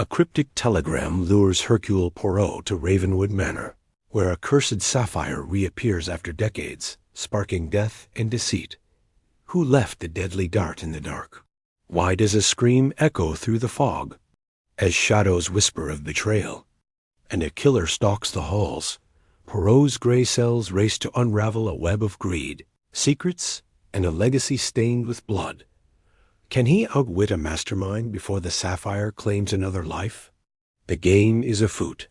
A cryptic telegram lures Hercule Poirot to Ravenwood Manor, where a cursed sapphire reappears after decades, sparking death and deceit. Who left the deadly dart in the dark? Why does a scream echo through the fog, as shadows whisper of betrayal? And a killer stalks the halls. Poirot's gray cells race to unravel a web of greed, secrets, and a legacy stained with blood. Can he outwit a mastermind before the sapphire claims another life? The game is afoot,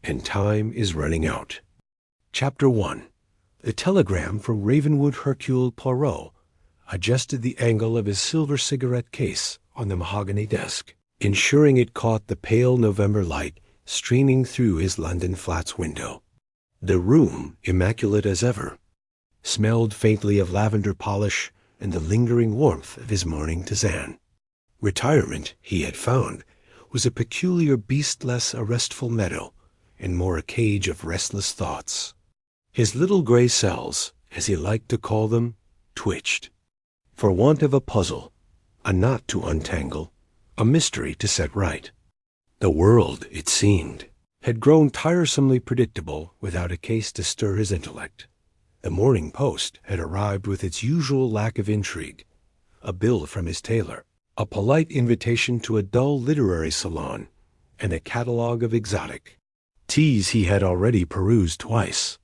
and time is running out. Chapter 1. The telegram from Ravenwood Hercule Poirot adjusted the angle of his silver cigarette case on the mahogany desk, ensuring it caught the pale November light streaming through his London flat's window. The room, immaculate as ever, smelled faintly of lavender polish and the lingering warmth of his morning tisane. Retirement, he had found, was a peculiar beast less a restful meadow, and more a cage of restless thoughts. His little gray cells, as he liked to call them, twitched, for want of a puzzle, a knot to untangle, a mystery to set right. The world, it seemed, had grown tiresomely predictable without a case to stir his intellect. The Morning Post had arrived with its usual lack of intrigue, a bill from his tailor, a polite invitation to a dull literary salon, and a catalogue of exotic teas he had already perused twice.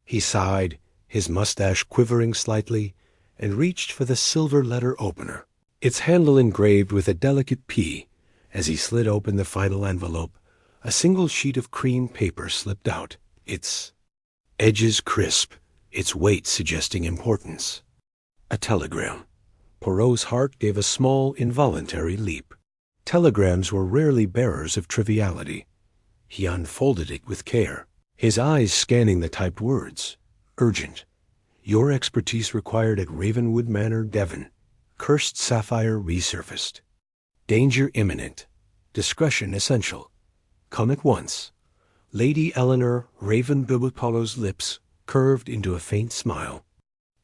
He sighed, his mustache quivering slightly, and reached for the silver letter opener, its handle engraved with a delicate P. As he slid open the final envelope, a single sheet of cream paper slipped out, its edges crisp, its weight suggesting importance. A telegram. Poirot's heart gave a small, involuntary leap. Telegrams were rarely bearers of triviality. He unfolded it with care, his eyes scanning the typed words. Urgent. Your expertise required at Ravenwood Manor, Devon. Cursed sapphire resurfaced. Danger imminent. Discretion essential. Come at once. Lady Eleanor Ravenwood lips curved into a faint smile.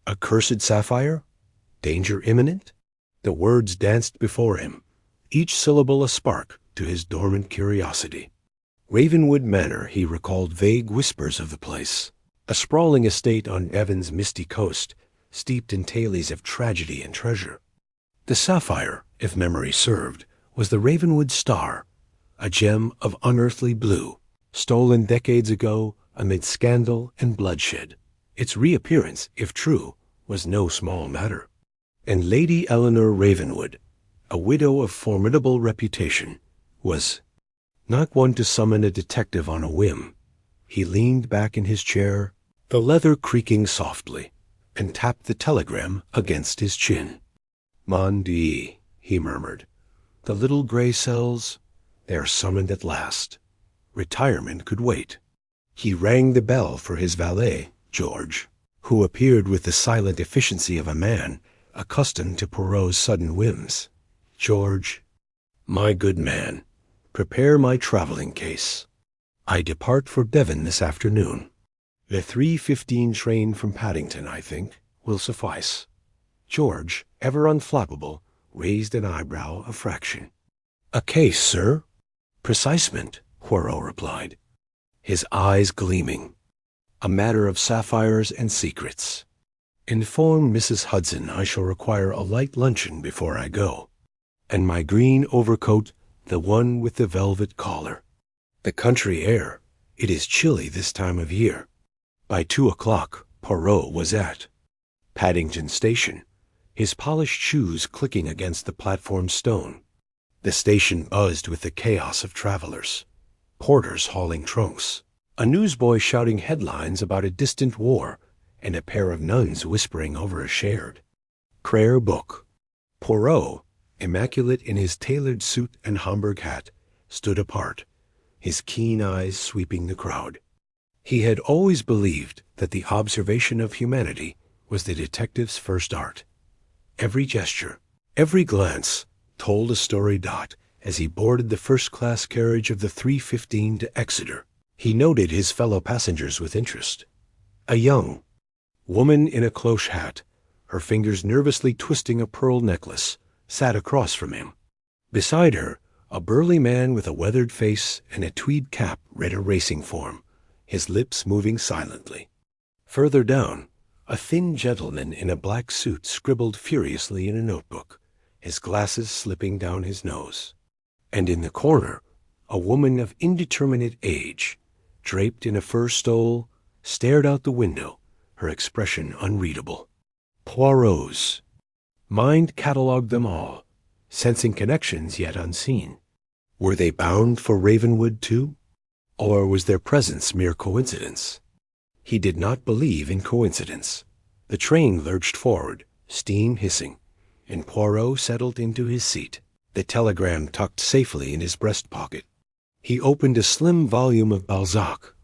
A cursed sapphire? Danger imminent? The words danced before him, each syllable a spark to his dormant curiosity. Ravenwood Manor, he recalled vague whispers of the place, a sprawling estate on Devon's misty coast, steeped in tales of tragedy and treasure. The sapphire, if memory served, was the Ravenwood star, a gem of unearthly blue, stolen decades ago amid scandal and bloodshed. Its reappearance, if true, was no small matter. And Lady Eleanor Ravenwood, a widow of formidable reputation, was not one to summon a detective on a whim. He leaned back in his chair, the leather creaking softly, and tapped the telegram against his chin. Mon Dieu, he murmured. The little gray cells, they are summoned at last. Retirement could wait. He rang the bell for his valet, George, who appeared with the silent efficiency of a man accustomed to Poirot's sudden whims. George, my good man, prepare my traveling case. I depart for Devon this afternoon. The 3:15 train from Paddington, I think, will suffice. George, ever unflappable, raised an eyebrow a fraction. A case, sir? Precisement, Poirot replied, his eyes gleaming. A matter of sapphires and secrets. Inform Mrs. Hudson I shall require a light luncheon before I go, and my green overcoat, the one with the velvet collar. The country air, it is chilly this time of year. By 2 o'clock, Poirot was at Paddington Station, his polished shoes clicking against the platform stone. The station buzzed with the chaos of travelers, porters hauling trunks, a newsboy shouting headlines about a distant war, and a pair of nuns whispering over a shared prayer book. Poirot, immaculate in his tailored suit and Homburg hat, stood apart, his keen eyes sweeping the crowd. He had always believed that the observation of humanity was the detective's first art. Every gesture, every glance, told a story. As he boarded the first-class carriage of the 3:15 to Exeter, he noted his fellow passengers with interest. A young woman in a cloche hat, her fingers nervously twisting a pearl necklace, sat across from him. Beside her, A burly man with a weathered face and a tweed cap read a racing form, his lips moving silently. Further down, a thin gentleman in a black suit scribbled furiously in a notebook, his glasses slipping down his nose. And in the corner, a woman of indeterminate age, draped in a fur stole, stared out the window, her expression unreadable. Poirot's. Mind catalogued them all, sensing connections yet unseen. Were they bound for Ravenwood too? Or was their presence mere coincidence? He did not believe in coincidence. The train lurched forward, steam hissing, and Poirot settled into his seat, the telegram tucked safely in his breast pocket. He opened a slim volume of Balzac,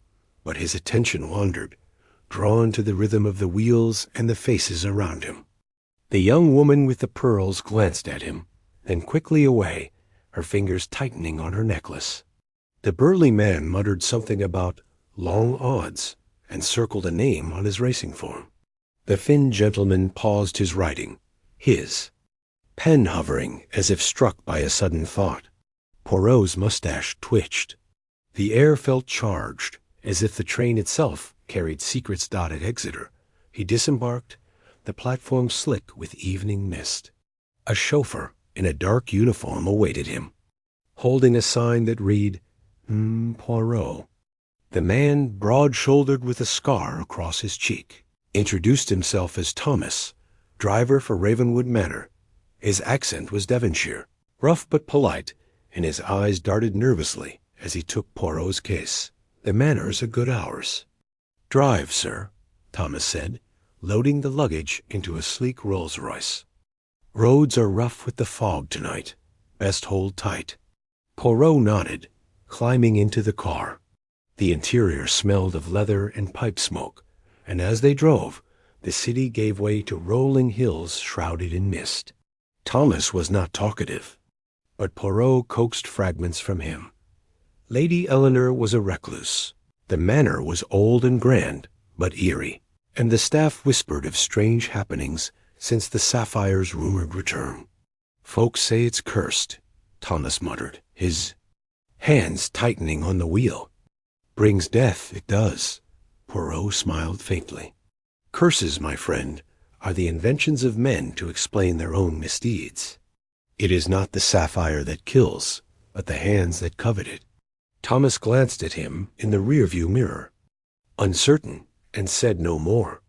but his attention wandered, drawn to the rhythm of the wheels and the faces around him. The young woman with the pearls glanced at him, then quickly away, her fingers tightening on her necklace. The burly man muttered something about long odds and circled a name on his racing form. The thin gentleman paused his writing, his pen hovering as if struck by a sudden thought. Poirot's mustache twitched. The air felt charged, as if the train itself carried secrets at Exeter. He disembarked, the platform slick with evening mist. A chauffeur in a dark uniform awaited him, holding a sign that read, Poirot. The man, broad-shouldered with a scar across his cheek, introduced himself as Thomas, driver for Ravenwood Manor. His accent was Devonshire, rough but polite, and his eyes darted nervously as he took Poirot's case. The Manor's a good hours. Drive, sir, Thomas said, loading the luggage into a sleek Rolls-Royce. Roads are rough with the fog tonight. Best hold tight. Poirot nodded, climbing into the car. The interior smelled of leather and pipe smoke, and as they drove, the city gave way to rolling hills shrouded in mist. Thomas was not talkative, but Poirot coaxed fragments from him. Lady Eleanor was a recluse. The manor was old and grand, but eerie, and the staff whispered of strange happenings since the Sapphire's rumored return. Folks say it's cursed, Thomas muttered, his hands tightening on the wheel. Brings death, it does. Poirot smiled faintly. Curses, my friend, are the inventions of men to explain their own misdeeds. It is not the sapphire that kills, but the hands that covet it. Thomas glanced at him in the rearview mirror, uncertain, and said no more.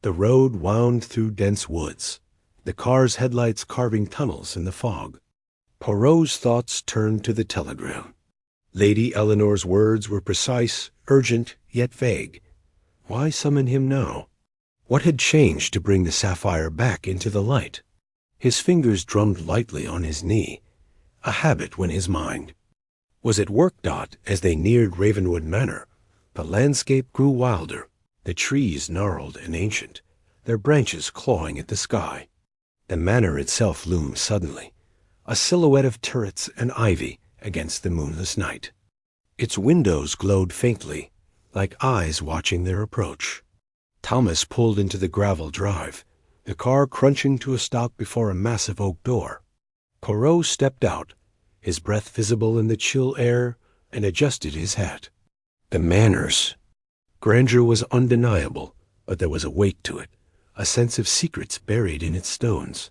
The road wound through dense woods, the car's headlights carving tunnels in the fog. Poirot's thoughts turned to the telegram. Lady Eleanor's words were precise, urgent, yet vague. Why summon him now? What had changed to bring the sapphire back into the light? His fingers drummed lightly on his knee, a habit when his mind was at work. As they neared Ravenwood Manor, the landscape grew wilder, the trees gnarled and ancient, their branches clawing at the sky. The manor itself loomed suddenly, a silhouette of turrets and ivy against the moonless night. Its windows glowed faintly, like eyes watching their approach. Thomas pulled into the gravel drive, the car crunching to a stop before a massive oak door. Poirot stepped out, his breath visible in the chill air, and adjusted his hat. The Manor's grandeur was undeniable, but there was a weight to it, a sense of secrets buried in its stones.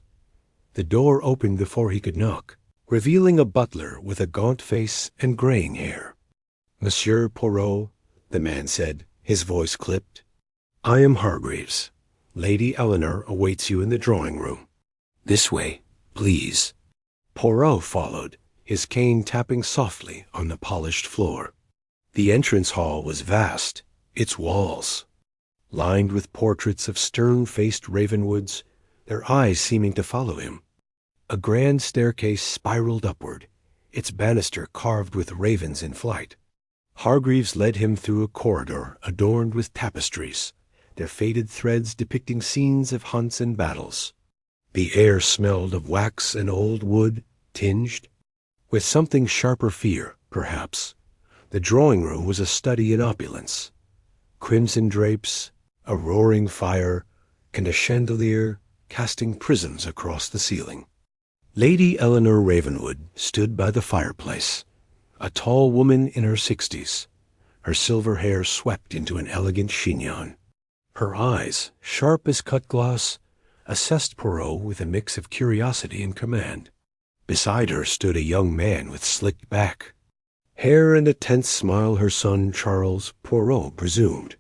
The door opened before he could knock, revealing a butler with a gaunt face and graying hair. Monsieur Poirot, the man said, his voice clipped. I am Hargreaves. Lady Eleanor awaits you in the drawing room. This way, please. Poirot followed, his cane tapping softly on the polished floor. The entrance hall was vast, its walls lined with portraits of stern-faced Ravenwoods, their eyes seeming to follow him. A grand staircase spiraled upward, its banister carved with ravens in flight. Hargreaves led him through a corridor adorned with tapestries, their faded threads depicting scenes of hunts and battles. The air smelled of wax and old wood, tinged with something sharper fear, perhaps. The drawing room was a study in opulence. Crimson drapes, a roaring fire, and a chandelier casting prisms across the ceiling. Lady Eleanor Ravenwood stood by the fireplace, a tall woman in her 60s, her silver hair swept into an elegant chignon. Her eyes, sharp as cut glass, assessed Poirot with a mix of curiosity and command. Beside her stood a young man with slicked back hair and a tense smile, her son Charles, Poirot presumed.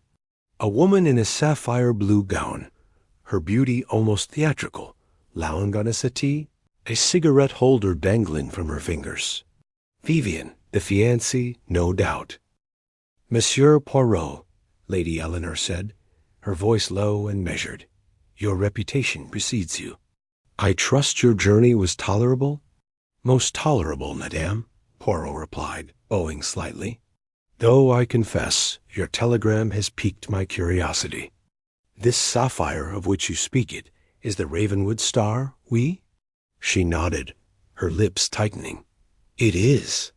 A woman in a sapphire blue gown, her beauty almost theatrical, lounged on a settee, a cigarette holder dangling from her fingers. Vivian, the fiancée, no doubt. Monsieur Poirot, Lady Eleanor said, her voice low and measured, your reputation precedes you. I trust your journey was tolerable? Most tolerable, madame, Poirot replied, bowing slightly. Though I confess, your telegram has piqued my curiosity. This sapphire of which you speak it is the Ravenwood star, oui? She nodded, her lips tightening. It is.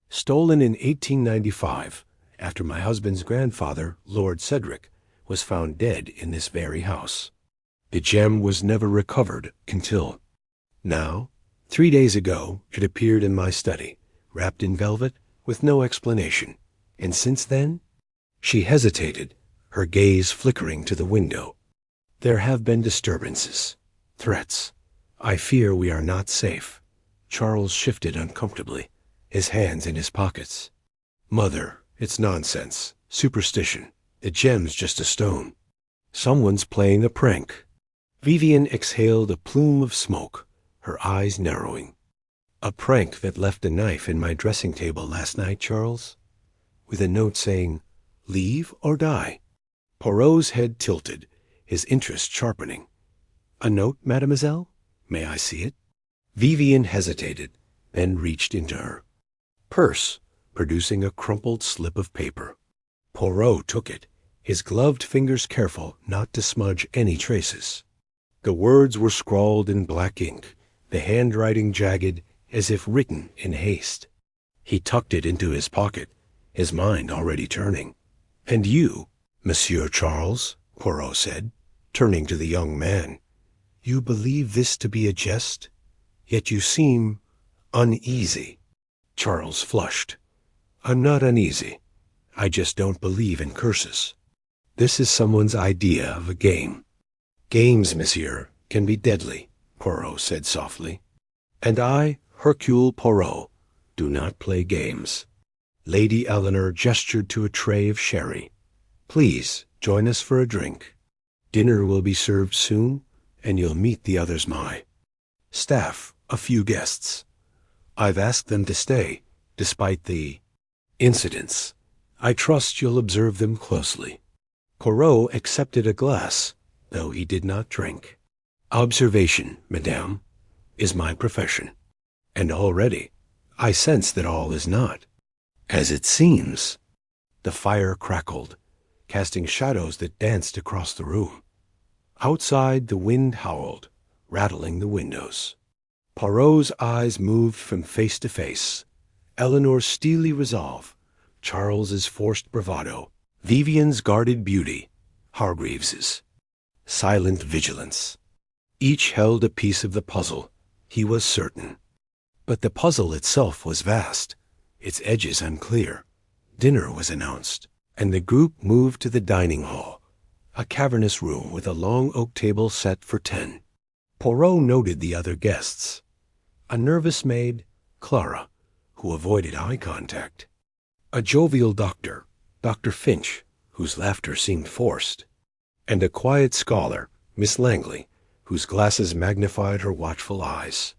Stolen in 1895, after my husband's grandfather, Lord Cedric, was found dead in this very house. The gem was never recovered until now. 3 days ago, it appeared in my study, wrapped in velvet, with no explanation. And since then? She hesitated, her gaze flickering to the window. There have been disturbances, threats. I fear we are not safe. Charles shifted uncomfortably, his hands in his pockets. Mother, it's nonsense, superstition. The gem's just a stone. Someone's playing a prank. Vivian exhaled a plume of smoke, her eyes narrowing. A prank that left a knife in my dressing table last night, Charles, with a note saying, leave or die. Poirot's head tilted, his interest sharpening. A note, mademoiselle? May I see it? Vivian hesitated, then reached into her purse, producing a crumpled slip of paper. Poirot took it, his gloved fingers careful not to smudge any traces. The words were scrawled in black ink, the handwriting jagged, as if written in haste. He tucked it into his pocket, his mind already turning. And you, Monsieur Charles, Poirot said, turning to the young man, you believe this to be a jest? Yet you seem uneasy. Charles flushed. I'm not uneasy. I just don't believe in curses. This is someone's idea of a game. Games, monsieur, can be deadly, Poirot said softly. And I, Hercule Poirot, do not play games. Lady Eleanor gestured to a tray of sherry. Please, join us for a drink. Dinner will be served soon, and you'll meet the others my staff, a few guests. I've asked them to stay, despite the incidents. I trust you'll observe them closely. Poirot accepted a glass, though he did not drink. Observation, madame, is my profession. And already, I sense that all is not as it seems. The fire crackled, casting shadows that danced across the room. Outside, the wind howled, rattling the windows. Poirot's eyes moved from face to face. Eleanor's steely resolve, Charles's forced bravado, Vivian's guarded beauty, Hargreaves's silent vigilance. Each held a piece of the puzzle, he was certain. But the puzzle itself was vast, its edges unclear. Dinner was announced, and the group moved to the dining hall, a cavernous room with a long oak table set for 10. Poirot noted the other guests. A nervous maid, Clara, who avoided eye contact. A jovial doctor, Dr. Finch, whose laughter seemed forced. And a quiet scholar, Miss Langley, whose glasses magnified her watchful eyes.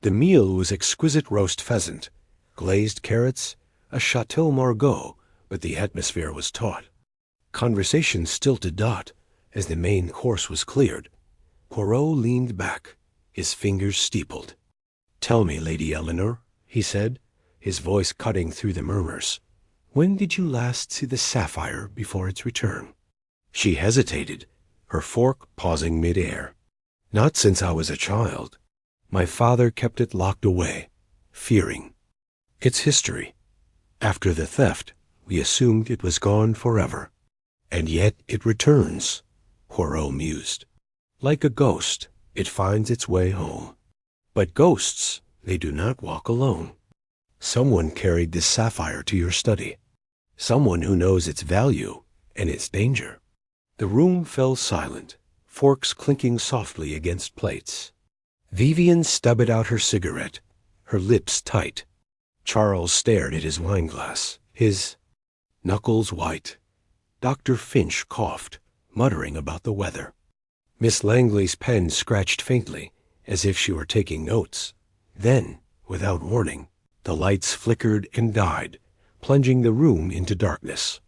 The meal was exquisite roast pheasant, glazed carrots, a Chateau Margaux, but the atmosphere was taut. Conversation stilted not, as the main course was cleared. Poirot leaned back, his fingers steepled. Tell me, Lady Eleanor, he said, his voice cutting through the murmurs, when did you last see the sapphire before its return? She hesitated, her fork pausing mid-air. Not since I was a child. My father kept it locked away, fearing its history. After the theft, we assumed it was gone forever. And yet it returns, Poirot mused. Like a ghost, it finds its way home. But ghosts, they do not walk alone. Someone carried this sapphire to your study. Someone who knows its value and its danger. The room fell silent, forks clinking softly against plates. Vivian stubbed out her cigarette, her lips tight. Charles stared at his wineglass, his knuckles white. Dr. Finch coughed, muttering about the weather. Miss Langley's pen scratched faintly, as if she were taking notes. Then, without warning, the lights flickered and died, plunging the room into darkness.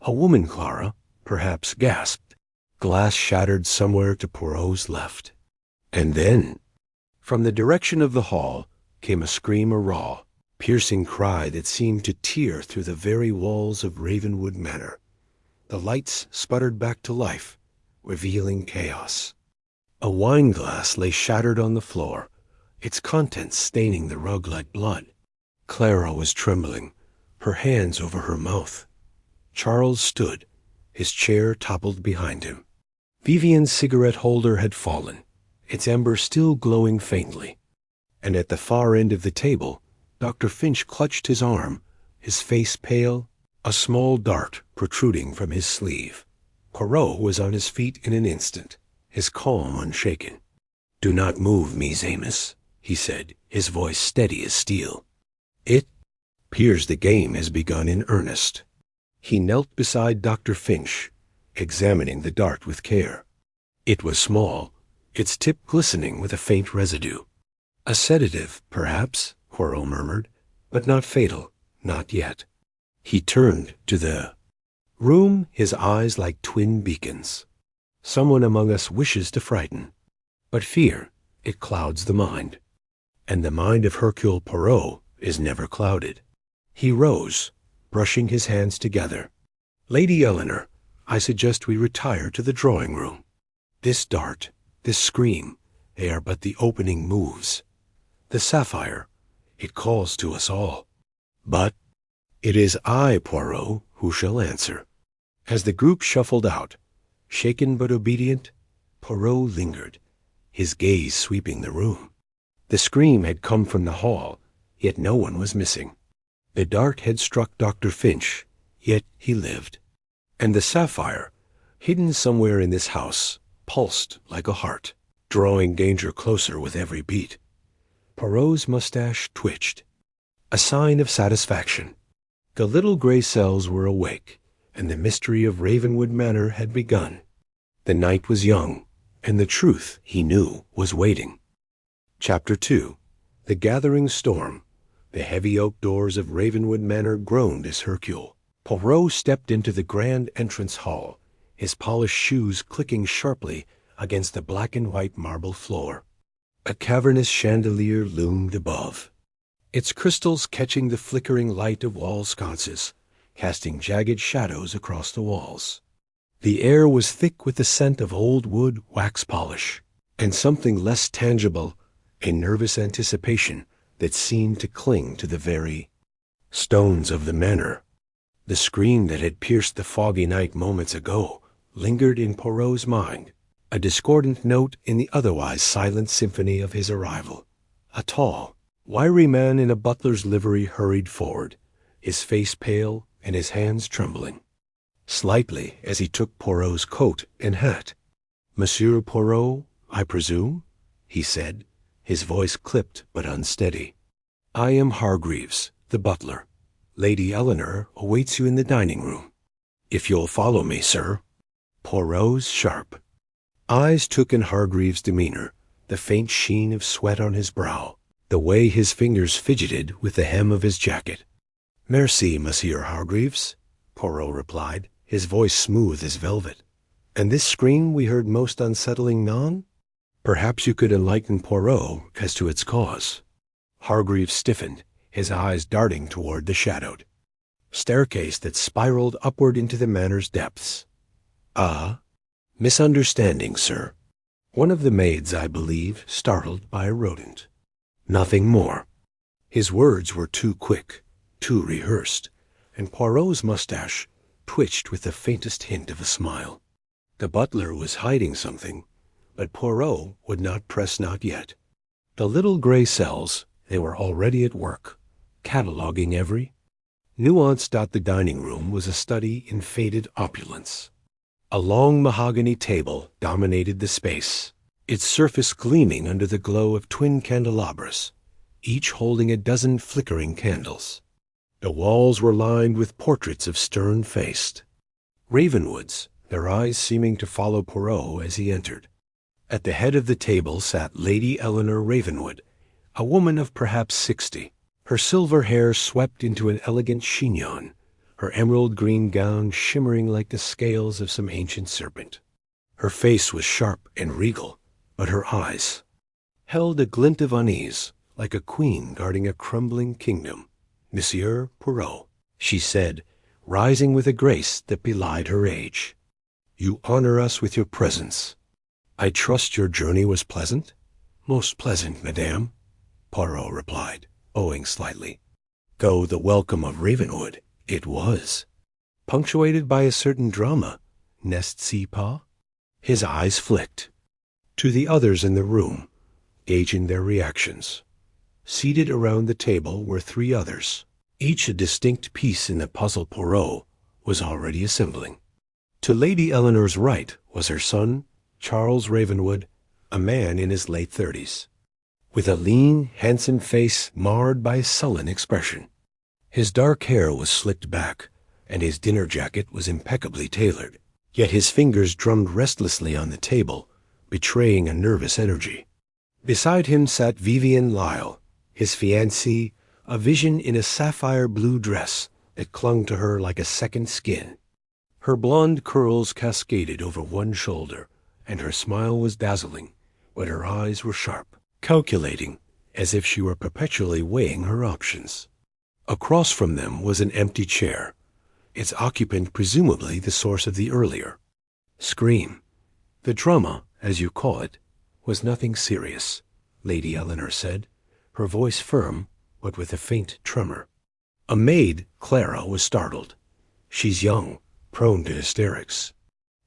A woman, Clara, perhaps, gasped. Glass shattered somewhere to Poirot's left. And then, from the direction of the hall, came a scream, a raw, piercing cry that seemed to tear through the very walls of Ravenwood Manor. The lights sputtered back to life, revealing chaos. A wineglass lay shattered on the floor, its contents staining the rug like blood. Clara was trembling, her hands over her mouth. Charles stood, his chair toppled behind him. Vivian's cigarette holder had fallen, its ember still glowing faintly. And at the far end of the table, Dr. Finch clutched his arm, his face pale, a small dart protruding from his sleeve. Poirot was on his feet in an instant, his calm unshaken. "Do not move, Miss Amos," he said, his voice steady as steel. "It appears the game has begun in earnest." He knelt beside Dr. Finch, examining the dart with care. It was small, its tip glistening with a faint residue. "A sedative, perhaps," Poirot murmured, "but not fatal, not yet." He turned to the room, his eyes like twin beacons. Someone among us wishes to frighten, but fear, it clouds the mind. And the mind of Hercule Poirot is never clouded. He rose, brushing his hands together. "Lady Eleanor, I suggest we retire to the drawing-room. This dart, this scream, they are but the opening moves. The sapphire, it calls to us all. But it is I, Poirot, who shall answer." As the group shuffled out, shaken but obedient, Poirot lingered, his gaze sweeping the room. The scream had come from the hall, yet no one was missing. The dart had struck Dr. Finch, yet he lived. And the sapphire, hidden somewhere in this house, pulsed like a heart, drawing danger closer with every beat. Poirot's mustache twitched, a sign of satisfaction. The little gray cells were awake, and the mystery of Ravenwood Manor had begun. The night was young, and the truth, he knew, was waiting. Chapter 2. The gathering storm. The heavy oak doors of Ravenwood Manor groaned as Hercule Poirot stepped into the grand entrance hall, his polished shoes clicking sharply against the black and white marble floor. A cavernous chandelier loomed above, its crystals catching the flickering light of wall sconces, casting jagged shadows across the walls. The air was thick with the scent of old wood wax polish, and something less tangible, a nervous anticipation that seemed to cling to the very stones of the manor. The scream that had pierced the foggy night moments ago lingered in Poirot's mind, a discordant note in the otherwise silent symphony of his arrival. A tall, wiry man in a butler's livery hurried forward, his face pale and his hands trembling slightly as he took Poirot's coat and hat. "Monsieur Poirot, I presume?" he said, his voice clipped but unsteady. "I am Hargreaves, the butler. Lady Eleanor awaits you in the dining-room. If you'll follow me, sir." Poirot's sharp eyes took in Hargreaves' demeanor, the faint sheen of sweat on his brow, the way his fingers fidgeted with the hem of his jacket. "Merci, Monsieur Hargreaves," Poirot replied, his voice smooth as velvet. "And this scream we heard most unsettling non? Perhaps you could enlighten Poirot as to its cause." Hargreaves stiffened, his eyes darting toward the shadowed staircase that spiraled upward into the manor's depths. "Ah, misunderstanding, sir. One of the maids, I believe, startled by a rodent. Nothing more." His words were too quick, too rehearsed, and Poirot's mustache twitched with the faintest hint of a smile. The butler was hiding something, but Poirot would not press not yet. The little gray cells, they were already at work, cataloging every nuance. The dining room was a study in faded opulence. A long mahogany table dominated the space, its surface gleaming under the glow of twin candelabras, each holding a dozen flickering candles. The walls were lined with portraits of stern-faced Ravenwoods, their eyes seeming to follow Poirot as he entered. At the head of the table sat Lady Eleanor Ravenwood, a woman of perhaps 60. Her silver hair swept into an elegant chignon, her emerald green gown shimmering like the scales of some ancient serpent. Her face was sharp and regal, but her eyes held a glint of unease, like a queen guarding a crumbling kingdom. "Monsieur Poirot," she said, rising with a grace that belied her age. "You honor us with your presence. I trust your journey was pleasant?" "Most pleasant, madame," Poirot replied, bowing slightly. "Though the welcome of Ravenwood, it was punctuated by a certain drama, n'est-ce pas?" His eyes flicked to the others in the room, gauging their reactions. Seated around the table were 3 others, each a distinct piece in the puzzle Poirot was already assembling. To Lady Eleanor's right was her son, Charles Ravenwood, a man in his late 30s, with a lean, handsome face marred by a sullen expression. His dark hair was slicked back, and his dinner jacket was impeccably tailored, yet his fingers drummed restlessly on the table, betraying a nervous energy. Beside him sat Vivian Lyle, his fiancée, a vision in a sapphire blue dress that clung to her like a second skin. Her blonde curls cascaded over one shoulder, and her smile was dazzling, but her eyes were sharp, calculating, as if she were perpetually weighing her options. Across from them was an empty chair, its occupant presumably the source of the earlier scream. "The drama, as you call it, was nothing serious," Lady Eleanor said, her voice firm, but with a faint tremor. A maid, Clara, was startled. "She's young, prone to hysterics."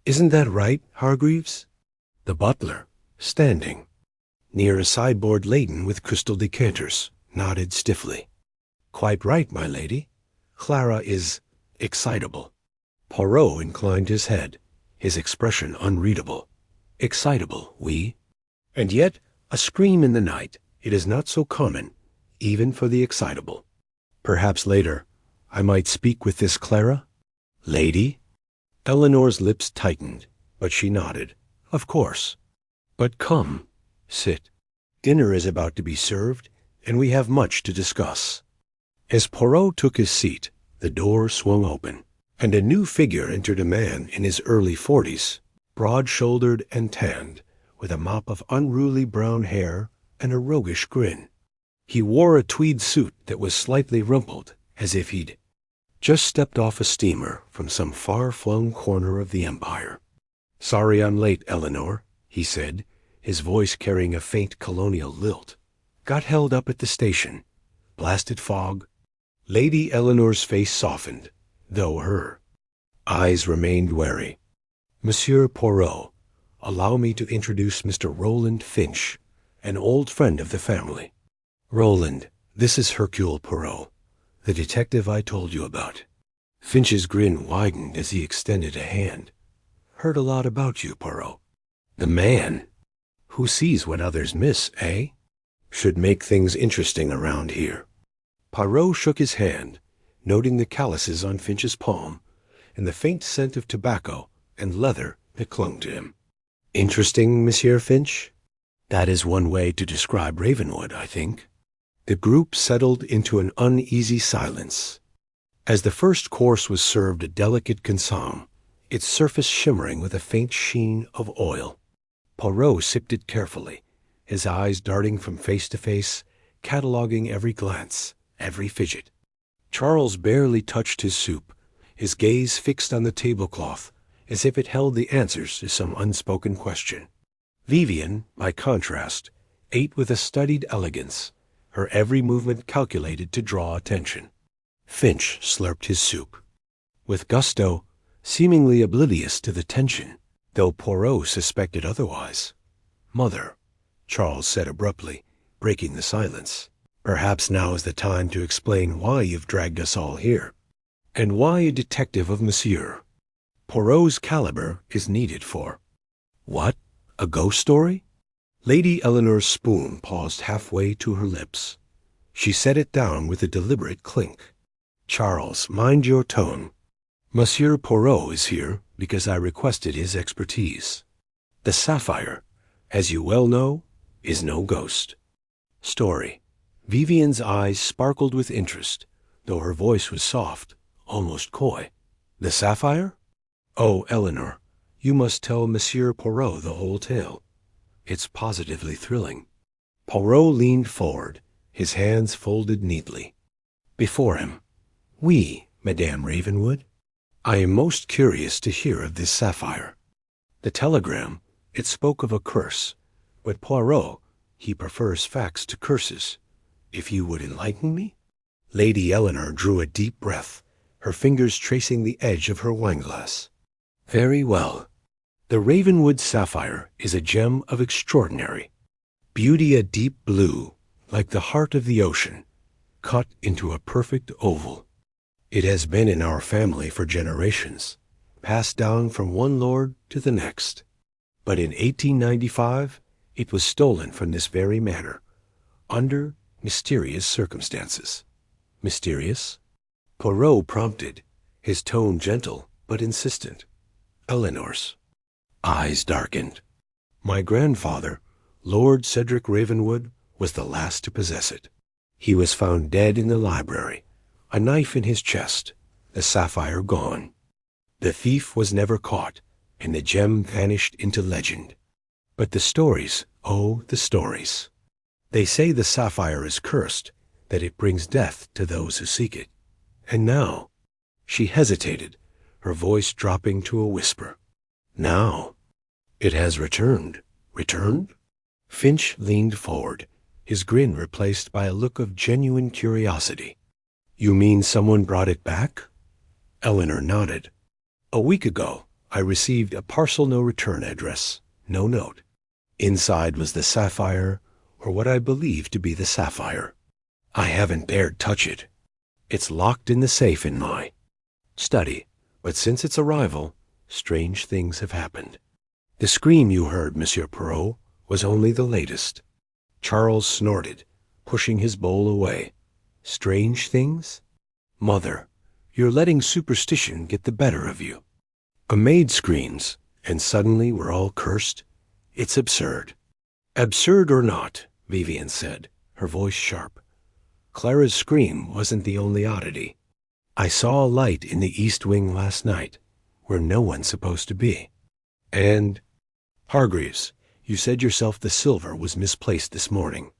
"Isn't that right, Hargreaves?" The butler, standing near a sideboard laden with crystal decanters, nodded stiffly. "Quite right, my lady. Clara is excitable." Poirot inclined his head, his expression unreadable. "Excitable, oui. And yet a scream in the night, it is not so common, even for the excitable. Perhaps later I might speak with this Clara?" "Lady?" Eleanor's lips tightened, but she nodded. "Of course. But come, sit. Dinner is about to be served, and we have much to discuss." As Poirot took his seat, the door swung open, and a new figure entered, a man in his early 40s, broad-shouldered and tanned, with a mop of unruly brown hair and a roguish grin. He wore a tweed suit that was slightly rumpled, as if he'd just stepped off a steamer from some far-flung corner of the empire. "Sorry I'm late, Eleanor," he said, his voice carrying a faint colonial lilt. "Got held up at the station. Blasted fog." Lady Eleanor's face softened, though her eyes remained wary. "Monsieur Poirot, allow me to introduce Mr. Roland Finch, an old friend of the family." "Roland, this is Hercule Poirot, the detective I told you about." Finch's grin widened as he extended a hand. "Heard a lot about you, Poirot." "The man who sees what others miss, eh? Should make things interesting around here." Poirot shook his hand, noting the calluses on Finch's palm and the faint scent of tobacco and leather that clung to him. "Interesting, Monsieur Finch? That is one way to describe Ravenwood, I think." The group settled into an uneasy silence. As the first course was served, a delicate consomme, its surface shimmering with a faint sheen of oil. Poirot sipped it carefully, his eyes darting from face to face, cataloging every glance, every fidget. Charles barely touched his soup, his gaze fixed on the tablecloth, as if it held the answers to some unspoken question. Vivian, by contrast, ate with a studied elegance, her every movement calculated to draw attention. Finch slurped his soup with gusto, seemingly oblivious to the tension, though Poirot suspected otherwise. "Mother," Charles said abruptly, breaking the silence. "Perhaps now is the time to explain why you've dragged us all here, and why a detective of Monsieur Poirot's caliber is needed for." "What? A ghost story?" Lady Eleanor's spoon paused halfway to her lips. She set it down with a deliberate clink. "Charles, mind your tone. Monsieur Poirot is here because I requested his expertise. The sapphire, as you well know, is no ghost story." Vivian's eyes sparkled with interest, though her voice was soft, almost coy. "The sapphire? Oh, Eleanor, you must tell Monsieur Poirot the whole tale. It's positively thrilling." Poirot leaned forward, his hands folded neatly before him. "Oui, Madame Ravenwood. I am most curious to hear of this sapphire. The telegram, it spoke of a curse, but Poirot, he prefers facts to curses. If you would enlighten me?" Lady Eleanor drew a deep breath, her fingers tracing the edge of her wineglass. "Very well. The Ravenwood sapphire is a gem of extraordinary beauty, a deep blue, like the heart of the ocean, cut into a perfect oval. It has been in our family for generations, passed down from one lord to the next. But in 1895, it was stolen from this very manor, under mysterious circumstances." "Mysterious?" Poirot prompted, his tone gentle but insistent. Eleanor's eyes darkened. "My grandfather, Lord Cedric Ravenwood, was the last to possess it. He was found dead in the library, a knife in his chest, the sapphire gone. The thief was never caught, and the gem vanished into legend. But the stories, oh, the stories. They say the sapphire is cursed, that it brings death to those who seek it. And now—" She hesitated, her voice dropping to a whisper. "Now, it has returned." "Returned?" Finch leaned forward, his grin replaced by a look of genuine curiosity. "You mean someone brought it back?" Eleanor nodded. "A week ago, I received a parcel no return address, no note. Inside was the sapphire, or what I believe to be the sapphire. I haven't dared touch it. It's locked in the safe in my study, but since its arrival, strange things have happened. The scream you heard, Monsieur Poirot, was only the latest." Charles snorted, pushing his bowl away. "Strange things? Mother, you're letting superstition get the better of you. A maid screams, and suddenly we're all cursed. It's absurd." "Absurd or not," Vivian said, her voice sharp, "Clara's scream wasn't the only oddity. I saw a light in the east wing last night, where no one's supposed to be. And, Hargreaves, you said yourself the silver was misplaced this morning."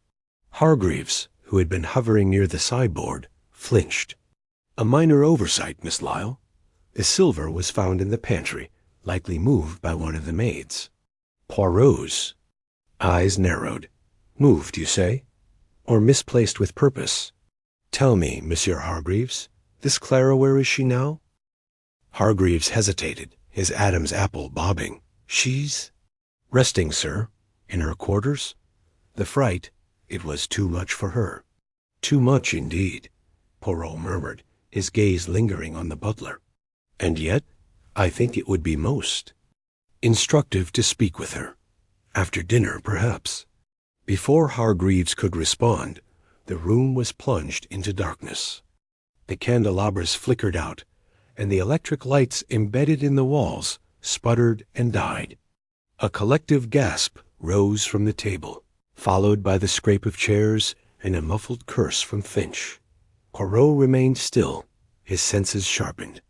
Hargreaves, who had been hovering near the sideboard, flinched. "A minor oversight, Miss Lyle. The silver was found in the pantry, likely moved by one of the maids." Poirot's eyes narrowed. "Moved, you say? Or misplaced with purpose? Tell me, Monsieur Hargreaves, this Clara, where is she now?" Hargreaves hesitated, his Adam's apple bobbing. "She's resting, sir, in her quarters. The fright, it was too much for her." "Too much, indeed," Poirot murmured, his gaze lingering on the butler. "And yet, I think it would be most instructive to speak with her. After dinner, perhaps." Before Hargreaves could respond, the room was plunged into darkness. The candelabras flickered out, and the electric lights embedded in the walls sputtered and died. A collective gasp rose from the table, followed by the scrape of chairs and a muffled curse from Finch. Poirot remained still, his senses sharpened,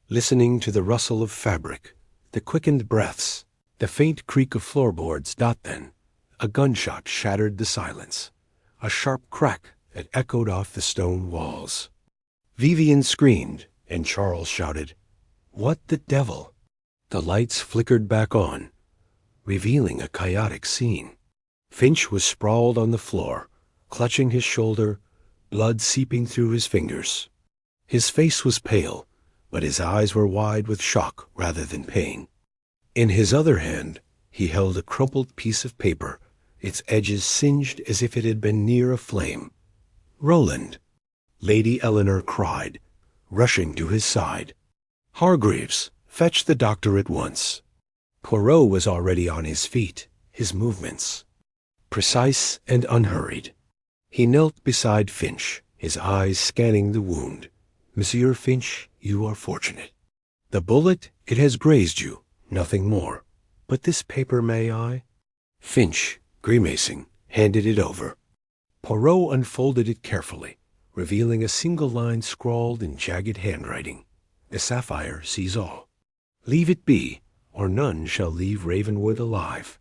listening to the rustle of fabric, the quickened breaths, the faint creak of floorboards. Then a gunshot shattered the silence, a sharp crack that echoed off the stone walls. Vivian screamed, and Charles shouted, "What the devil?" The lights flickered back on, revealing a chaotic scene. Finch was sprawled on the floor, clutching his shoulder, blood seeping through his fingers. His face was pale, but his eyes were wide with shock rather than pain. In his other hand, he held a crumpled piece of paper its edges singed as if it had been near a flame. "Roland!" Lady Eleanor cried, rushing to his side. "Hargreaves, fetch the doctor at once." Poirot was already on his feet, his movements precise and unhurried. He knelt beside Finch, his eyes scanning the wound. "Monsieur Finch, you are fortunate. The bullet, it has grazed you, nothing more. But this paper, may I?" Finch, grimacing, handed it over. Poirot unfolded it carefully, revealing a single line scrawled in jagged handwriting. "The sapphire sees all. Leave it be, or none shall leave Ravenwood alive."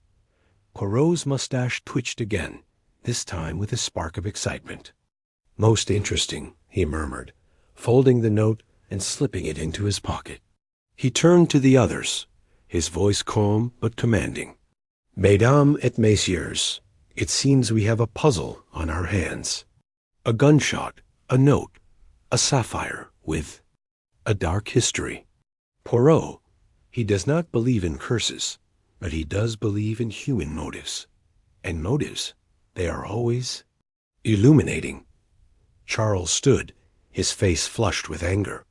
Poirot's mustache twitched again, this time with a spark of excitement. "Most interesting," he murmured, folding the note and slipping it into his pocket. He turned to the others, his voice calm but commanding. "Mesdames et messieurs, it seems we have a puzzle on our hands. A gunshot, a note, a sapphire with a dark history. Poirot, he does not believe in curses, but he does believe in human motives. And motives, they are always illuminating." Charles stood, his face flushed with anger.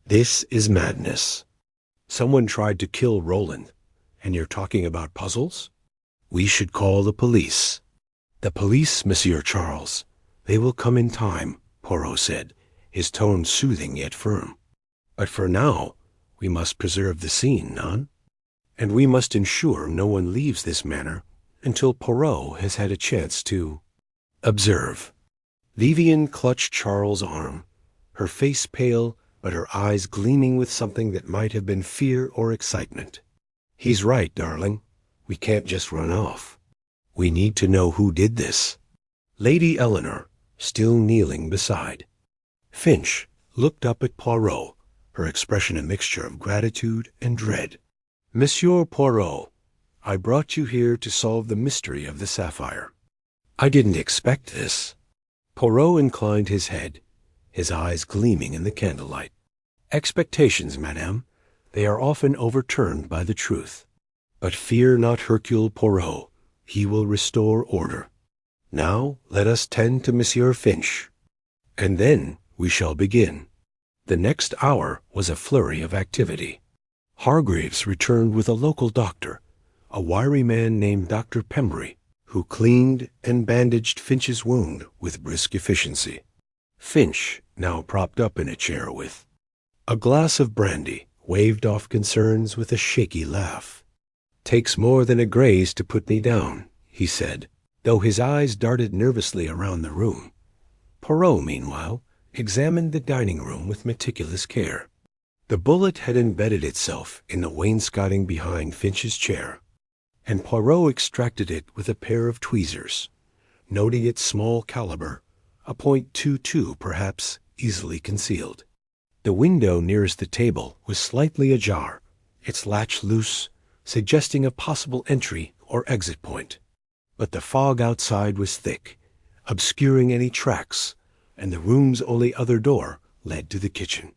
"This is madness. Someone tried to kill Roland, and you're talking about puzzles? We should call the police." "The police, Monsieur Charles. They will come in time," Poirot said, his tone soothing yet firm. "But for now, we must preserve the scene, none? And we must ensure no one leaves this manor until Poirot has had a chance to observe." Vivian clutched Charles' arm, her face pale, but her eyes gleaming with something that might have been fear or excitement. "He's right, darling. We can't just run off. We need to know who did this." Lady Eleanor, still kneeling beside Finch, looked up at Poirot, her expression a mixture of gratitude and dread. "Monsieur Poirot, I brought you here to solve the mystery of the sapphire." "I didn't expect this." Poirot inclined his head, his eyes gleaming in the candlelight. "Expectations, madame, they are often overturned by the truth. But fear not Hercule Poirot, he will restore order. Now let us tend to Monsieur Finch, and then we shall begin." The next hour was a flurry of activity. Hargreaves returned with a local doctor, a wiry man named Dr. Pembry, who cleaned and bandaged Finch's wound with brisk efficiency. Finch, now propped up in a chair with a glass of brandy, waved off concerns with a shaky laugh. "Takes more than a graze to put me down," he said, though his eyes darted nervously around the room. Poirot, meanwhile, examined the dining room with meticulous care. The bullet had embedded itself in the wainscoting behind Finch's chair, and Poirot extracted it with a pair of tweezers, noting its small caliber, a .22 perhaps easily concealed. The window nearest the table was slightly ajar, its latch loose, suggesting a possible entry or exit point. But the fog outside was thick, obscuring any tracks, and the room's only other door led to the kitchen,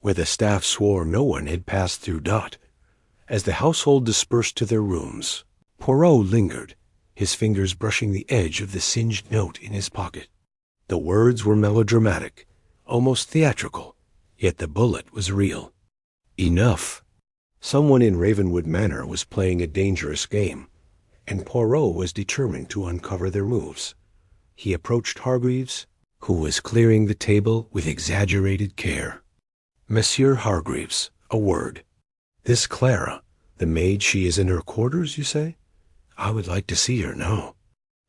where the staff swore no one had passed through Dot. As the household dispersed to their rooms, Poirot lingered, his fingers brushing the edge of the singed note in his pocket. The words were melodramatic, almost theatrical, yet the bullet was real. Enough. Someone in Ravenwood Manor was playing a dangerous game, and Poirot was determined to uncover their moves. He approached Hargreaves, who was clearing the table with exaggerated care. "Monsieur Hargreaves, a word. This Clara, the maid, she is in her quarters, you say? I would like to see her now."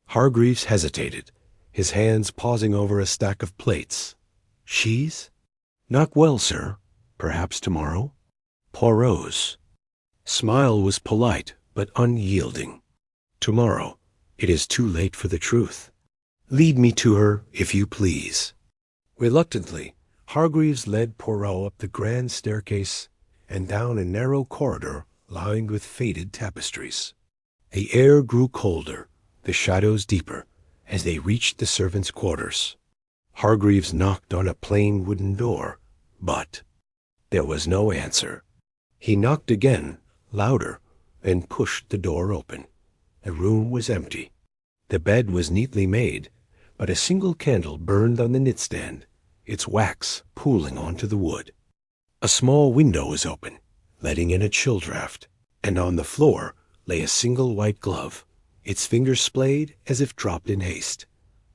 Hargreaves hesitated, his hands pausing over a stack of plates. "She's not well, sir. Perhaps tomorrow." Poirot's smile was polite but unyielding. "Tomorrow. It is too late for the truth. Lead me to her, if you please." Reluctantly, Hargreaves led Poirot up the grand staircase and down a narrow corridor lined with faded tapestries. The air grew colder, the shadows deeper, as they reached the servants' quarters. Hargreaves knocked on a plain wooden door, but there was no answer. He knocked again, louder, and pushed the door open. The room was empty. The bed was neatly made, but a single candle burned on the knitstand, its wax pooling onto the wood. A small window was open, letting in a chill draught, and on the floor lay a single white glove, its fingers splayed as if dropped in haste.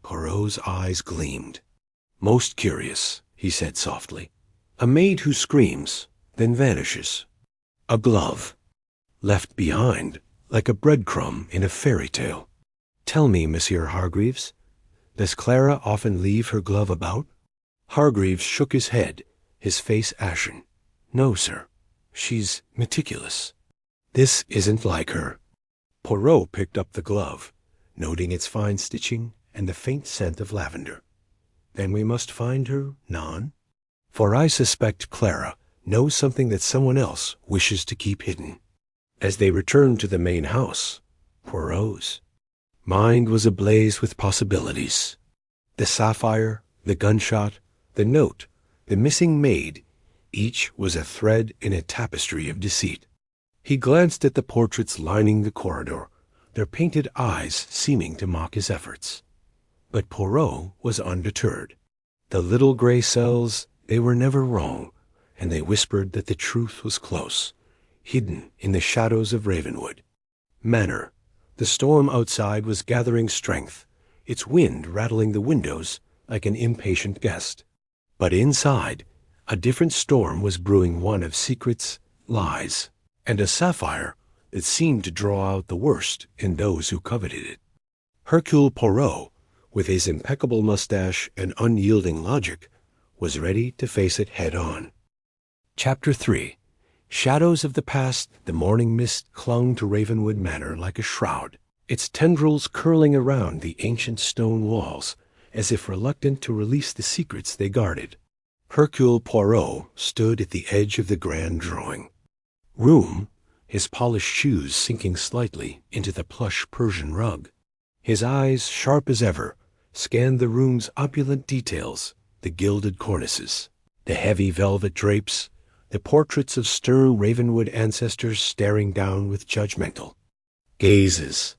Poirot's eyes gleamed. "Most curious," he said softly. "A maid who screams, then vanishes. A glove, left behind like a breadcrumb in a fairy tale. Tell me, Monsieur Hargreaves, does Clara often leave her glove about?" Hargreaves shook his head, his face ashen. "No, sir. She's meticulous." "This isn't like her." Poirot picked up the glove, noting its fine stitching and the faint scent of lavender. "Then we must find her non? For I suspect Clara knows something that someone else wishes to keep hidden." As they returned to the main house, Poirot's mind was ablaze with possibilities. The sapphire, the gunshot, the note, the missing maid, each was a thread in a tapestry of deceit. He glanced at the portraits lining the corridor, their painted eyes seeming to mock his efforts. But Poirot was undeterred. The little gray cells, they were never wrong, and they whispered that the truth was close, hidden in the shadows of Ravenwood Manor. The storm outside was gathering strength, its wind rattling the windows like an impatient guest. But inside, a different storm was brewing, one of secrets, lies, and a sapphire that seemed to draw out the worst in those who coveted it. Hercule Poirot, with his impeccable mustache and unyielding logic, was ready to face it head-on. Chapter 3. Shadows of the past, the morning mist clung to Ravenwood Manor like a shroud, its tendrils curling around the ancient stone walls, as if reluctant to release the secrets they guarded. Hercule Poirot stood at the edge of the grand drawing room, his polished shoes sinking slightly into the plush Persian rug. His eyes, sharp as ever, scanned the room's opulent details, the gilded cornices, the heavy velvet drapes, the portraits of stern Ravenwood ancestors staring down with judgmental gazes.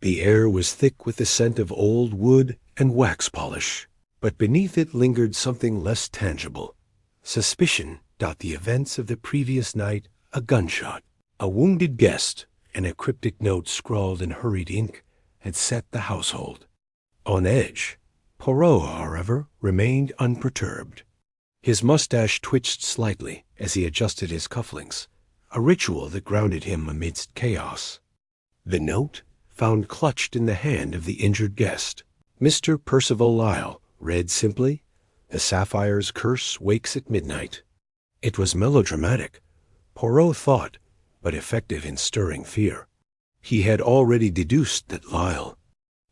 The air was thick with the scent of old wood and wax polish, but beneath it lingered something less tangible. Suspicion. The events of the previous night, a gunshot, a wounded guest, and a cryptic note scrawled in hurried ink had set the household on edge. Poirot, however, remained unperturbed. His mustache twitched slightly as he adjusted his cufflinks, a ritual that grounded him amidst chaos. The note, found clutched in the hand of the injured guest, Mr. Percival Lyle, read simply, "The sapphire's curse wakes at midnight." It was melodramatic, Poirot thought, but effective in stirring fear. He had already deduced that Lyle,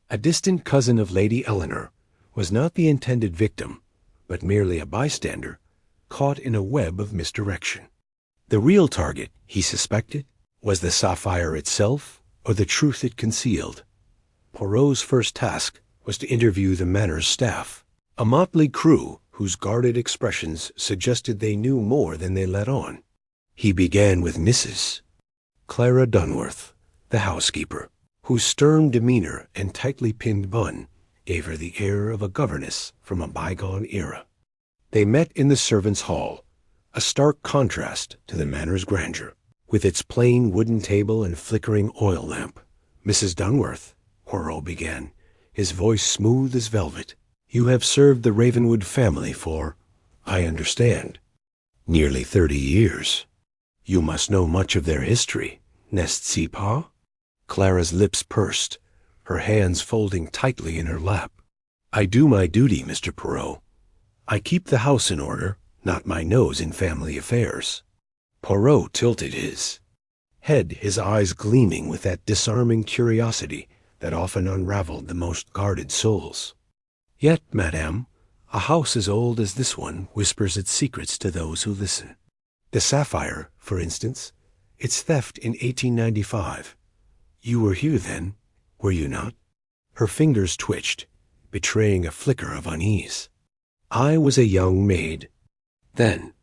a distant cousin of Lady Eleanor, was not the intended victim, but merely a bystander, caught in a web of misdirection. The real target, he suspected, was the sapphire itself or the truth it concealed. Poirot's first task was to interview the manor's staff, a motley crew whose guarded expressions suggested they knew more than they let on. He began with Mrs. Clara Dunworth, the housekeeper, whose stern demeanor and tightly pinned bun gave her the air of a governess from a bygone era. They met in the servants' hall, a stark contrast to the manor's grandeur, with its plain wooden table and flickering oil lamp. "Mrs. Dunworth," Poirot began, his voice smooth as velvet, "you have served the Ravenwood family for, I understand, nearly 30 years. You must know much of their history, n'est-ce pas?" Clara's lips pursed, her hands folding tightly in her lap. "I do my duty, Mr. Poirot. I keep the house in order, not my nose in family affairs." Poirot tilted his head, his eyes gleaming with that disarming curiosity that often unraveled the most guarded souls. "Yet, madame, a house as old as this one whispers its secrets to those who listen. The sapphire, for instance, its theft in 1895. You were here then, were you not?" Her fingers twitched, betraying a flicker of unease. "I was a young maid. Then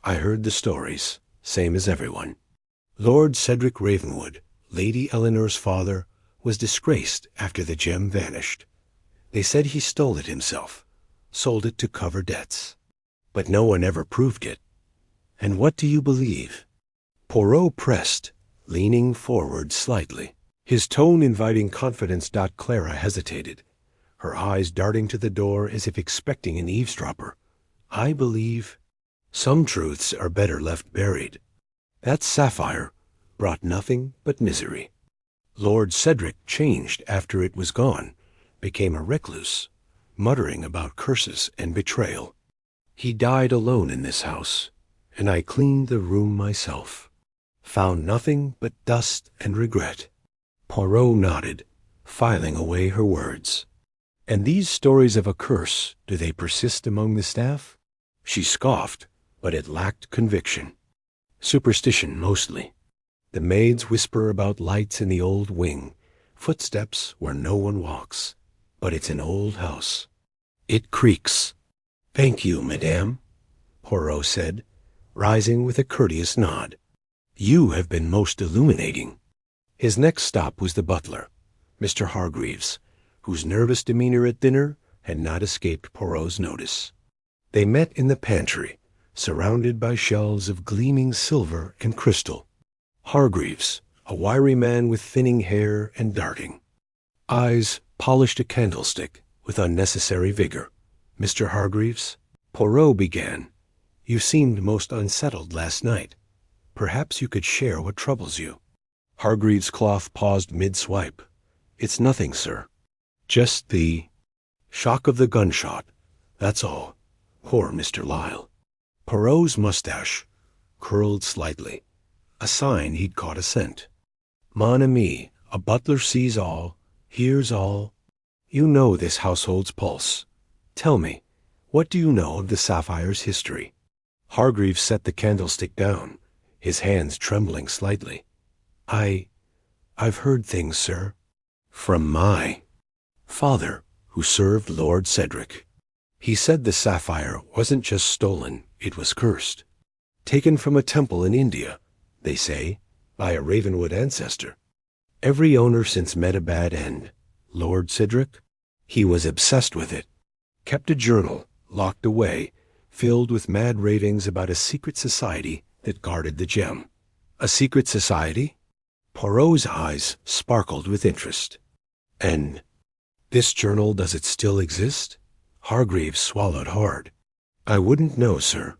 I heard the stories, same as everyone. Lord Cedric Ravenwood, Lady Eleanor's father, was disgraced after the gem vanished. They said he stole it himself, sold it to cover debts. But no one ever proved it. And what do you believe? Poirot pressed, leaning forward slightly, his tone inviting confidence. Clara hesitated, her eyes darting to the door as if expecting an eavesdropper. I believe some truths are better left buried. That sapphire brought nothing but misery. Lord Cedric changed after it was gone, became a recluse, muttering about curses and betrayal. He died alone in this house, and I cleaned the room myself. Found nothing but dust and regret. Poirot nodded, filing away her words. And these stories of a curse, do they persist among the staff? She scoffed, but it lacked conviction. Superstition, mostly. The maids whisper about lights in the old wing, footsteps where no one walks. But it's an old house. It creaks. Thank you, madame, Poirot said, rising with a courteous nod. You have been most illuminating. His next stop was the butler, Mr. Hargreaves, whose nervous demeanor at dinner had not escaped Poirot's notice. They met in the pantry, surrounded by shelves of gleaming silver and crystal. Hargreaves, a wiry man with thinning hair and darting eyes, polished a candlestick with unnecessary vigor. Mr. Hargreaves, Poirot began, you seemed most unsettled last night. Perhaps you could share what troubles you. Hargreaves' cloth paused mid-swipe. It's nothing, sir. Just the shock of the gunshot, that's all. Poor Mr. Lyle. Poirot's mustache curled slightly, a sign he'd caught a scent. Mon ami, a butler sees all, hears all. You know this household's pulse. Tell me, what do you know of the sapphire's history? Hargreaves set the candlestick down, his hands trembling slightly. I've heard things, sir. From my father, who served Lord Cedric. He said the sapphire wasn't just stolen, it was cursed. Taken from a temple in India, they say, by a Ravenwood ancestor. Every owner since met a bad end. Lord Cedric? He was obsessed with it. Kept a journal, locked away, filled with mad ravings about a secret society that guarded the gem. A secret society? Poirot's eyes sparkled with interest. And this journal, does it still exist? Hargreaves swallowed hard. I wouldn't know, sir.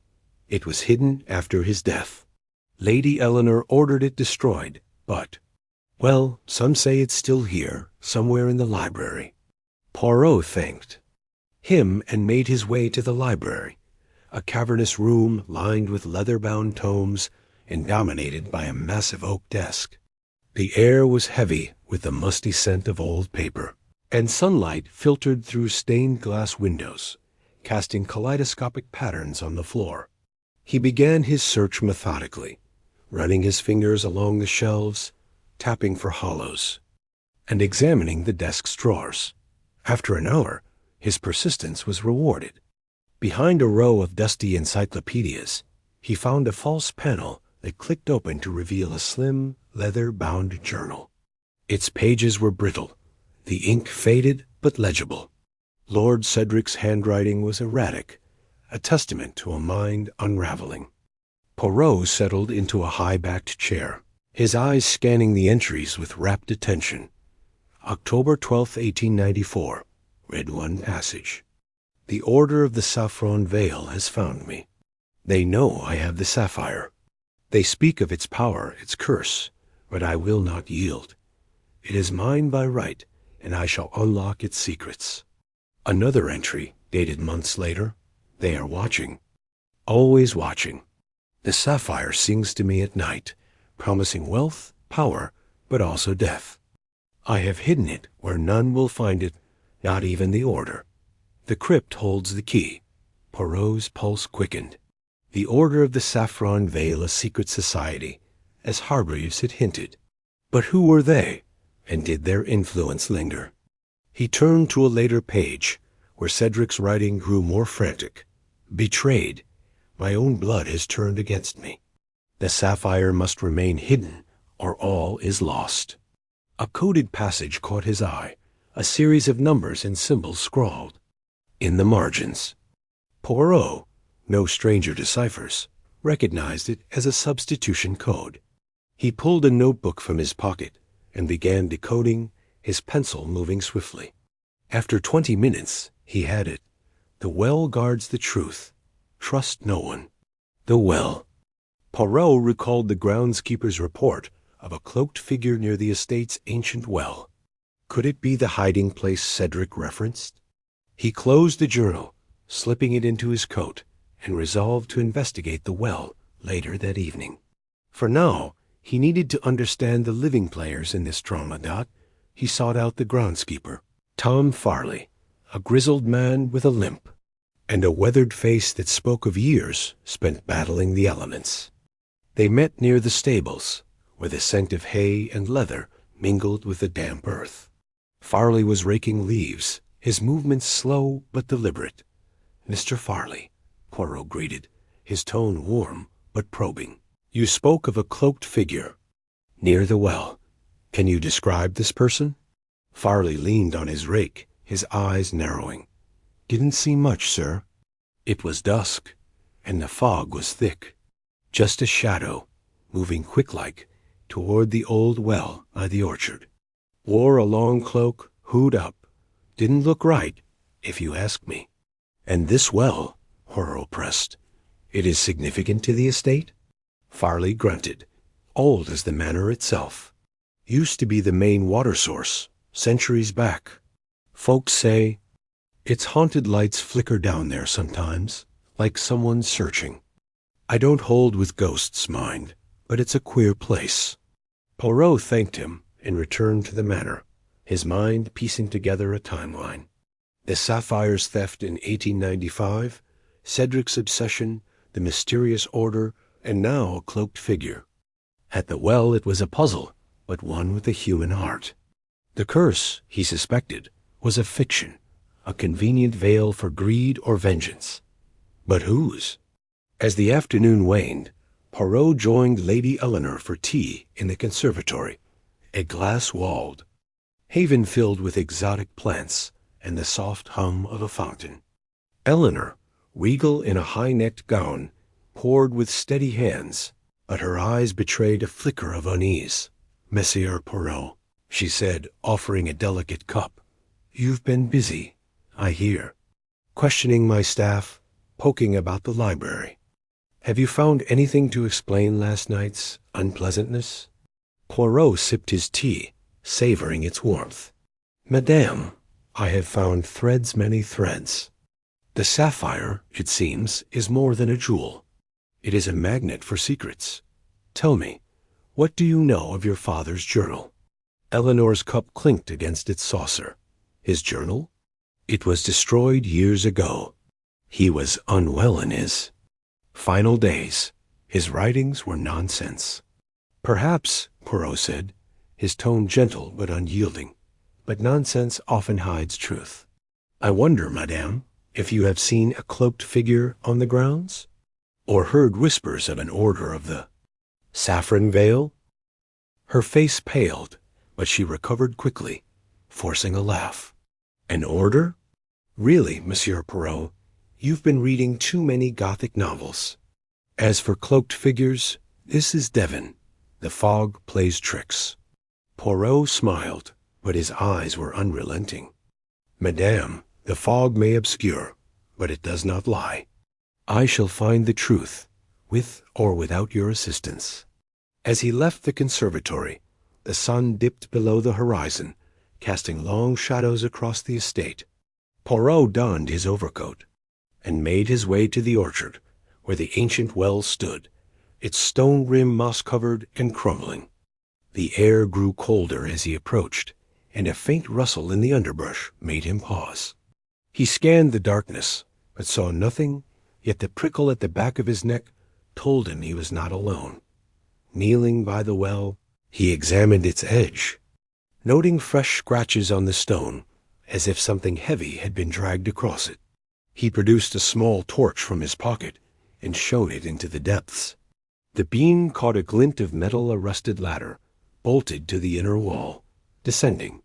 It was hidden after his death. Lady Eleanor ordered it destroyed, but, well, some say it's still here, somewhere in the library. Poirot thanked him and made his way to the library, a cavernous room lined with leather-bound tomes and dominated by a massive oak desk. The air was heavy with the musty scent of old paper, and sunlight filtered through stained glass windows, casting kaleidoscopic patterns on the floor. He began his search methodically, running his fingers along the shelves, tapping for hollows, and examining the desk's drawers. After an hour, his persistence was rewarded. Behind a row of dusty encyclopedias, he found a false panel that clicked open to reveal a slim, leather-bound journal. Its pages were brittle, the ink faded but legible. Lord Cedric's handwriting was erratic, a testament to a mind unraveling. Poirot settled into a high-backed chair, his eyes scanning the entries with rapt attention. October 12, 1894, read one passage. The Order of the Saffron Veil has found me. They know I have the sapphire. They speak of its power, its curse, but I will not yield. It is mine by right, and I shall unlock its secrets. Another entry, dated months later. They are watching. Always watching. The sapphire sings to me at night, promising wealth, power, but also death. I have hidden it where none will find it, not even the Order. The crypt holds the key. Poirot's pulse quickened. The Order of the Saffron Veil, a secret society, as Hargreaves had hinted. But who were they, and did their influence linger? He turned to a later page, where Cedric's writing grew more frantic. Betrayed. My own blood has turned against me. The sapphire must remain hidden, or all is lost. A coded passage caught his eye, a series of numbers and symbols scrawled in the margins. Poirot, no stranger to ciphers, recognized it as a substitution code. He pulled a notebook from his pocket and began decoding, his pencil moving swiftly. After 20 minutes, he had it. The well guards the truth. Trust no one. The well. Poirot recalled the groundskeeper's report of a cloaked figure near the estate's ancient well. Could it be the hiding place Cedric referenced? He closed the journal, slipping it into his coat, and resolved to investigate the well later that evening. For now, he needed to understand the living players in this drama. He sought out the groundskeeper, Tom Farley, a grizzled man with a limp, and a weathered face that spoke of years spent battling the elements. They met near the stables, where the scent of hay and leather mingled with the damp earth. Farley was raking leaves, his movements slow but deliberate. "Mr. Farley," Poirot greeted, his tone warm but probing. "You spoke of a cloaked figure near the well. Can you describe this person?" Farley leaned on his rake, his eyes narrowing. "Didn't see much, sir. It was dusk, and the fog was thick. Just a shadow, moving quick-like, toward the old well by the orchard. Wore a long cloak, hood up. Didn't look right, if you ask me." "And this well," Poirot pressed, "it is significant to the estate?" Farley grunted. "Old as the manor itself. Used to be the main water source, centuries back. Folks say its haunted lights flicker down there sometimes, like someone searching. I don't hold with ghosts, mind, but it's a queer place." Poirot thanked him and returned to the manor, his mind piecing together a timeline. The sapphires theft in 1895, Cedric's obsession, the mysterious order, and now a cloaked figure. At the well it was a puzzle, but one with a human heart. The curse, he suspected, was a fiction, a convenient veil for greed or vengeance. But whose? As the afternoon waned, Poirot joined Lady Eleanor for tea in the conservatory, a glass-walled haven filled with exotic plants and the soft hum of a fountain. Eleanor, regal in a high-necked gown, poured with steady hands, but her eyes betrayed a flicker of unease. "Monsieur Poirot," she said, offering a delicate cup, "you've been busy, I hear, questioning my staff, poking about the library. Have you found anything to explain last night's unpleasantness?" Poirot sipped his tea, savoring its warmth. "Madame, I have found threads many threads. The sapphire, it seems, is more than a jewel. It is a magnet for secrets. Tell me, what do you know of your father's journal?" Eleanor's cup clinked against its saucer. "His journal? It was destroyed years ago. He was unwell in his final days. His writings were nonsense." "Perhaps," Poirot said, his tone gentle but unyielding, "but nonsense often hides truth. I wonder, madame, if you have seen a cloaked figure on the grounds? Or heard whispers of an order of the saffron veil?" Her face paled, but she recovered quickly, forcing a laugh. "An order? Really, Monsieur Poirot, you've been reading too many Gothic novels. As for cloaked figures, this is Devon. The fog plays tricks." Poirot smiled, but his eyes were unrelenting. "Madame, the fog may obscure, but it does not lie. I shall find the truth, with or without your assistance." As he left the conservatory, the sun dipped below the horizon, casting long shadows across the estate. Poirot donned his overcoat and made his way to the orchard, where the ancient well stood, its stone rim moss-covered and crumbling. The air grew colder as he approached, and a faint rustle in the underbrush made him pause. He scanned the darkness, but saw nothing, yet the prickle at the back of his neck told him he was not alone. Kneeling by the well, he examined its edge, noting fresh scratches on the stone, as if something heavy had been dragged across it. He produced a small torch from his pocket and shone it into the depths. The beam caught a glint of metal-arrested ladder, bolted to the inner wall. descending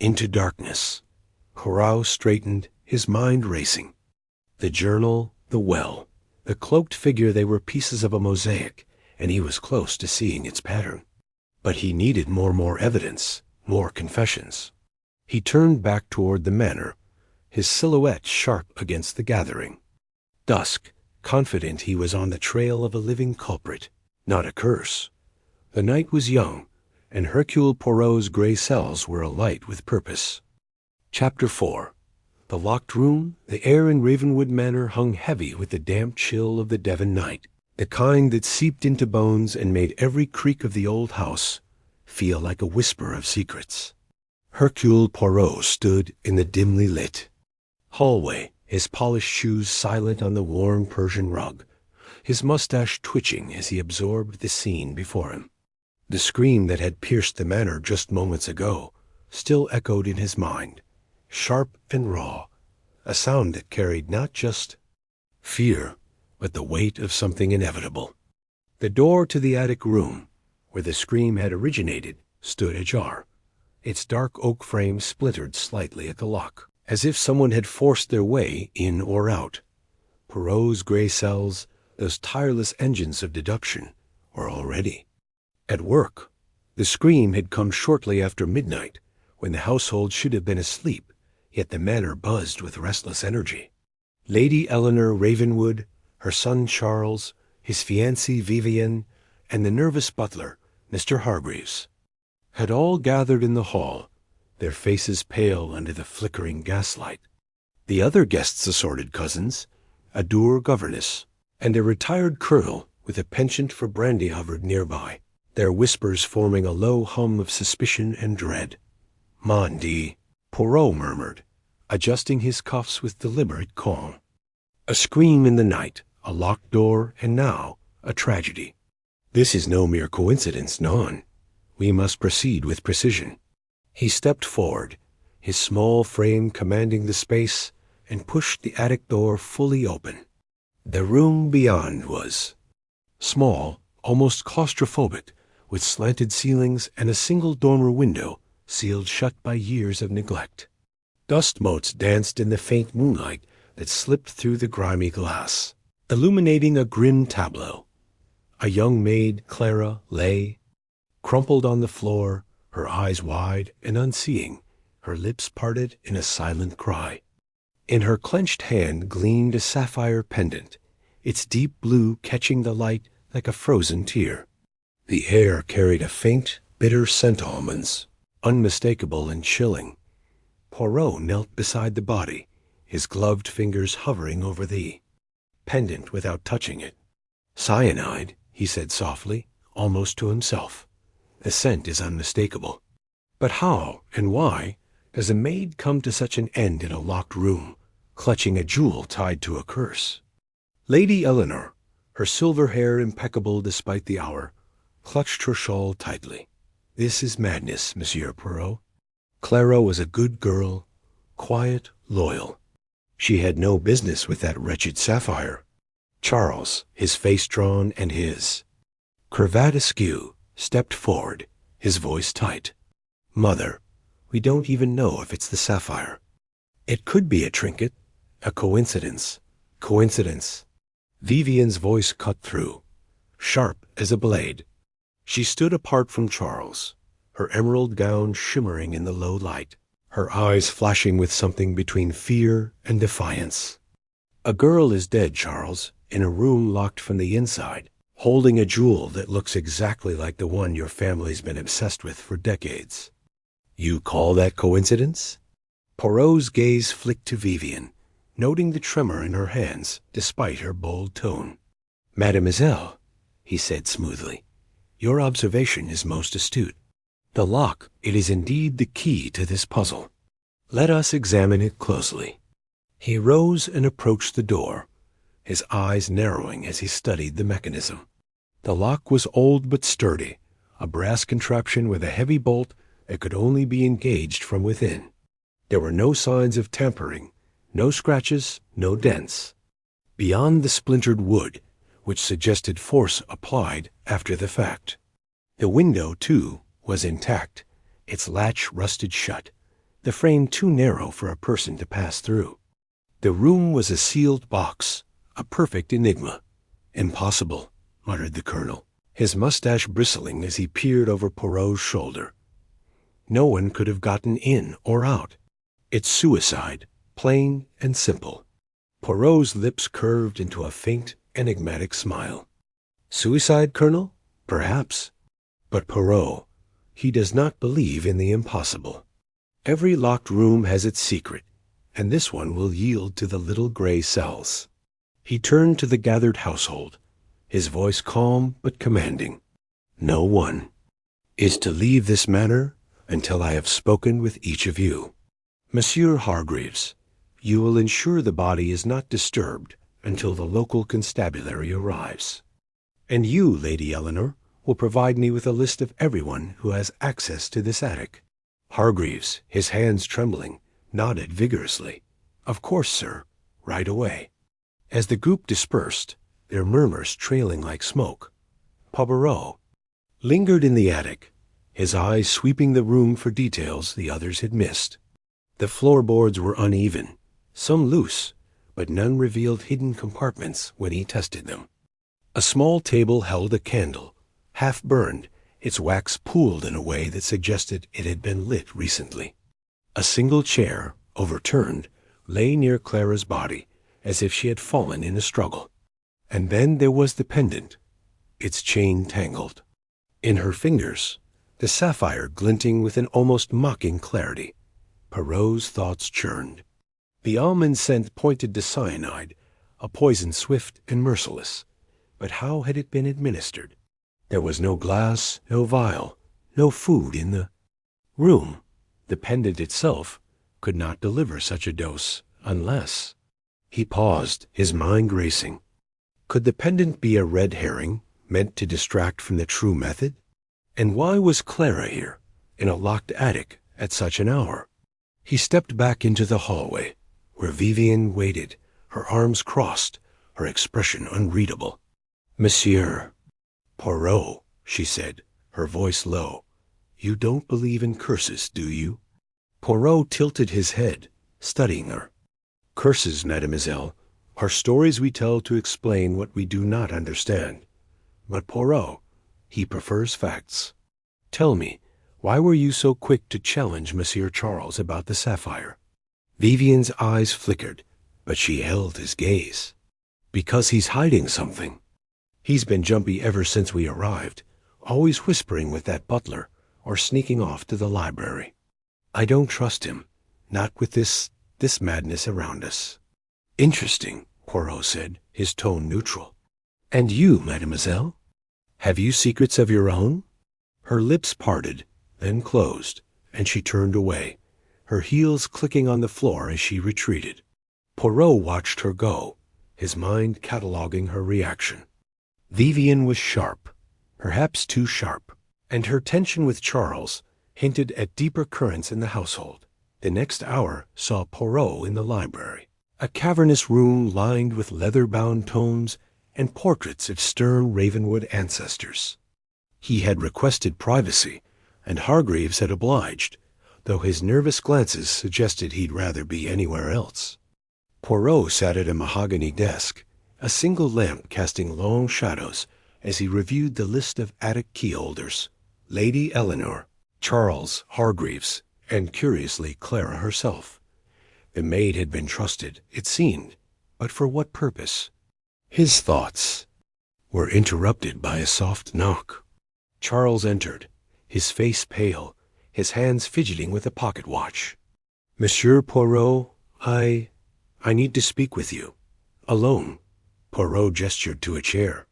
into darkness. Poirot straightened, his mind racing. The journal, the well, the cloaked figure, they were pieces of a mosaic, and he was close to seeing its pattern. But he needed more evidence, more confessions. He turned back toward the manor, his silhouette sharp against the gathering dusk, confident he was on the trail of a living culprit, not a curse. The night was young, and Hercule Poirot's gray cells were alight with purpose. Chapter 4. The locked room. The air in Ravenwood Manor hung heavy with the damp chill of the Devon night, the kind that seeped into bones and made every creak of the old house feel like a whisper of secrets. Hercule Poirot stood in the dimly lit hallway, his polished shoes silent on the warm Persian rug, his mustache twitching as he absorbed the scene before him. The scream that had pierced the manor just moments ago still echoed in his mind, sharp and raw, a sound that carried not just fear, but the weight of something inevitable. The door to the attic room, where the scream had originated, stood ajar, its dark oak frame splintered slightly at the lock, as if someone had forced their way in or out. Poirot's gray cells, those tireless engines of deduction, were already at work. The scream had come shortly after midnight, when the household should have been asleep, yet the manor buzzed with restless energy. Lady Eleanor Ravenwood, her son Charles, his fiancée Vivienne, and the nervous butler, Mr. Hargreaves, had all gathered in the hall, their faces pale under the flickering gaslight. The other guests' assorted cousins, a dour governess, and a retired colonel with a penchant for brandy hovered nearby, their whispers forming a low hum of suspicion and dread. "Mon Dieu," Poirot murmured, adjusting his cuffs with deliberate calm. A scream in the night, a locked door, and now a tragedy. This is no mere coincidence, non. We must proceed with precision. He stepped forward, his small frame commanding the space, and pushed the attic door fully open. The room beyond was small, almost claustrophobic, with slanted ceilings and a single dormer window sealed shut by years of neglect. Dust motes danced in the faint moonlight that slipped through the grimy glass, illuminating a grim tableau. A young maid, Clara, lay crumpled on the floor, her eyes wide and unseeing, her lips parted in a silent cry. In her clenched hand gleamed a sapphire pendant, its deep blue catching the light like a frozen tear. The air carried a faint, bitter scent, almonds, unmistakable and chilling. Poirot knelt beside the body, his gloved fingers hovering over the pendant without touching it. "Cyanide," he said softly, almost to himself. "The scent is unmistakable. But how and why does a maid come to such an end in a locked room, clutching a jewel tied to a curse?" Lady Eleanor, her silver hair impeccable despite the hour, clutched her shawl tightly. "This is madness, Monsieur Poirot. Clara was a good girl, quiet, loyal. She had no business with that wretched sapphire." Charles, his face drawn and his cravat askew, stepped forward, his voice tight. "Mother, we don't even know if it's the sapphire. It could be a trinket, a coincidence. Coincidence." Vivienne's voice cut through, sharp as a blade. She stood apart from Charles, her emerald gown shimmering in the low light, her eyes flashing with something between fear and defiance. "A girl is dead, Charles, in a room locked from the inside, holding a jewel that looks exactly like the one your family's been obsessed with for decades. You call that coincidence?" Poirot's gaze flicked to Vivienne, noting the tremor in her hands despite her bold tone. "Mademoiselle," he said smoothly, "your observation is most astute. The lock, it is indeed the key to this puzzle. Let us examine it closely." He rose and approached the door, his eyes narrowing as he studied the mechanism. The lock was old but sturdy, a brass contraption with a heavy bolt that could only be engaged from within. There were no signs of tampering, no scratches, no dents, beyond the splintered wood, which suggested force applied after the fact. The window, too, was intact, its latch rusted shut, the frame too narrow for a person to pass through. The room was a sealed box, a perfect enigma. "Impossible," muttered the colonel, his mustache bristling as he peered over Poirot's shoulder. "No one could have gotten in or out. It's suicide, plain and simple." Poirot's lips curved into a faint, enigmatic smile. "Suicide, Colonel? Perhaps. But Poirot, he does not believe in the impossible. Every locked room has its secret, and this one will yield to the little gray cells." He turned to the gathered household, his voice calm but commanding. "No one is to leave this manor until I have spoken with each of you. Monsieur Hargreaves, you will ensure the body is not disturbed until the local constabulary arrives. And you, Lady Eleanor, will provide me with a list of everyone who has access to this attic." Hargreaves, his hands trembling, nodded vigorously. "Of course, sir. Right away." As the group dispersed, their murmurs trailing like smoke, Poirot lingered in the attic, his eyes sweeping the room for details the others had missed. The floorboards were uneven, some loose, but none revealed hidden compartments when he tested them. A small table held a candle, half burned, its wax pooled in a way that suggested it had been lit recently. A single chair, overturned, lay near Clara's body, as if she had fallen in a struggle. And then there was the pendant, its chain tangled. In her fingers, the sapphire glinting with an almost mocking clarity. Poirot's thoughts churned. The almond scent pointed to cyanide, a poison swift and merciless. But how had it been administered? There was no glass, no vial, no food in the room. The pendant itself could not deliver such a dose, unless... He paused, his mind racing. Could the pendant be a red herring, meant to distract from the true method? And why was Clara here, in a locked attic, at such an hour? He stepped back into the hallway, where Vivian waited, her arms crossed, her expression unreadable. "Monsieur Poirot," she said, her voice low, "you don't believe in curses, do you?" Poirot tilted his head, studying her. "Curses, mademoiselle, are stories we tell to explain what we do not understand. But Poirot, he prefers facts. Tell me, why were you so quick to challenge Monsieur Charles about the sapphire?" Vivian's eyes flickered, but she held his gaze. "Because he's hiding something. He's been jumpy ever since we arrived, always whispering with that butler, or sneaking off to the library. I don't trust him, not with this madness around us." "Interesting," Poirot said, his tone neutral. "And you, mademoiselle? Have you secrets of your own?" Her lips parted, then closed, and she turned away, her heels clicking on the floor as she retreated. Poirot watched her go, his mind cataloguing her reaction. Vivian was sharp, perhaps too sharp, and her tension with Charles hinted at deeper currents in the household. The next hour saw Poirot in the library, a cavernous room lined with leather-bound tomes and portraits of stern Ravenwood ancestors. He had requested privacy, and Hargreaves had obliged, though his nervous glances suggested he'd rather be anywhere else. Poirot sat at a mahogany desk, a single lamp casting long shadows as he reviewed the list of attic keyholders. Lady Eleanor, Charles Hargreaves, and curiously Clara herself. The maid had been trusted, it seemed, but for what purpose? His thoughts were interrupted by a soft knock. Charles entered, his face pale, his hands fidgeting with a pocket watch. "Monsieur Poirot, I need to speak with you. Alone." Poirot gestured to a chair.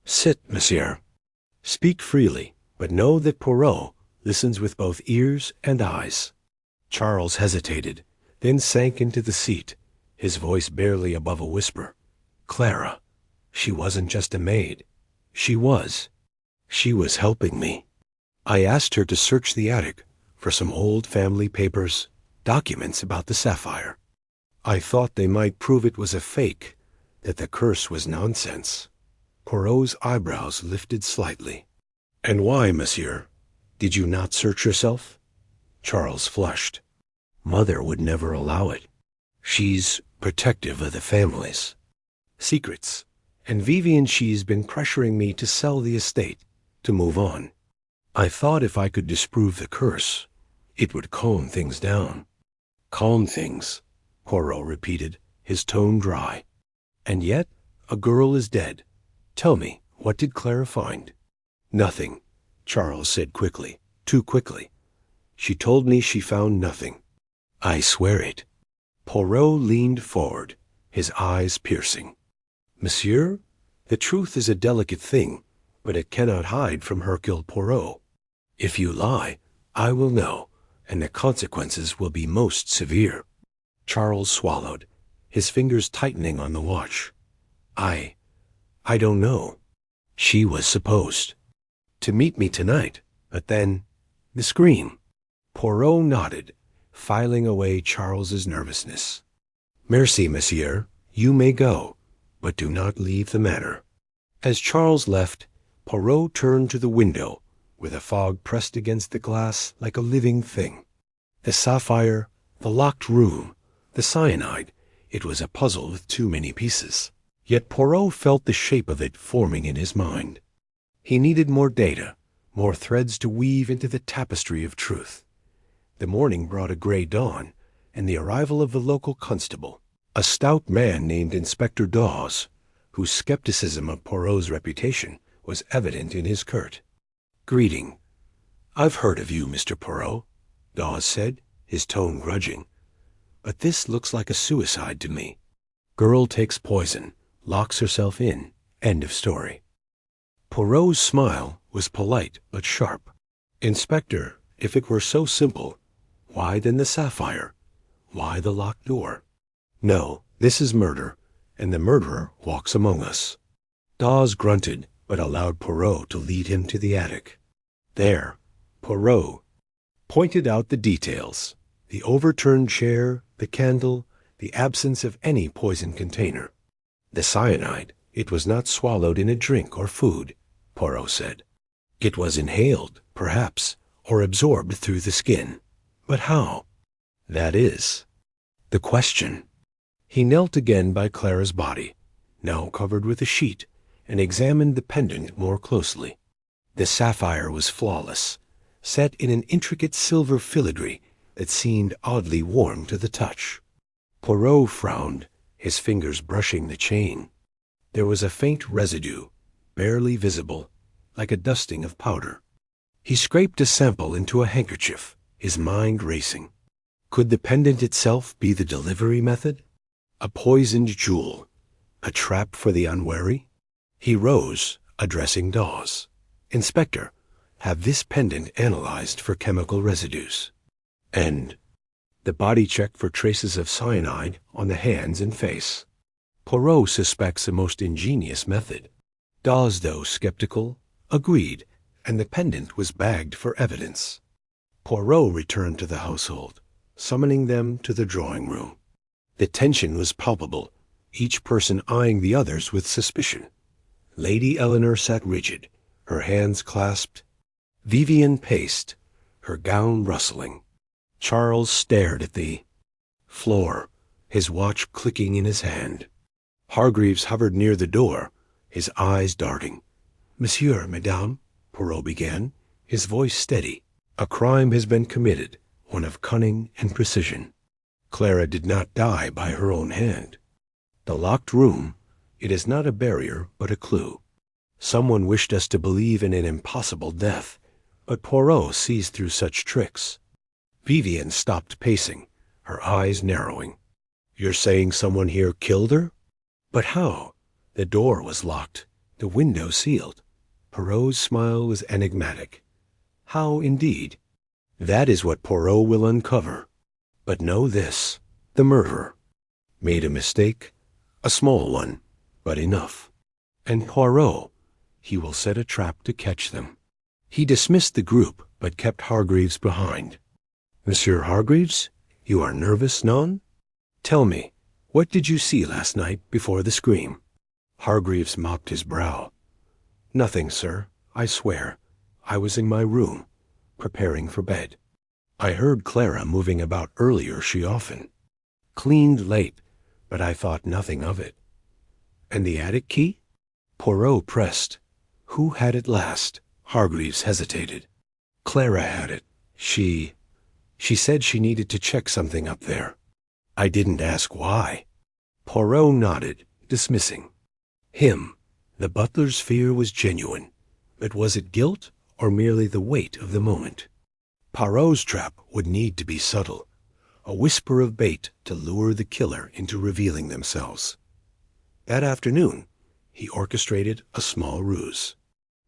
"Sit, monsieur. Speak freely, but know that Poirot listens with both ears and eyes." Charles hesitated, then sank into the seat, his voice barely above a whisper. "Clara, she wasn't just a maid. She was helping me. I asked her to search the attic for some old family papers, documents about the sapphire. I thought they might prove it was a fake, that the curse was nonsense." Poirot's eyebrows lifted slightly. "And why, monsieur? Did you not search yourself? Charles flushed. Mother would never allow it. She's protective of the family's secrets, and Vivian, she's been pressuring me to sell the estate, to move on. I thought if I could disprove the curse, it would calm things down. Calm things, Poirot repeated, his tone dry. And yet, a girl is dead. Tell me, what did Clara find? Nothing, Charles said quickly, too quickly. She told me she found nothing. I swear it. Poirot leaned forward, his eyes piercing. Monsieur, the truth is a delicate thing, but it cannot hide from Hercule Poirot. If you lie, I will know, and the consequences will be most severe. Charles swallowed, his fingers tightening on the watch. I don't know. She was supposed to meet me tonight, but then the scream. Poirot nodded, filing away Charles's nervousness. Merci, monsieur. You may go, but do not leave the manor. As Charles left, Poirot turned to the window, where the fog pressed against the glass like a living thing. The sapphire, the locked room, the cyanide, it was a puzzle with too many pieces. Yet Poirot felt the shape of it forming in his mind. He needed more data, more threads to weave into the tapestry of truth. The morning brought a gray dawn, and the arrival of the local constable, a stout man named Inspector Dawes, whose skepticism of Poirot's reputation was evident in his curt greeting. I've heard of you, Mr. Poirot, Dawes said, his tone grudging. But this looks like a suicide to me. Girl takes poison, locks herself in, end of story. Poirot's smile was polite but sharp. Inspector, if it were so simple, why then the sapphire? Why the locked door? No, this is murder, and the murderer walks among us. Dawes grunted, but allowed Poirot to lead him to the attic. There, Poirot pointed out the details, the overturned chair, the candle, the absence of any poison container. The cyanide, it was not swallowed in a drink or food, Poirot said. It was inhaled, perhaps, or absorbed through the skin. But how? That is the question. He knelt again by Clara's body, now covered with a sheet, and examined the pendant more closely. The sapphire was flawless, set in an intricate silver filigree that seemed oddly warm to the touch. Poirot frowned, his fingers brushing the chain. There was a faint residue, barely visible, like a dusting of powder. He scraped a sample into a handkerchief, his mind racing. Could the pendant itself be the delivery method? A poisoned jewel, a trap for the unwary? He rose, addressing Dawes. Inspector, have this pendant analyzed for chemical residues. And the body check for traces of cyanide on the hands and face. Poirot suspects a most ingenious method. Dawes, though skeptical, agreed, and the pendant was bagged for evidence. Poirot returned to the household, summoning them to the drawing-room. The tension was palpable, each person eyeing the others with suspicion. Lady Eleanor sat rigid, her hands clasped. Vivian paced, her gown rustling. Charles stared at the floor, his watch clicking in his hand. Hargreaves hovered near the door, his eyes darting. Monsieur, Madame, Poirot began, his voice steady. A crime has been committed, one of cunning and precision. Clara did not die by her own hand. The locked room, it is not a barrier but a clue. Someone wished us to believe in an impossible death, but Poirot sees through such tricks. Vivian stopped pacing, her eyes narrowing. You're saying someone here killed her? But how? The door was locked, the window sealed. Poirot's smile was enigmatic. How indeed? That is what Poirot will uncover. But know this, the murderer made a mistake, a small one, but enough. And Poirot, he will set a trap to catch them. He dismissed the group, but kept Hargreaves behind. Monsieur Hargreaves, you are nervous, non? Tell me, what did you see last night before the scream? Hargreaves mopped his brow. Nothing, sir, I swear. I was in my room, preparing for bed. I heard Clara moving about earlier. She often cleaned late, but I thought nothing of it. And the attic key? Poirot pressed. Who had it last? Hargreaves hesitated. Clara had it. She said she needed to check something up there. I didn't ask why. Poirot nodded, dismissing. Him. The butler's fear was genuine. But was it guilt or merely the weight of the moment? Poirot's trap would need to be subtle, a whisper of bait to lure the killer into revealing themselves. That afternoon, he orchestrated a small ruse.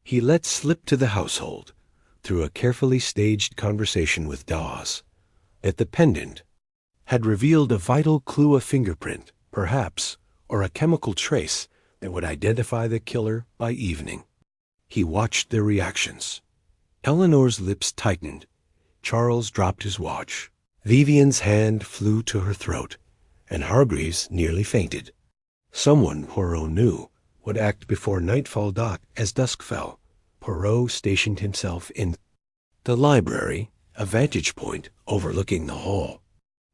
He let slip to the household, through a carefully staged conversation with Dawes, that the pendant had revealed a vital clue, a fingerprint, perhaps, or a chemical trace that would identify the killer by evening. He watched their reactions. Eleanor's lips tightened. Charles dropped his watch. Vivian's hand flew to her throat, and Hargreaves nearly fainted. Someone, Poirot knew, would act before nightfall. As dusk fell, Poirot stationed himself in the library, a vantage point overlooking the hall.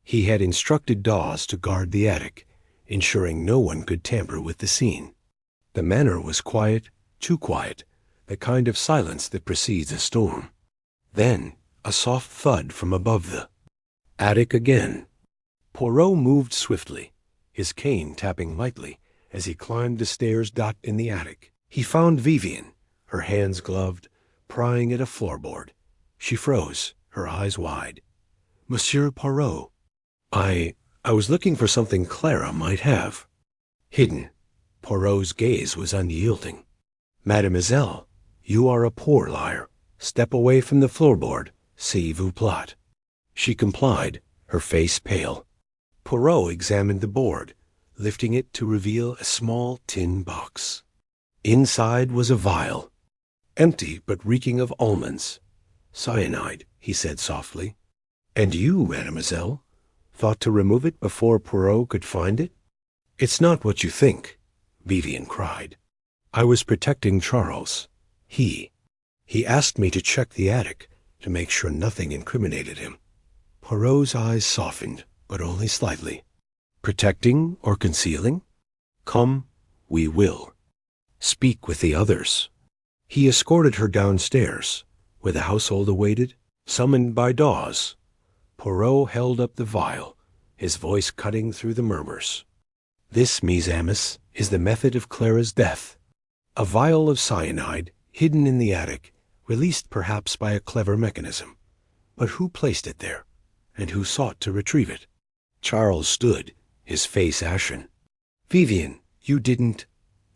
He had instructed Dawes to guard the attic, ensuring no one could tamper with the scene. The manor was quiet, too quiet, the kind of silence that precedes a storm. Then a soft thud from above the attic again. Poirot moved swiftly, his cane tapping lightly as he climbed the stairs. In the attic, he found Vivian, her hands gloved, prying at a floorboard. She froze, her eyes wide. Monsieur Poirot, I was looking for something Clara might have hidden. Poirot's gaze was unyielding. Mademoiselle, you are a poor liar. Step away from the floorboard. S'il vous plaît. She complied, her face pale. Poirot examined the board, lifting it to reveal a small tin box. Inside was a vial, empty but reeking of almonds. Cyanide, he said softly. And you, mademoiselle, thought to remove it before Poirot could find it? It's not what you think, Vivian cried. I was protecting Charles. He asked me to check the attic to make sure nothing incriminated him. Poirot's eyes softened, but only slightly. Protecting or concealing? Come, we will. Speak with the others. He escorted her downstairs, where the household awaited, summoned by Dawes. Poirot held up the vial, his voice cutting through the murmurs. This, mes amis, is the method of Clara's death. A vial of cyanide, hidden in the attic, released perhaps by a clever mechanism. But who placed it there, and who sought to retrieve it? Charles stood, his face ashen. Vivian, you didn't—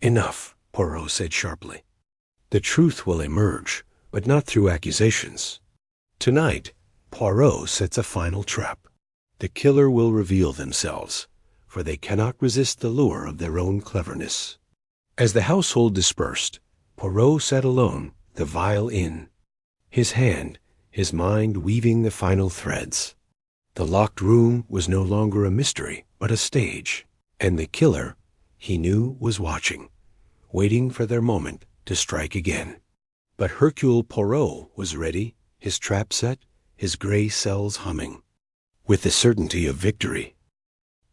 Enough, Poirot said sharply. The truth will emerge, but not through accusations. Tonight, Poirot sets a final trap. The killer will reveal themselves, for they cannot resist the lure of their own cleverness. As the household dispersed, Poirot sat alone, the vial in his hand, his mind weaving the final threads. The locked room was no longer a mystery, but a stage, and the killer, he knew, was watching, waiting for their moment to strike again. But Hercule Poirot was ready, his trap set, his gray cells humming, with the certainty of victory.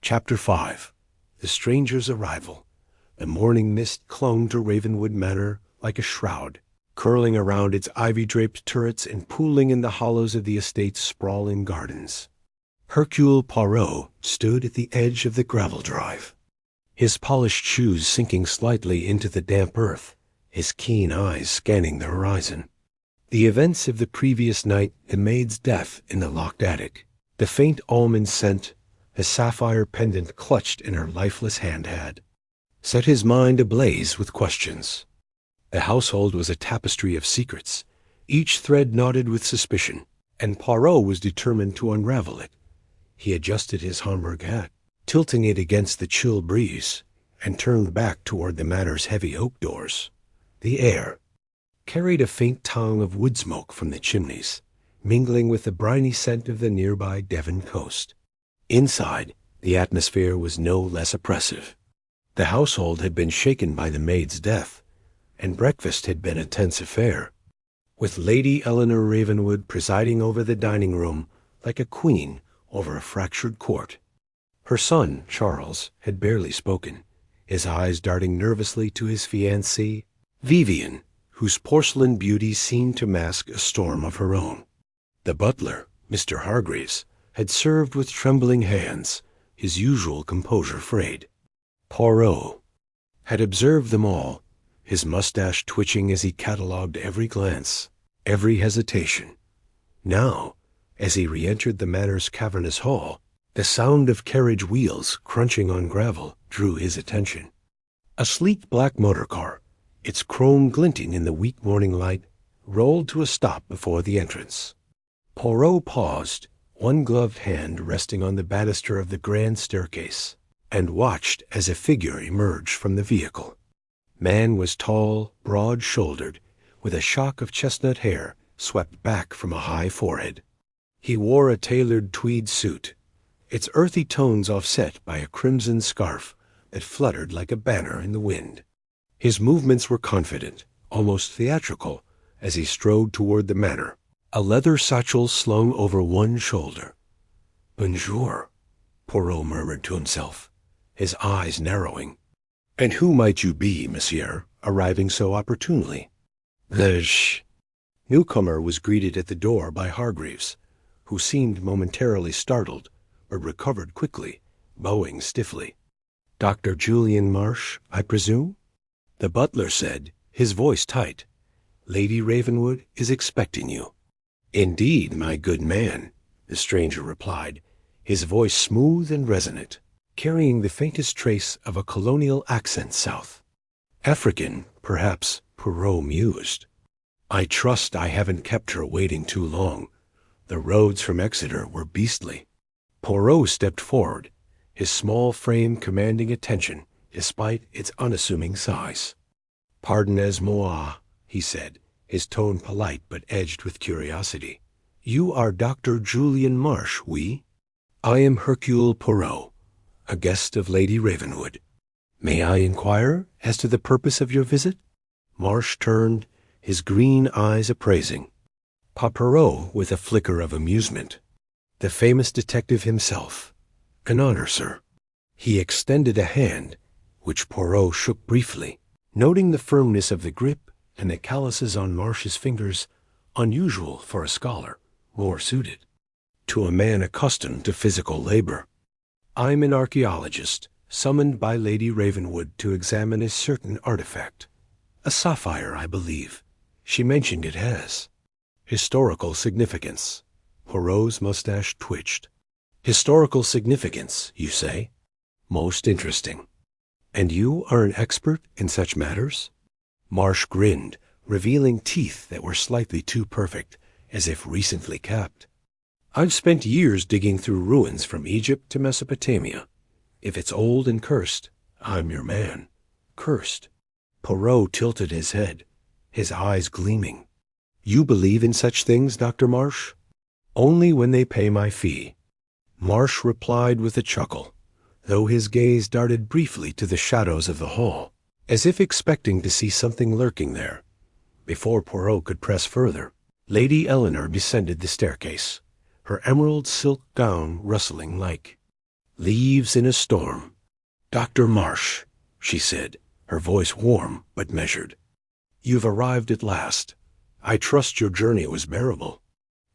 Chapter 5. The stranger's arrival. The morning mist clung to Ravenwood Manor like a shroud, curling around its ivy-draped turrets and pooling in the hollows of the estate's sprawling gardens. Hercule Poirot stood at the edge of the gravel drive, his polished shoes sinking slightly into the damp earth, his keen eyes scanning the horizon. The events of the previous night, the maid's death in the locked attic, the faint almond scent, the sapphire pendant clutched in her lifeless hand had set his mind ablaze with questions. The household was a tapestry of secrets, each thread knotted with suspicion, and Poirot was determined to unravel it. He adjusted his Homburg hat, tilting it against the chill breeze, and turned back toward the manor's heavy oak doors. The air carried a faint tongue of wood smoke from the chimneys, mingling with the briny scent of the nearby Devon coast. Inside, the atmosphere was no less oppressive. The household had been shaken by the maid's death, and breakfast had been a tense affair. With Lady Eleanor Ravenwood presiding over the dining room, like a queen over a fractured court. Her son, Charles, had barely spoken, his eyes darting nervously to his fiancée, Vivian, whose porcelain beauty seemed to mask a storm of her own. The butler, Mr. Hargreaves, had served with trembling hands, his usual composure frayed. Poirot had observed them all, his mustache twitching as he catalogued every glance, every hesitation. Now, as he re-entered the manor's cavernous hall, the sound of carriage wheels crunching on gravel drew his attention. A sleek black motor car, its chrome glinting in the weak morning light, rolled to a stop before the entrance. Poirot paused, one gloved hand resting on the banister of the grand staircase, and watched as a figure emerged from the vehicle. Man was tall, broad-shouldered, with a shock of chestnut hair swept back from a high forehead. He wore a tailored tweed suit, its earthy tones offset by a crimson scarf that fluttered like a banner in the wind. His movements were confident, almost theatrical, as he strode toward the manor, a leather satchel slung over one shoulder. "Bonjour," Poirot murmured to himself, his eyes narrowing. "And who might you be, monsieur, arriving so opportunely?" The newcomer was greeted at the door by Hargreaves, who seemed momentarily startled, but recovered quickly, bowing stiffly. "Dr. Julian Marsh, I presume?" The butler said, his voice tight. "Lady Ravenwood is expecting you." "Indeed, my good man," the stranger replied, his voice smooth and resonant, carrying the faintest trace of a colonial accent south. "African, perhaps," Poirot mused. "I trust I haven't kept her waiting too long. The roads from Exeter were beastly." Poirot stepped forward, his small frame commanding attention despite its unassuming size. "Pardonnez-moi," he said, his tone polite but edged with curiosity. "You are Dr. Julian Marsh, oui? I am Hercule Poirot, a guest of Lady Ravenwood. May I inquire as to the purpose of your visit?" Marsh turned, his green eyes appraising. Poirot with a flicker of amusement. "The famous detective himself. An honor, sir." He extended a hand, which Poirot shook briefly, noting the firmness of the grip and the calluses on Marsh's fingers, unusual for a scholar, more suited to a man accustomed to physical labor. "I'm an archaeologist, summoned by Lady Ravenwood to examine a certain artifact. A sapphire, I believe. She mentioned it has historical significance." Poirot's mustache twitched. "Historical significance, you say? Most interesting. And you are an expert in such matters?" Marsh grinned, revealing teeth that were slightly too perfect, as if recently capped. "I've spent years digging through ruins from Egypt to Mesopotamia. If it's old and cursed, I'm your man." "Cursed?" Poirot tilted his head, his eyes gleaming. "You believe in such things, Dr. Marsh?" "Only when they pay my fee," Marsh replied with a chuckle, though his gaze darted briefly to the shadows of the hall, as if expecting to see something lurking there. Before Poirot could press further, Lady Eleanor descended the staircase, her emerald silk gown rustling like leaves in a storm. "Dr. Marsh," she said, her voice warm but measured. "You've arrived at last. I trust your journey was bearable."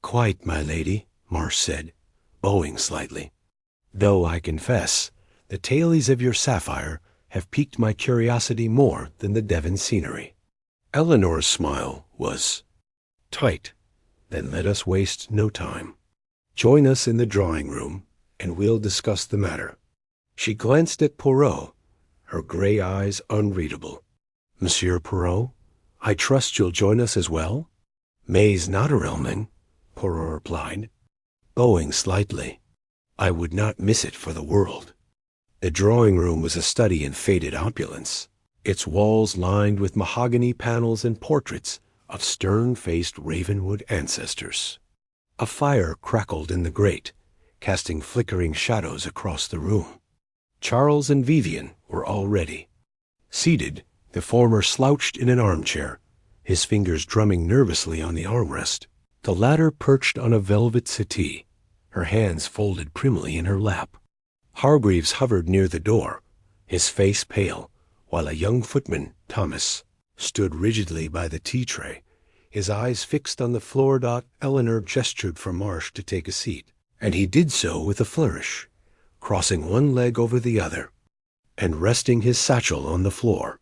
"Quite, my lady," Marsh said, bowing slightly. "Though I confess, the tailies of your sapphire have piqued my curiosity more than the Devon scenery." Eleanor's smile was tight. "Then let us waste no time. Join us in the drawing-room, and we'll discuss the matter." She glanced at Poirot, her gray eyes unreadable. "Monsieur Poirot, I trust you'll join us as well?" "Mais naturellement," Poirot replied, bowing slightly. "I would not miss it for the world." The drawing-room was a study in faded opulence, its walls lined with mahogany panels and portraits of stern-faced Ravenwood ancestors. A fire crackled in the grate, casting flickering shadows across the room. Charles and Vivian were all ready. Seated, the former slouched in an armchair, his fingers drumming nervously on the armrest. The latter perched on a velvet settee, her hands folded primly in her lap. Hargreaves hovered near the door, his face pale, while a young footman, Thomas, stood rigidly by the tea-tray, his eyes fixed on the floor. Eleanor gestured for Marsh to take a seat, and he did so with a flourish, crossing one leg over the other, and resting his satchel on the floor.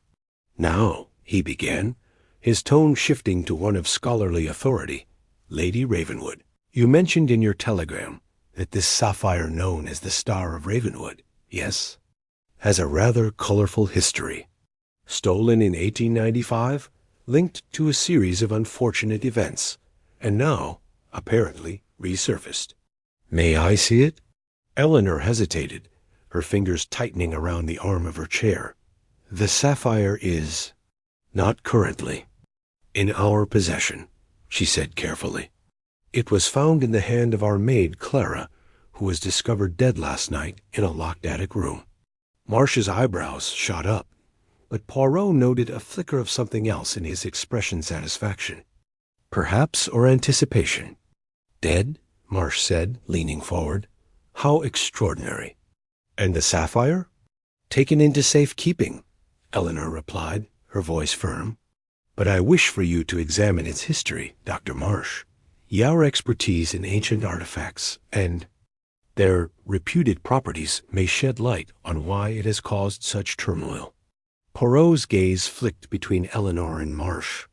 "Now," he began, his tone shifting to one of scholarly authority, "Lady Ravenwood, you mentioned in your telegram that this sapphire known as the Star of Ravenwood, yes, has a rather colorful history. Stolen in 1895, linked to a series of unfortunate events, and now, apparently, resurfaced. May I see it?" Eleanor hesitated, her fingers tightening around the arm of her chair. "The sapphire is not currently in our possession," she said carefully. "It was found in the hand of our maid Clara, who was discovered dead last night in a locked attic room." Marsh's eyebrows shot up, but Poirot noted a flicker of something else in his expression: satisfaction, perhaps, or anticipation. "Dead?" Marsh said, leaning forward. "How extraordinary! And the sapphire?" "Taken into safekeeping," Eleanor replied, her voice firm. "But I wish for you to examine its history, Dr. Marsh. Your expertise in ancient artifacts and their reputed properties may shed light on why it has caused such turmoil." Poirot's gaze flicked between Eleanor and Marsh.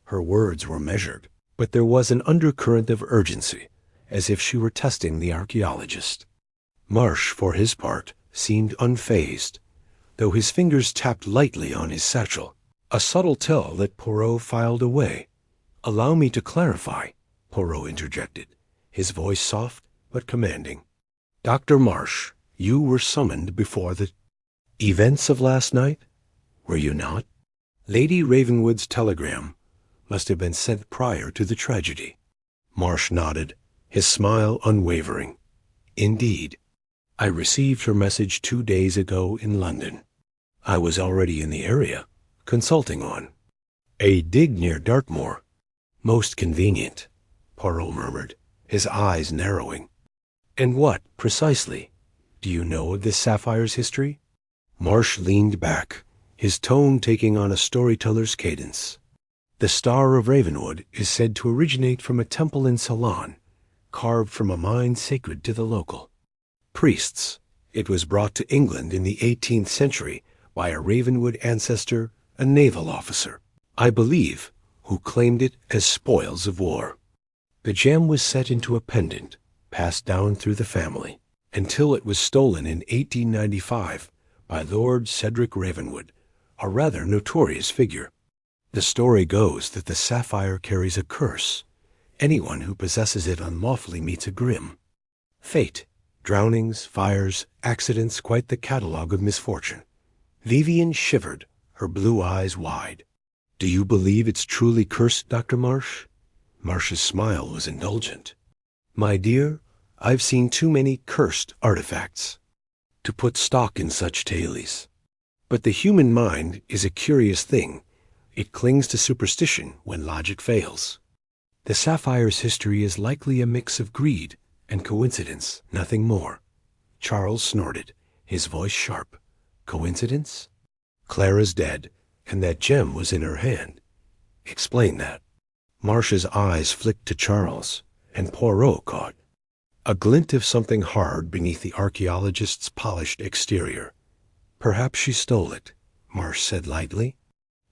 Her words were measured, but there was an undercurrent of urgency, as if she were testing the archaeologist. Marsh, for his part, seemed unfazed, though his fingers tapped lightly on his satchel, a subtle tell that Poirot filed away. "Allow me to clarify," Poirot interjected, his voice soft but commanding. "Dr. Marsh, you were summoned before the events of last night, were you not? Lady Ravenwood's telegram must have been sent prior to the tragedy." Marsh nodded, his smile unwavering. "Indeed. I received her message 2 days ago in London. I was already in the area, consulting on a dig near Dartmoor." "Most convenient," Poirot murmured, his eyes narrowing. "And what, precisely, do you know of this sapphire's history?" Marsh leaned back, his tone taking on a storyteller's cadence. "The Star of Ravenwood is said to originate from a temple in Ceylon, carved from a mine sacred to the local priests. It was brought to England in the 18th century by a Ravenwood ancestor, a naval officer, I believe, who claimed it as spoils of war. The gem was set into a pendant, passed down through the family, until it was stolen in 1895 by Lord Cedric Ravenwood, a rather notorious figure. The story goes that the sapphire carries a curse. Anyone who possesses it unlawfully meets a grim fate. Drownings, fires, accidents, quite the catalogue of misfortune." Vivian shivered, her blue eyes wide. "Do you believe it's truly cursed, Dr. Marsh?" Marsh's smile was indulgent. "My dear, I've seen too many cursed artifacts to put stock in such tales. But the human mind is a curious thing. It clings to superstition when logic fails. The sapphire's history is likely a mix of greed and coincidence, nothing more." Charles snorted, his voice sharp. "Coincidence? Clara's dead, and that gem was in her hand. Explain that." Marsh's eyes flicked to Charles, and Poirot caught a glint of something hard beneath the archaeologist's polished exterior. "Perhaps she stole it," Marsh said lightly.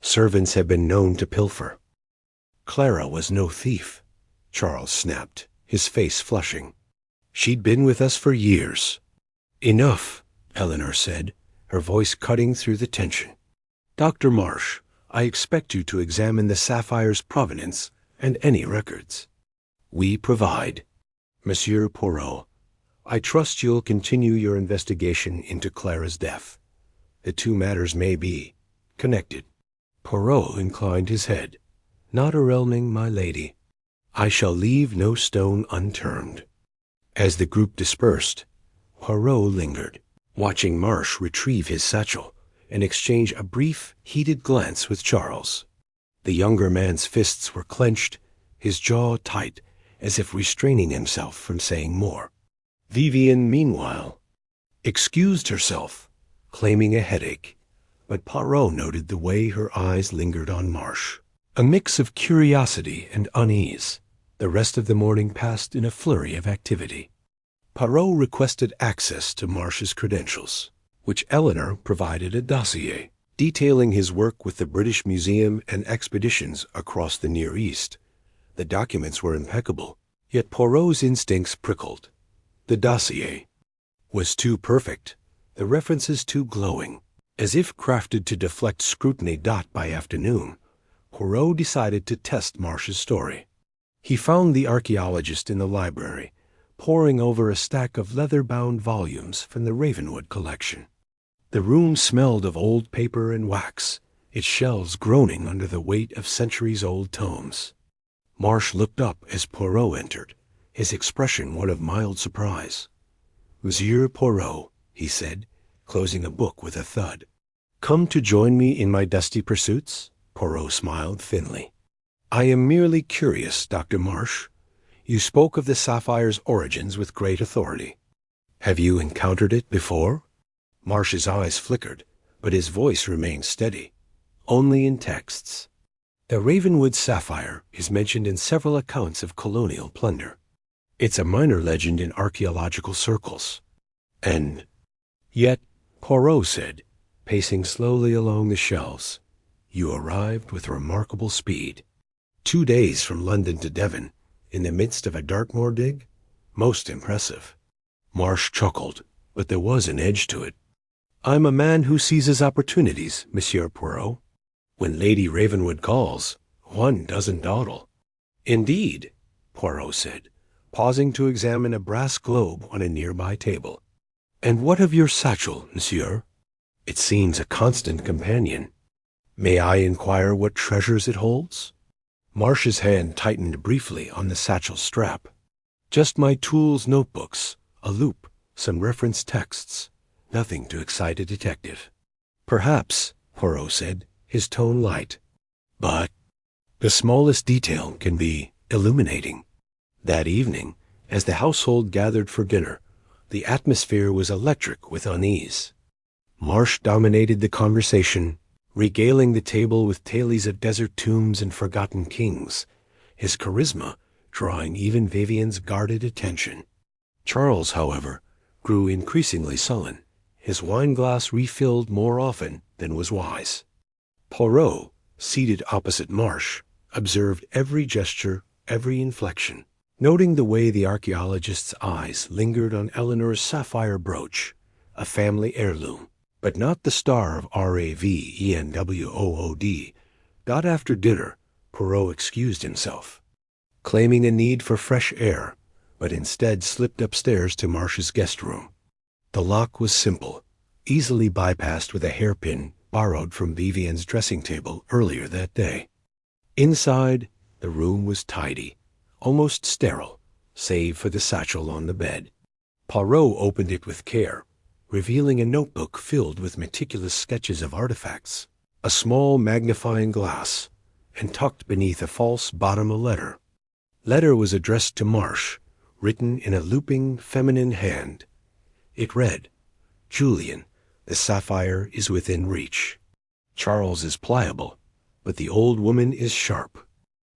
"Servants have been known to pilfer." "Clara was no thief," Charles snapped, his face flushing. "She'd been with us for years." "Enough," Eleanor said, her voice cutting through the tension. "Dr. Marsh, I expect you to examine the sapphire's provenance and any records we provide. Monsieur Poirot, I trust you'll continue your investigation into Clara's death. The two matters may be connected." Poirot inclined his head. "Not overwhelming, my lady. I shall leave no stone unturned." As the group dispersed, Poirot lingered, watching Marsh retrieve his satchel and exchange a brief, heated glance with Charles. The younger man's fists were clenched, his jaw tight, as if restraining himself from saying more. Vivian, meanwhile, excused herself, claiming a headache, but Poirot noted the way her eyes lingered on Marsh. A mix of curiosity and unease. The rest of the morning passed in a flurry of activity. Poirot requested access to Marsh's credentials, which Eleanor provided a dossier, detailing his work with the British Museum and expeditions across the Near East. The documents were impeccable, yet Poirot's instincts prickled. The dossier was too perfect, the references too glowing. As if crafted to deflect scrutiny. By afternoon, Poirot decided to test Marsh's story. He found the archaeologist in the library, poring over a stack of leather-bound volumes from the Ravenwood collection. The room smelled of old paper and wax, its shelves groaning under the weight of centuries-old tomes. Marsh looked up as Poirot entered, his expression one of mild surprise. "Monsieur Poirot," he said, closing a book with a thud. "Come to join me in my dusty pursuits?" Poirot smiled thinly. "I am merely curious, Dr. Marsh. You spoke of the sapphire's origins with great authority. Have you encountered it before?" Marsh's eyes flickered, but his voice remained steady. "Only in texts. The Ravenwood sapphire is mentioned in several accounts of colonial plunder. It's a minor legend in archaeological circles. And yet," Poirot said, pacing slowly along the shelves, "you arrived with remarkable speed. 2 days from London to Devon, in the midst of a Dartmoor dig? Most impressive." Marsh chuckled, but there was an edge to it. "I'm a man who seizes opportunities, Monsieur Poirot. When Lady Ravenwood calls, one doesn't dawdle." "Indeed," Poirot said, pausing to examine a brass globe on a nearby table. "And what of your satchel, monsieur? It seems a constant companion. May I inquire what treasures it holds?" Marsh's hand tightened briefly on the satchel strap. "Just my tools, notebooks, a loop, some reference texts. Nothing to excite a detective." "Perhaps," Poirot said, his tone light. "But the smallest detail can be illuminating." That evening, as the household gathered for dinner, the atmosphere was electric with unease. Marsh dominated the conversation, regaling the table with tales of desert tombs and forgotten kings, his charisma drawing even Vivian's guarded attention. Charles, however, grew increasingly sullen, his wine-glass refilled more often than was wise. Poirot, seated opposite Marsh, observed every gesture, every inflection, noting the way the archaeologist's eyes lingered on Eleanor's sapphire brooch, a family heirloom, but not the star of RAVENWOOD. After dinner, Poirot excused himself, claiming a need for fresh air, but instead slipped upstairs to Marsh's guest room. The lock was simple, easily bypassed with a hairpin borrowed from Vivian's dressing table earlier that day. Inside, the room was tidy, almost sterile, save for the satchel on the bed. Poirot opened it with care, revealing a notebook filled with meticulous sketches of artifacts, a small magnifying glass, and tucked beneath a false bottom a letter. Letter was addressed to Marsh, written in a looping feminine hand. It read, "Julian, the sapphire is within reach. Charles is pliable, but the old woman is sharp.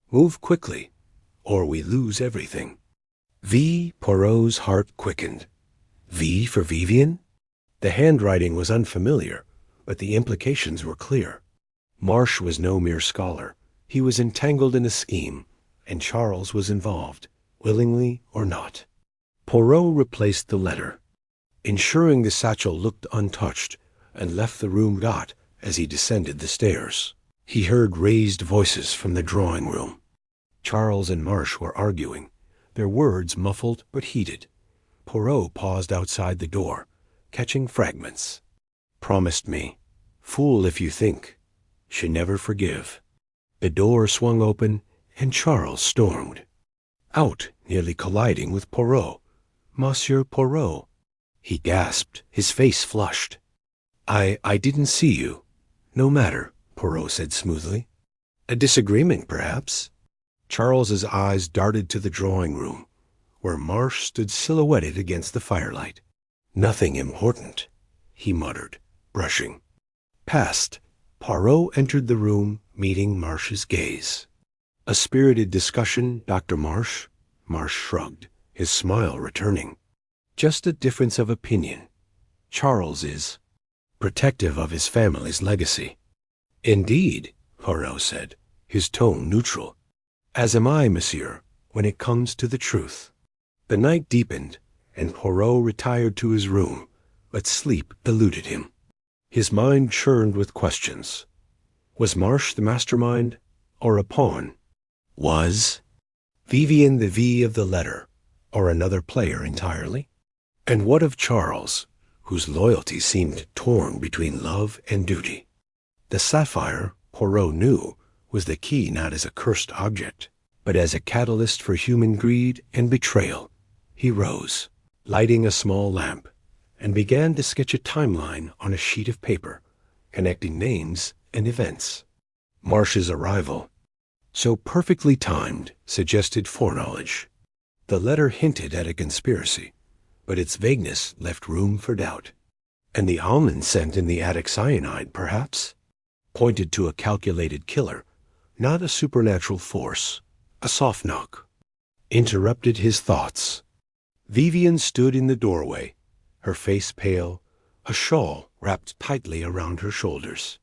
Move quickly, or we lose everything." Poirot's heart quickened. V for Vivian? The handwriting was unfamiliar, but the implications were clear. Marsh was no mere scholar. He was entangled in a scheme, and Charles was involved, willingly or not. Poirot replaced the letter, ensuring the satchel looked untouched, and left the room as he descended the stairs. He heard raised voices from the drawing room. Charles and Marsh were arguing, their words muffled but heated. Poirot paused outside the door, catching fragments. "Promised me. Fool if you think. Should never forgive." The door swung open, and Charles stormed out, nearly colliding with Poirot. "Monsieur Poirot." He gasped, his face flushed. I didn't see you." "No matter," Poirot said smoothly. "A disagreement, perhaps?" Charles's eyes darted to the drawing room, where Marsh stood silhouetted against the firelight. "Nothing important," he muttered, brushing. Past, Poirot entered the room, meeting Marsh's gaze. "A spirited discussion, Dr. Marsh?" Marsh shrugged, his smile returning. "Just a difference of opinion. Charles is protective of his family's legacy." "Indeed," Poirot said, his tone neutral. "As am I, monsieur, when it comes to the truth." The night deepened, and Poirot retired to his room, but sleep eluded him. His mind churned with questions. Was Marsh the mastermind, or a pawn? Was Vivian the V of the letter, or another player entirely? And what of Charles, whose loyalty seemed torn between love and duty? The sapphire, Poirot knew, was the key not as a cursed object, but as a catalyst for human greed and betrayal. He rose, lighting a small lamp, and began to sketch a timeline on a sheet of paper, connecting names and events. Marsh's arrival, so perfectly timed, suggested foreknowledge. The letter hinted at a conspiracy, but its vagueness left room for doubt. And the almond scent in the attic cyanide, perhaps, pointed to a calculated killer, not a supernatural force. A soft knock interrupted his thoughts. Vivian stood in the doorway, her face pale, a shawl wrapped tightly around her shoulders.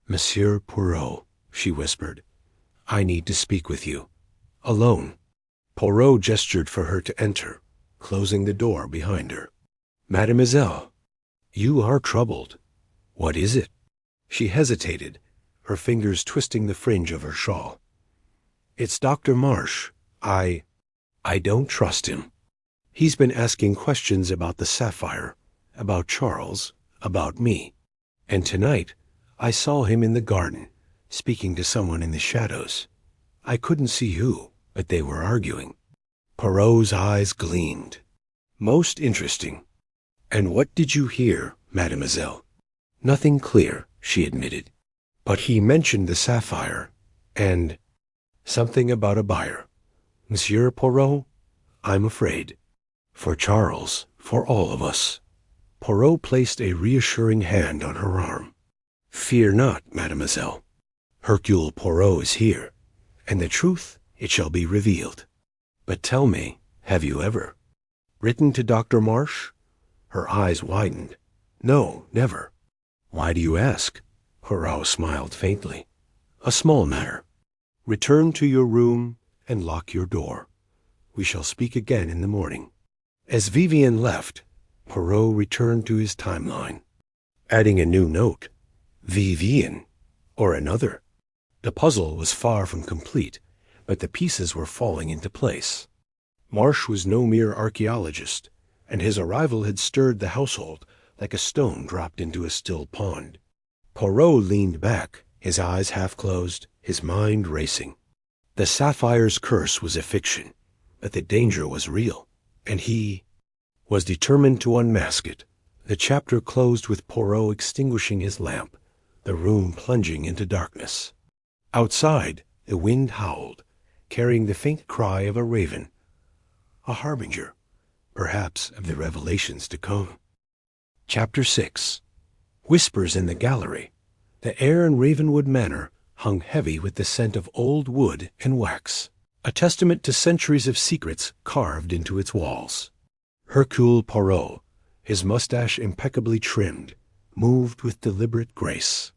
"Monsieur Poirot," she whispered, "I need to speak with you. Alone." Poirot gestured for her to enter, closing the door behind her. "Mademoiselle, you are troubled. What is it?" She hesitated, her fingers twisting the fringe of her shawl. "It's Dr. Marsh. I don't trust him. He's been asking questions about the sapphire, about Charles, about me. And tonight I saw him in the garden, speaking to someone in the shadows. I couldn't see who, but they were arguing." Poirot's eyes gleamed. "Most interesting. And what did you hear, mademoiselle?" "Nothing clear," she admitted. "But he mentioned the sapphire, and something about a buyer. Monsieur Poirot, I'm afraid. For Charles, for all of us." Poirot placed a reassuring hand on her arm. "Fear not, mademoiselle. Hercule Poirot is here, and the truth, it shall be revealed. But tell me, have you ever written to Dr. Marsh?" Her eyes widened. "No, never." "Why do you ask?" Poirot smiled faintly. "A small matter. Return to your room and lock your door. We shall speak again in the morning." As Vivian left, Poirot returned to his timeline, adding a new note. Vivian, or another. The puzzle was far from complete, but the pieces were falling into place. Marsh was no mere archaeologist, and his arrival had stirred the household like a stone dropped into a still pond. Poirot leaned back, his eyes half closed, his mind racing. The sapphire's curse was a fiction, but the danger was real, and he was determined to unmask it. The chapter closed with Poirot extinguishing his lamp, the room plunging into darkness. Outside, the wind howled, carrying the faint cry of a raven, a harbinger, perhaps, of the revelations to come. Chapter 6. Whispers in the gallery. The air in Ravenwood Manor hung heavy with the scent of old wood and wax, a testament to centuries of secrets carved into its walls. Hercule Poirot, his mustache impeccably trimmed, moved with deliberate grace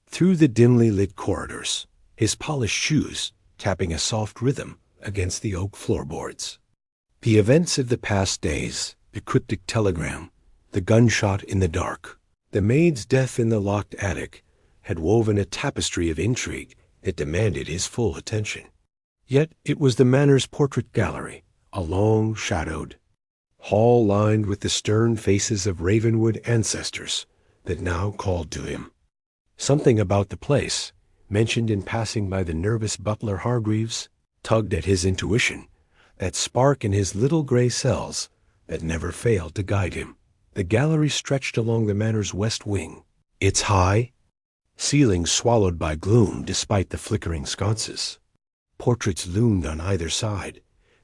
through the dimly lit corridors, his polished shoes tapping a soft rhythm against the oak floorboards. The events of the past days, the cryptic telegram, the gunshot in the dark, the maid's death in the locked attic, had woven a tapestry of intrigue that demanded his full attention. Yet it was the Manor's portrait gallery, a long shadowed hall lined with the stern faces of Ravenwood ancestors, that now called to him. Something about the place, mentioned in passing by the nervous butler Hargreaves, tugged at his intuition, that spark in his little gray cells that never failed to guide him. The gallery stretched along the Manor's west wing, its high ceiling swallowed by gloom despite the flickering sconces. Portraits loomed on either side,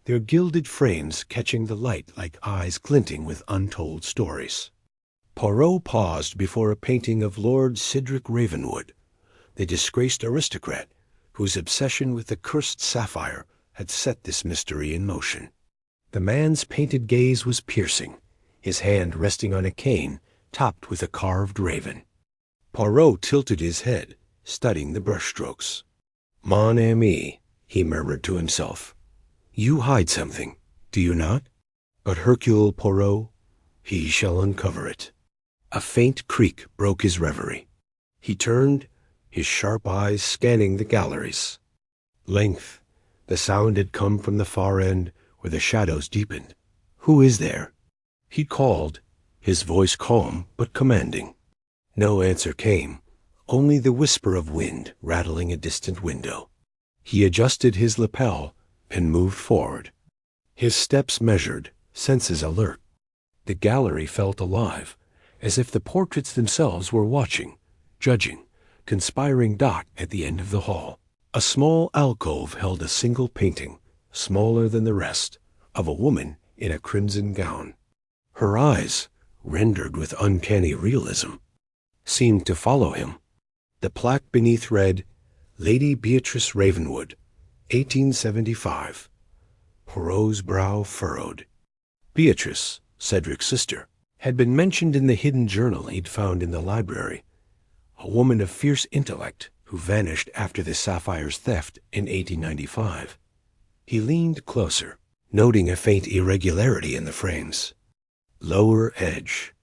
their gilded frames catching the light like eyes glinting with untold stories. Poirot paused before a painting of Lord Cedric Ravenwood, the disgraced aristocrat whose obsession with the cursed sapphire had set this mystery in motion. The man's painted gaze was piercing, his hand resting on a cane topped with a carved raven. Poirot tilted his head, studying the brushstrokes. "Mon ami," he murmured to himself, "you hide something, do you not? But Hercule Poirot, he shall uncover it." A faint creak broke his reverie. He turned, his sharp eyes scanning the galleries. Length. The sound had come from the far end where the shadows deepened. "Who is there?" He called, his voice calm but commanding. No answer came, only the whisper of wind rattling a distant window. He adjusted his lapel and moved forward. His steps measured, senses alert. The gallery felt alive, as if the portraits themselves were watching, judging, conspiring. At the end of the hall, a small alcove held a single painting, smaller than the rest, of a woman in a crimson gown. Her eyes, rendered with uncanny realism, seemed to follow him. The plaque beneath read, "Lady Beatrice Ravenwood, 1875. Poirot's brow furrowed. Beatrice, Cedric's sister, had been mentioned in the hidden journal he'd found in the library. A woman of fierce intellect who vanished after the sapphire's theft in 1895. He leaned closer, noting a faint irregularity in the frames. Lower edge.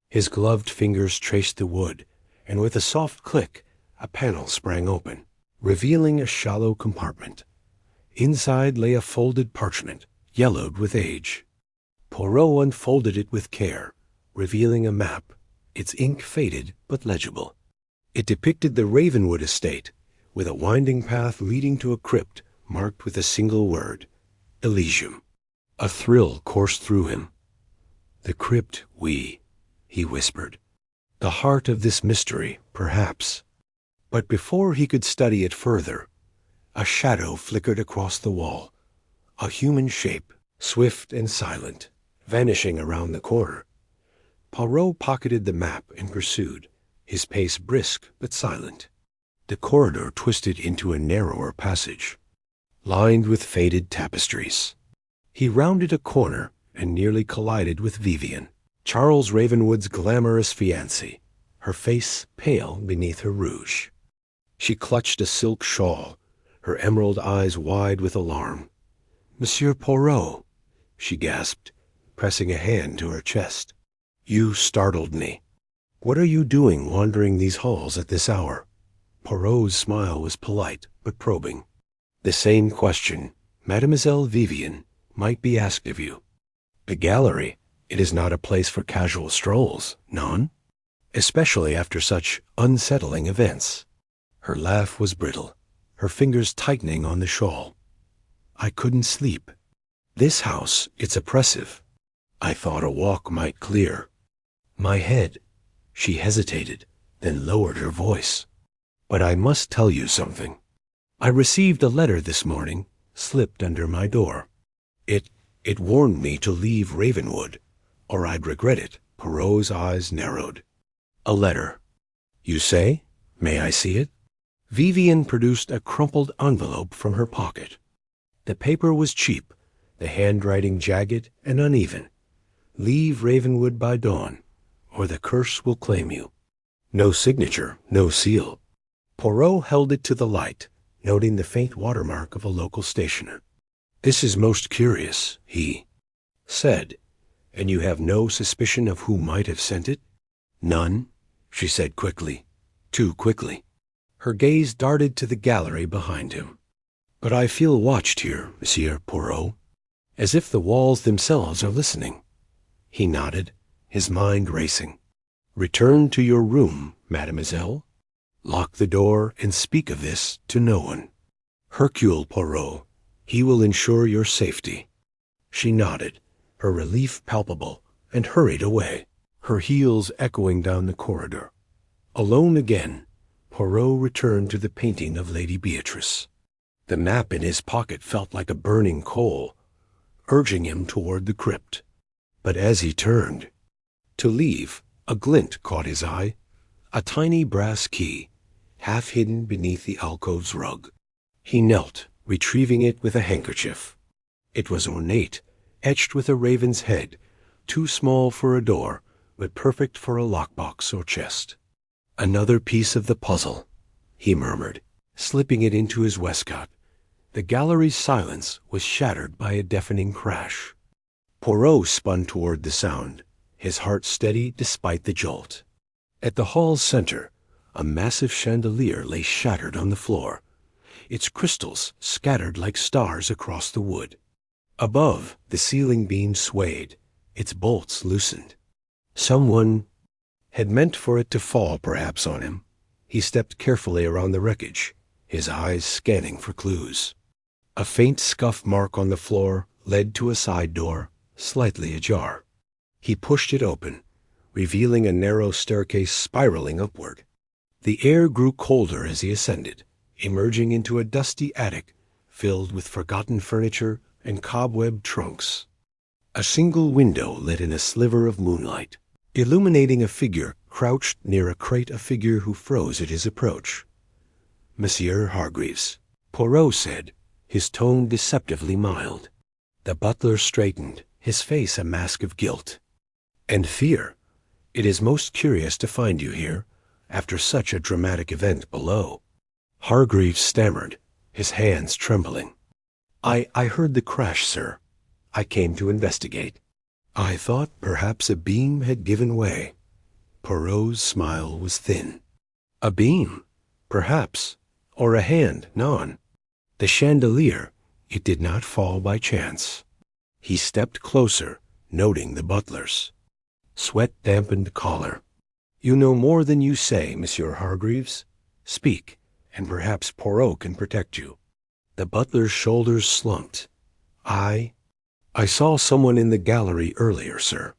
His gloved fingers traced the wood, and with a soft click, a panel sprang open, revealing a shallow compartment. Inside lay a folded parchment, yellowed with age. Poirot unfolded it with care, revealing a map, its ink faded but legible. It depicted the Ravenwood estate, with a winding path leading to a crypt marked with a single word, Elysium. A thrill coursed through him. "The crypt, he whispered. "The heart of this mystery, perhaps." But before he could study it further, a shadow flickered across the wall, a human shape, swift and silent, vanishing around the corner. Poirot pocketed the map and pursued, his pace brisk but silent. The corridor twisted into a narrower passage, lined with faded tapestries. He rounded a corner and nearly collided with Vivian, Charles Ravenwood's glamorous fiancée, her face pale beneath her rouge. She clutched a silk shawl, her emerald eyes wide with alarm. "Monsieur Poirot," she gasped, pressing a hand to her chest. "You startled me. What are you doing wandering these halls at this hour?" Poirot's smile was polite but probing. "The same question, Mademoiselle Vivian, might be asked of you. The gallery, it is not a place for casual strolls, non? Especially after such unsettling events." Her laugh was brittle, her fingers tightening on the shawl. "I couldn't sleep. This house, it's oppressive. I thought a walk might clear my head." She hesitated, then lowered her voice. "But I must tell you something. I received a letter this morning, slipped under my door. It warned me to leave Ravenwood, or I'd regret it." Poirot's eyes narrowed. "A letter, you say? May I see it?" Vivian produced a crumpled envelope from her pocket. The paper was cheap, the handwriting jagged and uneven. "Leave Ravenwood by dawn, or the curse will claim you." No signature, no seal. Poirot held it to the light, noting the faint watermark of a local stationer. "This is most curious," he said. "And you have no suspicion of who might have sent it?" "None," she said quickly, too quickly. Her gaze darted to the gallery behind him. "But I feel watched here, Monsieur Poirot, as if the walls themselves are listening." He nodded, his mind racing. "Return to your room, mademoiselle. Lock the door and speak of this to no one. Hercule Poirot, he will ensure your safety." She nodded, her relief palpable, and hurried away, her heels echoing down the corridor. Alone again, Poirot returned to the painting of Lady Beatrice. The map in his pocket felt like a burning coal, urging him toward the crypt. But as he turned to leave, a glint caught his eye, a tiny brass key, half hidden beneath the alcove's rug. He knelt, retrieving it with a handkerchief. It was ornate, etched with a raven's head, too small for a door, but perfect for a lockbox or chest. "Another piece of the puzzle," he murmured, slipping it into his waistcoat. The gallery's silence was shattered by a deafening crash. Poirot spun toward the sound, his heart steady despite the jolt. At the hall's center, a massive chandelier lay shattered on the floor, its crystals scattered like stars across the wood. Above, the ceiling beam swayed, its bolts loosened. Someone had meant for it to fall, perhaps, on him. He stepped carefully around the wreckage, his eyes scanning for clues. A faint scuff mark on the floor led to a side door, slightly ajar. He pushed it open, revealing a narrow staircase spiraling upward. The air grew colder as he ascended, emerging into a dusty attic filled with forgotten furniture and cobwebbed trunks. A single window let in a sliver of moonlight, illuminating a figure crouched near a crate, a figure who froze at his approach. "Monsieur Hargreaves," Poirot said, his tone deceptively mild. The butler straightened, his face a mask of guilt and fear. "It is most curious to find you here, after such a dramatic event below." Hargreaves stammered, his hands trembling. I heard the crash, sir. I came to investigate. I thought perhaps a beam had given way." Poirot's smile was thin. "A beam, perhaps, or a hand, none. The chandelier, it did not fall by chance." He stepped closer, noting the butler's sweat-dampened collar. "You know more than you say, Monsieur Hargreaves. Speak, and perhaps Poirot can protect you." The butler's shoulders slumped. I saw someone in the gallery earlier, sir.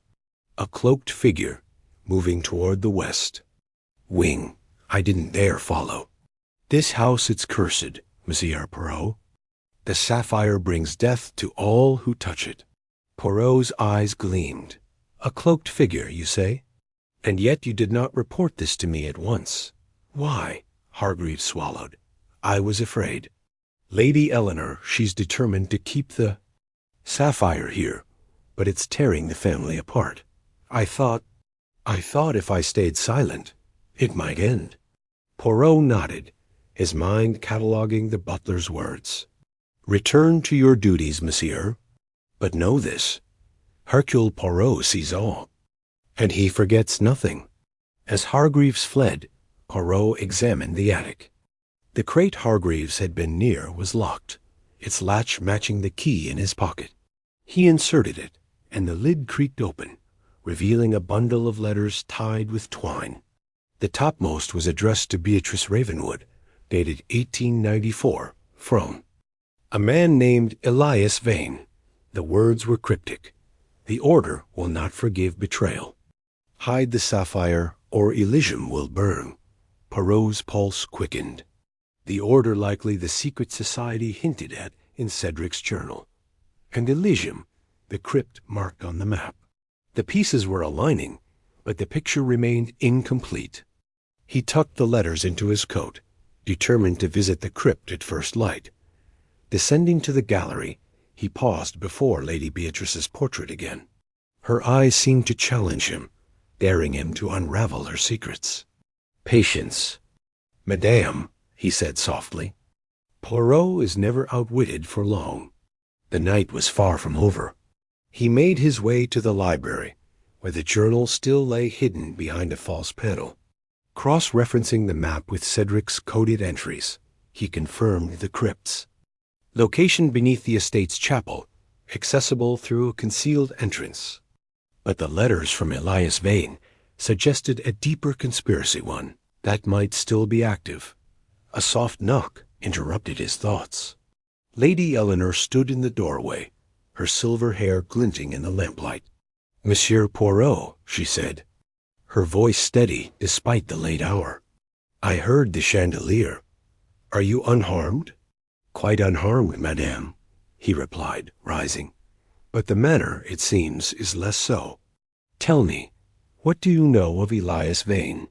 A cloaked figure, moving toward the west. Wing. I didn't dare follow. This house it's cursed, Monsieur Poirot. The sapphire brings death to all who touch it." Poirot's eyes gleamed. "A cloaked figure, you say? And yet you did not report this to me at once." "Why?" Hargreaves swallowed. "I was afraid. Lady Eleanor, she's determined to keep the sapphire here, but it's tearing the family apart. I thought if I stayed silent, it might end." Poirot nodded, his mind cataloguing the butler's words. "Return to your duties, monsieur. But know this, Hercule Poirot sees all, and he forgets nothing." As Hargreaves fled, Poirot examined the attic. The crate Hargreaves had been near was locked, its latch matching the key in his pocket. He inserted it, and the lid creaked open, revealing a bundle of letters tied with twine. The topmost was addressed to Beatrice Ravenwood, dated 1894, from a man named Elias Vane. The words were cryptic. "The order will not forgive betrayal. Hide the sapphire, or Elysium will burn." Poirot's pulse quickened. The order likely the secret society hinted at in Cedric's journal. And Elysium, the crypt marked on the map. The pieces were aligning, but the picture remained incomplete. He tucked the letters into his coat, determined to visit the crypt at first light. Descending to the gallery, he paused before Lady Beatrice's portrait again. Her eyes seemed to challenge him, daring him to unravel her secrets. "Patience, Madame," he said softly. "Poirot is never outwitted for long." The night was far from over. He made his way to the library, where the journal still lay hidden behind a false panel. Cross-referencing the map with Cedric's coded entries, he confirmed the crypts. Location beneath the estate's chapel, accessible through a concealed entrance. But the letters from Elias Vane suggested a deeper conspiracy, one that might still be active. A soft knock interrupted his thoughts. Lady Eleanor stood in the doorway, her silver hair glinting in the lamplight. "Monsieur Poirot," she said, her voice steady despite the late hour. "I heard the chandelier. Are you unharmed?" "Quite unharmed, madame," he replied, rising. But the manner, it seems, is less so. Tell me, what do you know of Elias Vane?"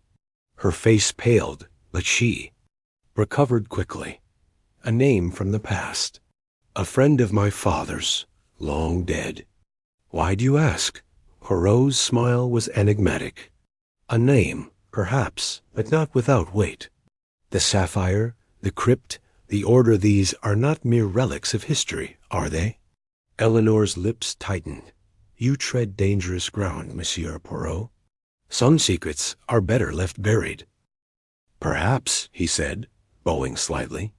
Her face paled, but she recovered quickly. "A name from the past. A friend of my father's, long dead." "Why do you ask?" Poirot's smile was enigmatic. "A name, perhaps, but not without weight. The sapphire, the crypt, the order, these are not mere relics of history, are they?" Eleanor's lips tightened. "You tread dangerous ground, Monsieur Poirot. Some secrets are better left buried." "Perhaps," he said, bowing slightly.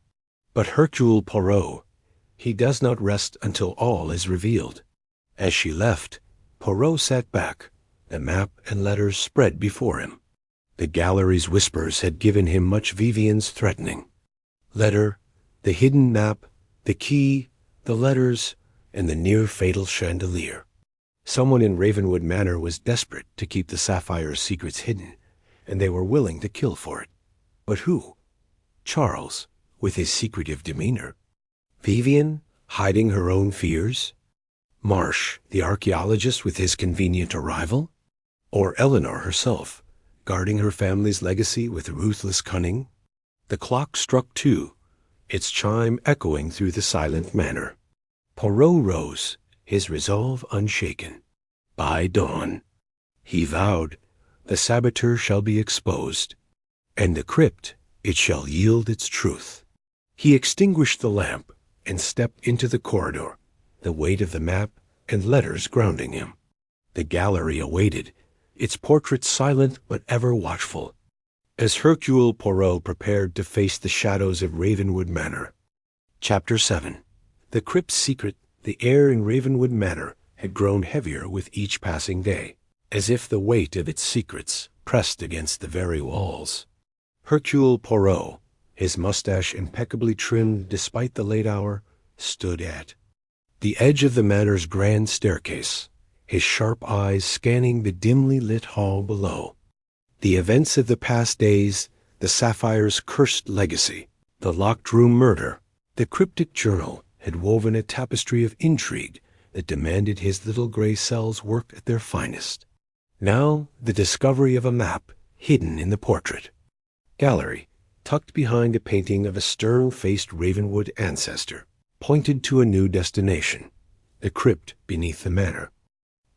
"But Hercule Poirot, he does not rest until all is revealed." As she left, Poirot sat back, the map and letters spread before him. The gallery's whispers had given him much Vivian's threatening. Letter, the hidden map, the key, the letters, and the near-fatal chandelier. Someone in Ravenwood Manor was desperate to keep the sapphire's secrets hidden, and they were willing to kill for it. But who? Charles, with his secretive demeanor. Vivian, hiding her own fears. Marsh, the archaeologist, with his convenient arrival. Or Eleanor herself, guarding her family's legacy with ruthless cunning. The clock struck 2, its chime echoing through the silent manor. Poirot rose, his resolve unshaken. By dawn, he vowed, the saboteur shall be exposed, and the crypt, it shall yield its truth. He extinguished the lamp and stepped into the corridor, the weight of the map and letters grounding him. The gallery awaited, its portrait silent but ever watchful, as Hercule Poirot prepared to face the shadows of Ravenwood Manor. Chapter 7. The crypt's secret, the air in Ravenwood Manor, had grown heavier with each passing day, as if the weight of its secrets pressed against the very walls. Hercule Poirot, his mustache impeccably trimmed despite the late hour, stood at the edge of the manor's grand staircase, his sharp eyes scanning the dimly lit hall below. The events of the past days, the sapphire's cursed legacy, the locked-room murder, the cryptic journal had woven a tapestry of intrigue that demanded his little gray cells worked at their finest. Now the discovery of a map hidden in the portrait. Gallery, tucked behind a painting of a stern-faced Ravenwood ancestor, pointed to a new destination, the crypt beneath the manor.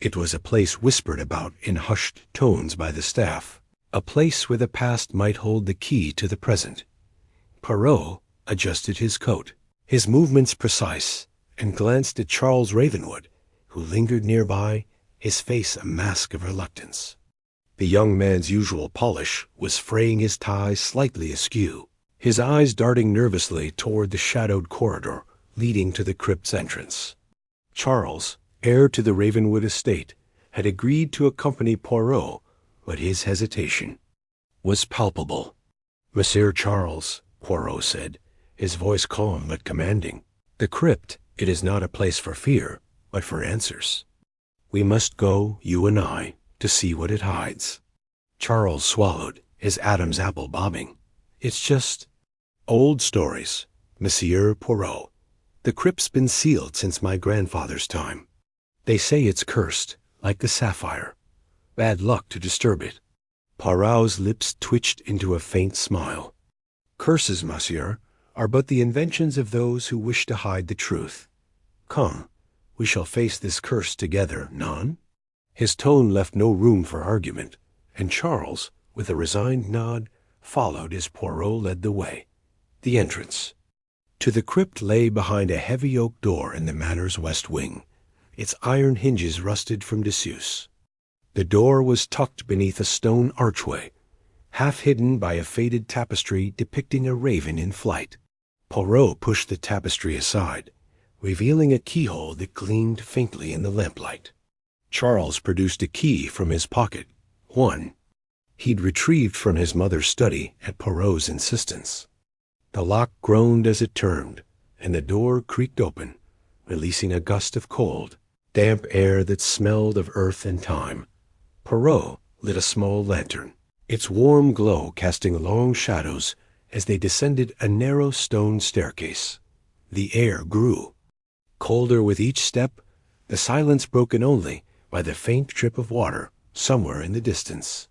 It was a place whispered about in hushed tones by the staff, a place where the past might hold the key to the present. Poirot adjusted his coat, his movements precise, and glanced at Charles Ravenwood, who lingered nearby, his face a mask of reluctance. The young man's usual polish was fraying his tie slightly askew, his eyes darting nervously toward the shadowed corridor leading to the crypt's entrance. Charles, heir to the Ravenwood estate, had agreed to accompany Poirot, but his hesitation was palpable. "Monsieur Charles," Poirot said, his voice calm but commanding, "the crypt, it is not a place for fear, but for answers. We must go, you and I, to see what it hides." Charles swallowed, his Adam's apple bobbing. "It's just old stories, Monsieur Poirot. The crypt's been sealed since my grandfather's time. They say it's cursed, like the sapphire. Bad luck to disturb it." Poirot's lips twitched into a faint smile. "Curses, monsieur, are but the inventions of those who wish to hide the truth. Come, we shall face this curse together, non?" His tone left no room for argument, and Charles, with a resigned nod, followed as Poirot led the way. The entrance to the crypt lay behind a heavy oak door in the manor's west wing, its iron hinges rusted from disuse. The door was tucked beneath a stone archway, half hidden by a faded tapestry depicting a raven in flight. Poirot pushed the tapestry aside, revealing a keyhole that gleamed faintly in the lamplight. Charles produced a key from his pocket, one he'd retrieved from his mother's study at Poirot's insistence. The lock groaned as it turned, and the door creaked open, releasing a gust of cold, damp air that smelled of earth and time. Poirot lit a small lantern, its warm glow casting long shadows as they descended a narrow stone staircase. The air grew colder with each step. the silence broken only by the faint drip of water somewhere in the distance.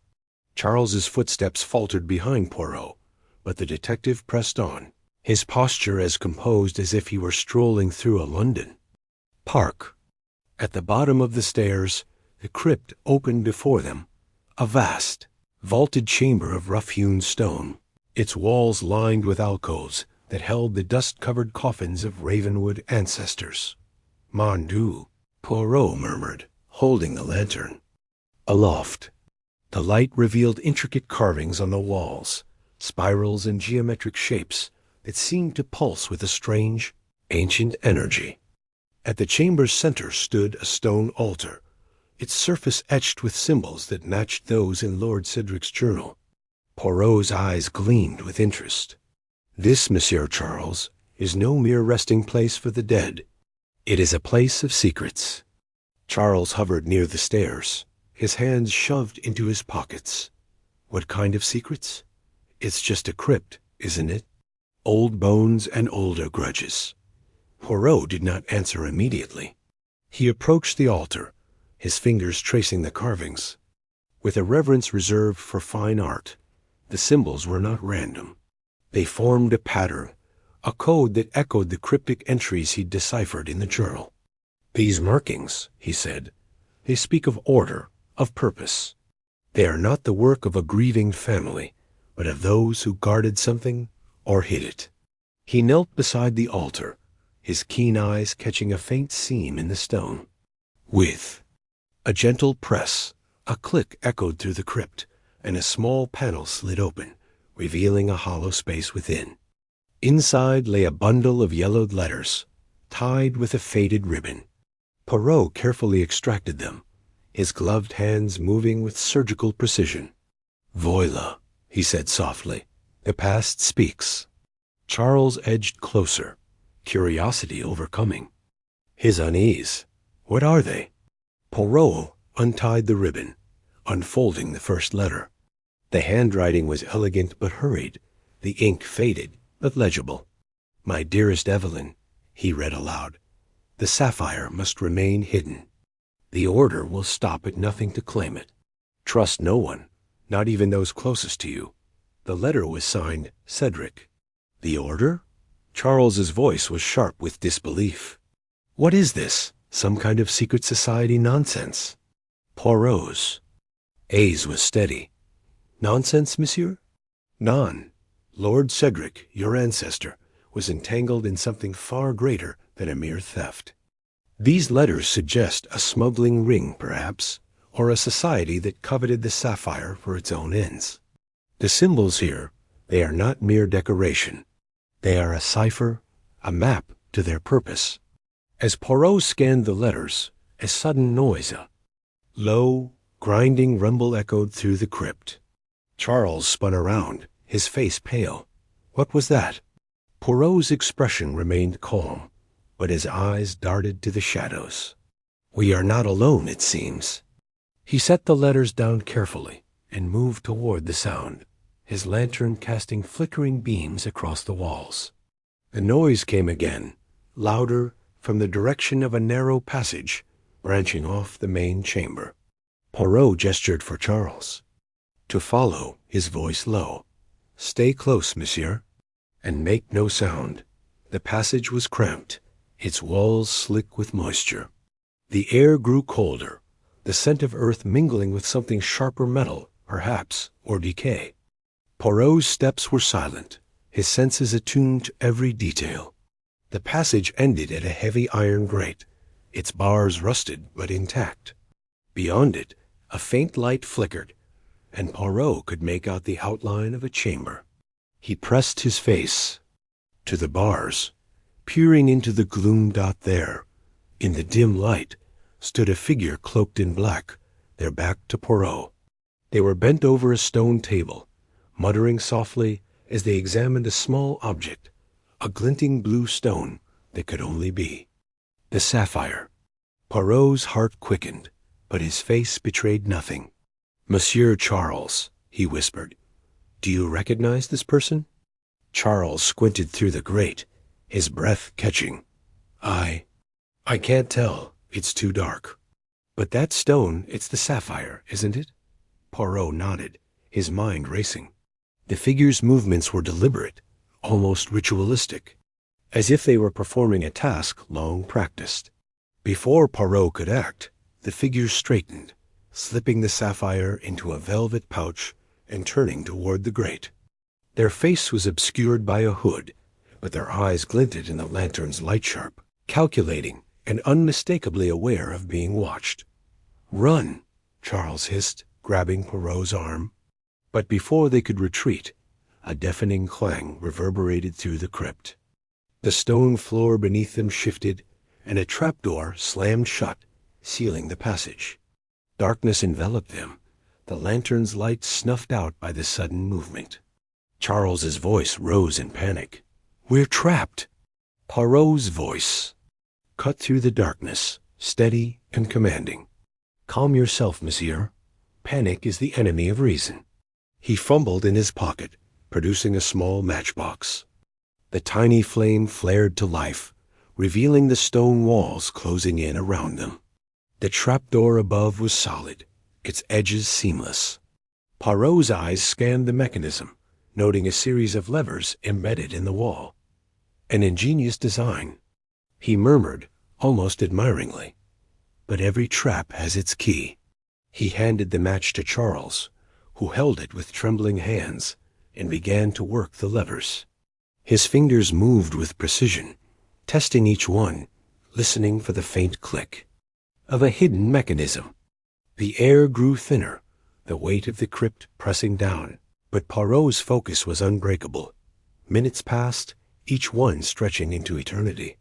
Charles's footsteps faltered behind Poirot, but the detective pressed on, his posture as composed as if he were strolling through a London park. At the bottom of the stairs, the crypt opened before them, a vast, vaulted chamber of rough-hewn stone, its walls lined with alcoves that held the dust-covered coffins of Ravenwood ancestors. "Mon Dieu," Poirot murmured, holding the lantern. Aloft, the light revealed intricate carvings on the walls, spirals and geometric shapes that seemed to pulse with a strange, ancient energy. At the chamber's center stood a stone altar, its surface etched with symbols that matched those in Lord Cedric's journal. Poirot's eyes gleamed with interest. "This, Monsieur Charles, is no mere resting place for the dead. It is a place of secrets." Charles hovered near the stairs, his hands shoved into his pockets. "What kind of secrets? It's just a crypt, isn't it? Old bones and older grudges." Poirot did not answer immediately. He approached the altar, his fingers tracing the carvings. With a reverence reserved for fine art, the symbols were not random. They formed a pattern, a code that echoed the cryptic entries he'd deciphered in the journal. "These markings," he said, "they speak of order, of purpose. They are not the work of a grieving family, but of those who guarded something or hid it." He knelt beside the altar, his keen eyes catching a faint seam in the stone. With a gentle press, a click echoed through the crypt, and a small panel slid open, revealing a hollow space within. Inside lay a bundle of yellowed letters, tied with a faded ribbon. Poirot carefully extracted them, his gloved hands moving with surgical precision. "Voila," he said softly. "The past speaks." Charles edged closer, curiosity overcoming his unease. "What are they?" Poirot untied the ribbon, unfolding the first letter. The handwriting was elegant but hurried, the ink faded but legible. "My dearest Evelyn," he read aloud, "the sapphire must remain hidden. The order will stop at nothing to claim it. Trust no one, not even those closest to you." The letter was signed Cedric. "The order?" Charles's voice was sharp with disbelief. "What is this? Some kind of secret society nonsense?" Poirot's A's was steady. "Nonsense, monsieur?" "Non. Lord Cedric, your ancestor, was entangled in something far greater than a mere theft. These letters suggest a smuggling ring, perhaps, or a society that coveted the sapphire for its own ends. The symbols here, they are not mere decoration. They are a cipher, a map to their purpose." As Poirot scanned the letters, a sudden noise, a low, grinding rumble echoed through the crypt. Charles spun around, his face pale. What was that? Poirot's expression remained calm, but his eyes darted to the shadows. "We are not alone, it seems." He set the letters down carefully and moved toward the sound, his lantern casting flickering beams across the walls. The noise came again, louder, from the direction of a narrow passage branching off the main chamber. Poirot gestured for Charles to follow, his voice low. "Stay close, monsieur, and make no sound." The passage was cramped, its walls slick with moisture. The air grew colder, the scent of earth mingling with something sharper metal, perhaps, or decay. Poirot's steps were silent, his senses attuned to every detail. The passage ended at a heavy iron grate, its bars rusted but intact. Beyond it, a faint light flickered, and Poirot could make out the outline of a chamber. He pressed his face to the bars, peering into the gloom. There, in the dim light, stood a figure cloaked in black, their back to Poirot. They were bent over a stone table, muttering softly as they examined a small object, a glinting blue stone that could only be the sapphire. Poirot's heart quickened, but his face betrayed nothing. "Monsieur Charles," he whispered, "do you recognize this person?" Charles squinted through the grate, his breath catching. I can't tell," It's too dark. But that stone, it's the sapphire, isn't it? Poirot nodded, his mind racing. The figures' movements were deliberate, almost ritualistic, as if they were performing a task long practiced. Before Poirot could act, the figures straightened, slipping the sapphire into a velvet pouch and turning toward the grate. Their face was obscured by a hood, but their eyes glinted in the lantern's light sharp, calculating and unmistakably aware of being watched. "Run!" Charles hissed, grabbing Poirot's arm. But before they could retreat, a deafening clang reverberated through the crypt. The stone floor beneath them shifted, and a trapdoor slammed shut, sealing the passage. Darkness enveloped them, the lantern's light snuffed out by the sudden movement. Charles's voice rose in panic. "We're trapped!" Poirot's voice cut through the darkness, steady and commanding. "Calm yourself, monsieur. Panic is the enemy of reason." He fumbled in his pocket, producing a small matchbox. The tiny flame flared to life, revealing the stone walls closing in around them. The trapdoor above was solid, its edges seamless. Poirot's eyes scanned the mechanism, noting a series of levers embedded in the wall. An ingenious design. He murmured, almost admiringly, "But every trap has its key." He handed the match to Charles, who held it with trembling hands, and began to work the levers. His fingers moved with precision, testing each one, listening for the faint click of a hidden mechanism. The air grew thinner, the weight of the crypt pressing down, but Poirot's focus was unbreakable. Minutes passed, each one stretching into eternity.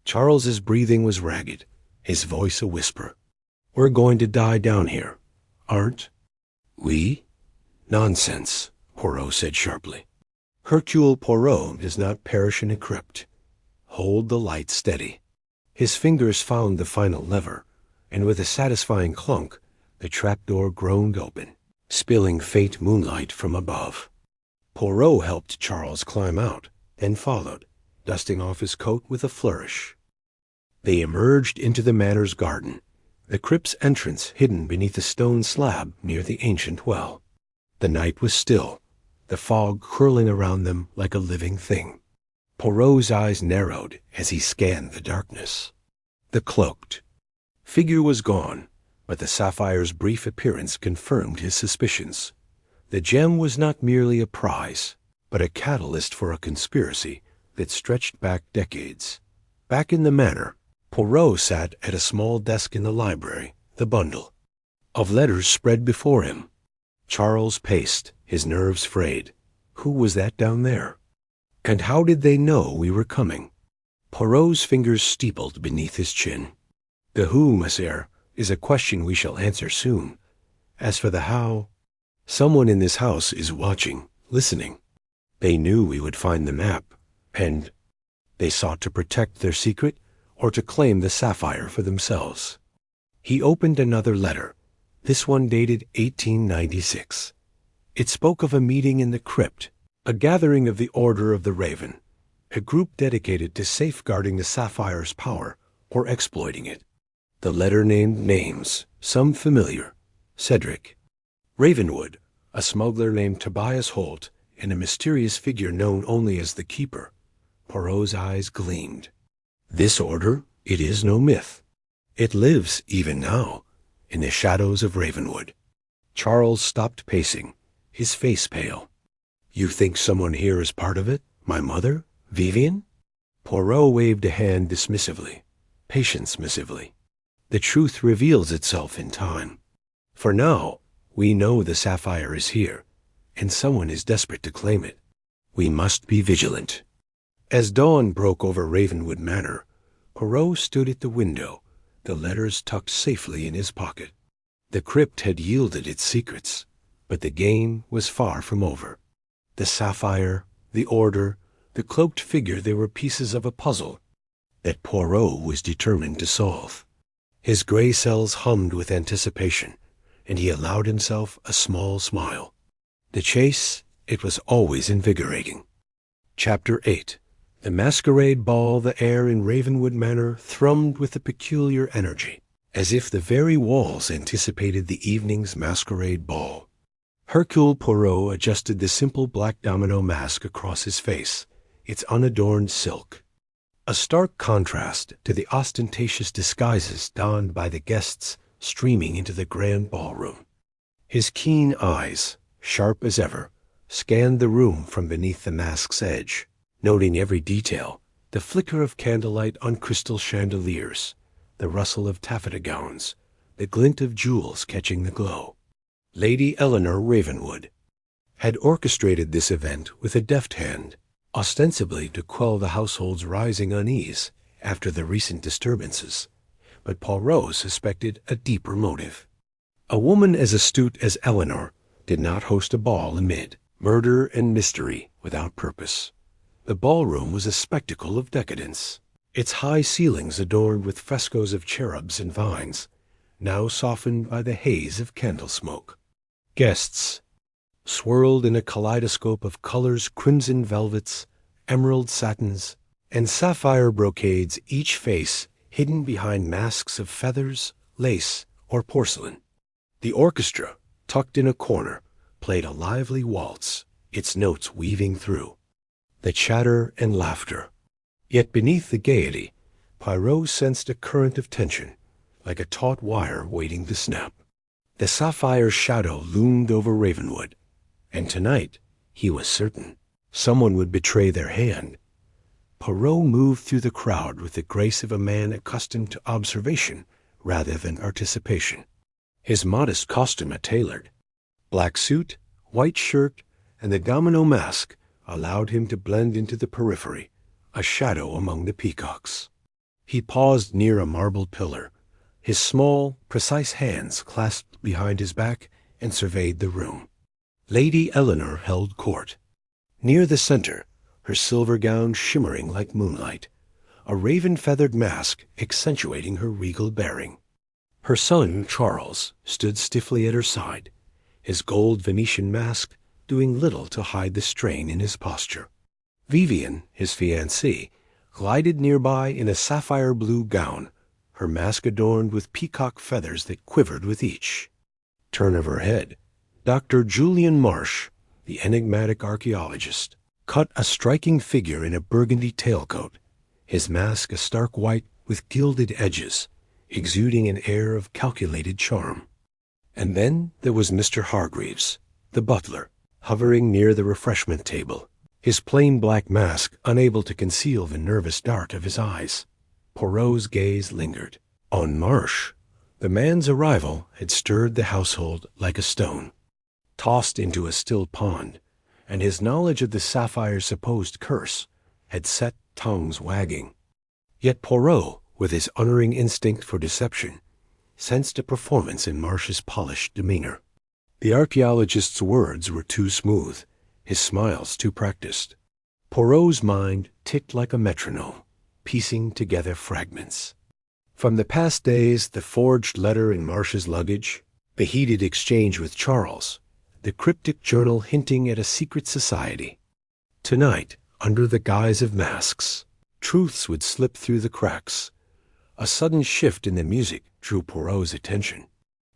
Charles's breathing was ragged, his voice a whisper. "We're going to die down here, aren't we?" "Nonsense," Poirot said sharply. "Hercule Poirot does not perish in a crypt. Hold the light steady." His fingers found the final lever, and with a satisfying clunk, the trapdoor groaned open, spilling faint moonlight from above. Poirot helped Charles climb out, then followed, dusting off his coat with a flourish. They emerged into the manor's garden, the crypt's entrance hidden beneath a stone slab near the ancient well. The night was still, the fog curling around them like a living thing. Poirot's eyes narrowed as he scanned the darkness. The cloaked figure was gone, but the sapphire's brief appearance confirmed his suspicions. The gem was not merely a prize, but a catalyst for a conspiracy that stretched back decades. Back in the manor, Poirot sat at a small desk in the library, the bundle of letters spread before him. Charles paced, his nerves frayed. Who was that down there? And how did they know we were coming? Poirot's fingers steepled beneath his chin. "The who, monsieur, is a question we shall answer soon. As for the how, someone in this house is watching, listening. They knew we would find the map, and they sought to protect their secret or to claim the sapphire for themselves." He opened another letter, this one dated 1896. It spoke of a meeting in the crypt, a gathering of the Order of the Raven, a group dedicated to safeguarding the sapphire's power or exploiting it. The letter named names, some familiar: Cedric, Ravenwood, a smuggler named Tobias Holt, and a mysterious figure known only as the Keeper. Poirot's eyes gleamed. This order, it is no myth. It lives, even now, in the shadows of Ravenwood. Charles stopped pacing, his face pale. "You think someone here is part of it? My mother? Vivian?" Poirot waved a hand dismissively, patience missively. "The truth reveals itself in time. For now, we know the sapphire is here, and someone is desperate to claim it. We must be vigilant." As dawn broke over Ravenwood Manor, Poirot stood at the window, the letters tucked safely in his pocket. The crypt had yielded its secrets, but the game was far from over. The sapphire, the order, the cloaked figure, they were pieces of a puzzle that Poirot was determined to solve. His gray cells hummed with anticipation, and he allowed himself a small smile. The chase, it was always invigorating. Chapter 8. The masquerade ball, the air in Ravenwood Manor thrummed with a peculiar energy, as if the very walls anticipated the evening's masquerade ball. Hercule Poirot adjusted the simple black domino mask across his face, its unadorned silk, a stark contrast to the ostentatious disguises donned by the guests streaming into the grand ballroom. His keen eyes, sharp as ever, scanned the room from beneath the mask's edge, noting every detail, the flicker of candlelight on crystal chandeliers, the rustle of taffeta gowns, the glint of jewels catching the glow. Lady Eleanor Ravenwood had orchestrated this event with a deft hand, ostensibly to quell the household's rising unease after the recent disturbances, but Poirot suspected a deeper motive. A woman as astute as Eleanor did not host a ball amid murder and mystery without purpose. The ballroom was a spectacle of decadence, its high ceilings adorned with frescoes of cherubs and vines, now softened by the haze of candle smoke. Guests swirled in a kaleidoscope of colors, crimson velvets, emerald satins, and sapphire brocades, each face hidden behind masks of feathers, lace, or porcelain. The orchestra, tucked in a corner, played a lively waltz, its notes weaving through the chatter and laughter. Yet beneath the gaiety, Poirot sensed a current of tension, like a taut wire waiting to snap. The sapphire shadow loomed over Ravenwood, and tonight, he was certain, someone would betray their hand. Poirot moved through the crowd with the grace of a man accustomed to observation rather than anticipation. His modest costume a tailored black suit, white shirt, and the domino mask allowed him to blend into the periphery, a shadow among the peacocks. He paused near a marble pillar, his small, precise hands clasped behind his back, and surveyed the room. Lady Eleanor held court. Near the center, her silver gown shimmering like moonlight, a raven-feathered mask accentuating her regal bearing. Her son, Charles, stood stiffly at her side, his gold Venetian mask doing little to hide the strain in his posture. Vivian, his fiancée, glided nearby in a sapphire blue gown, her mask adorned with peacock feathers that quivered with each turn of her head. Dr. Julian Marsh, the enigmatic archaeologist, cut a striking figure in a burgundy tailcoat, his mask a stark white with gilded edges, exuding an air of calculated charm. And then there was Mr. Hargreaves, the butler, hovering near the refreshment table, his plain black mask unable to conceal the nervous dart of his eyes. Poirot's gaze lingered on Marsh. The man's arrival had stirred the household like a stone, tossed into a still pond, and his knowledge of the sapphire's supposed curse had set tongues wagging. Yet Poirot, with his unerring instinct for deception, sensed a performance in Marsh's polished demeanor. The archaeologist's words were too smooth, his smiles too practiced. Poirot's mind ticked like a metronome, piecing together fragments. From the past days, the forged letter in Marsh's luggage, the heated exchange with Charles, the cryptic journal hinting at a secret society. Tonight, under the guise of masks, truths would slip through the cracks. A sudden shift in the music drew Poirot's attention.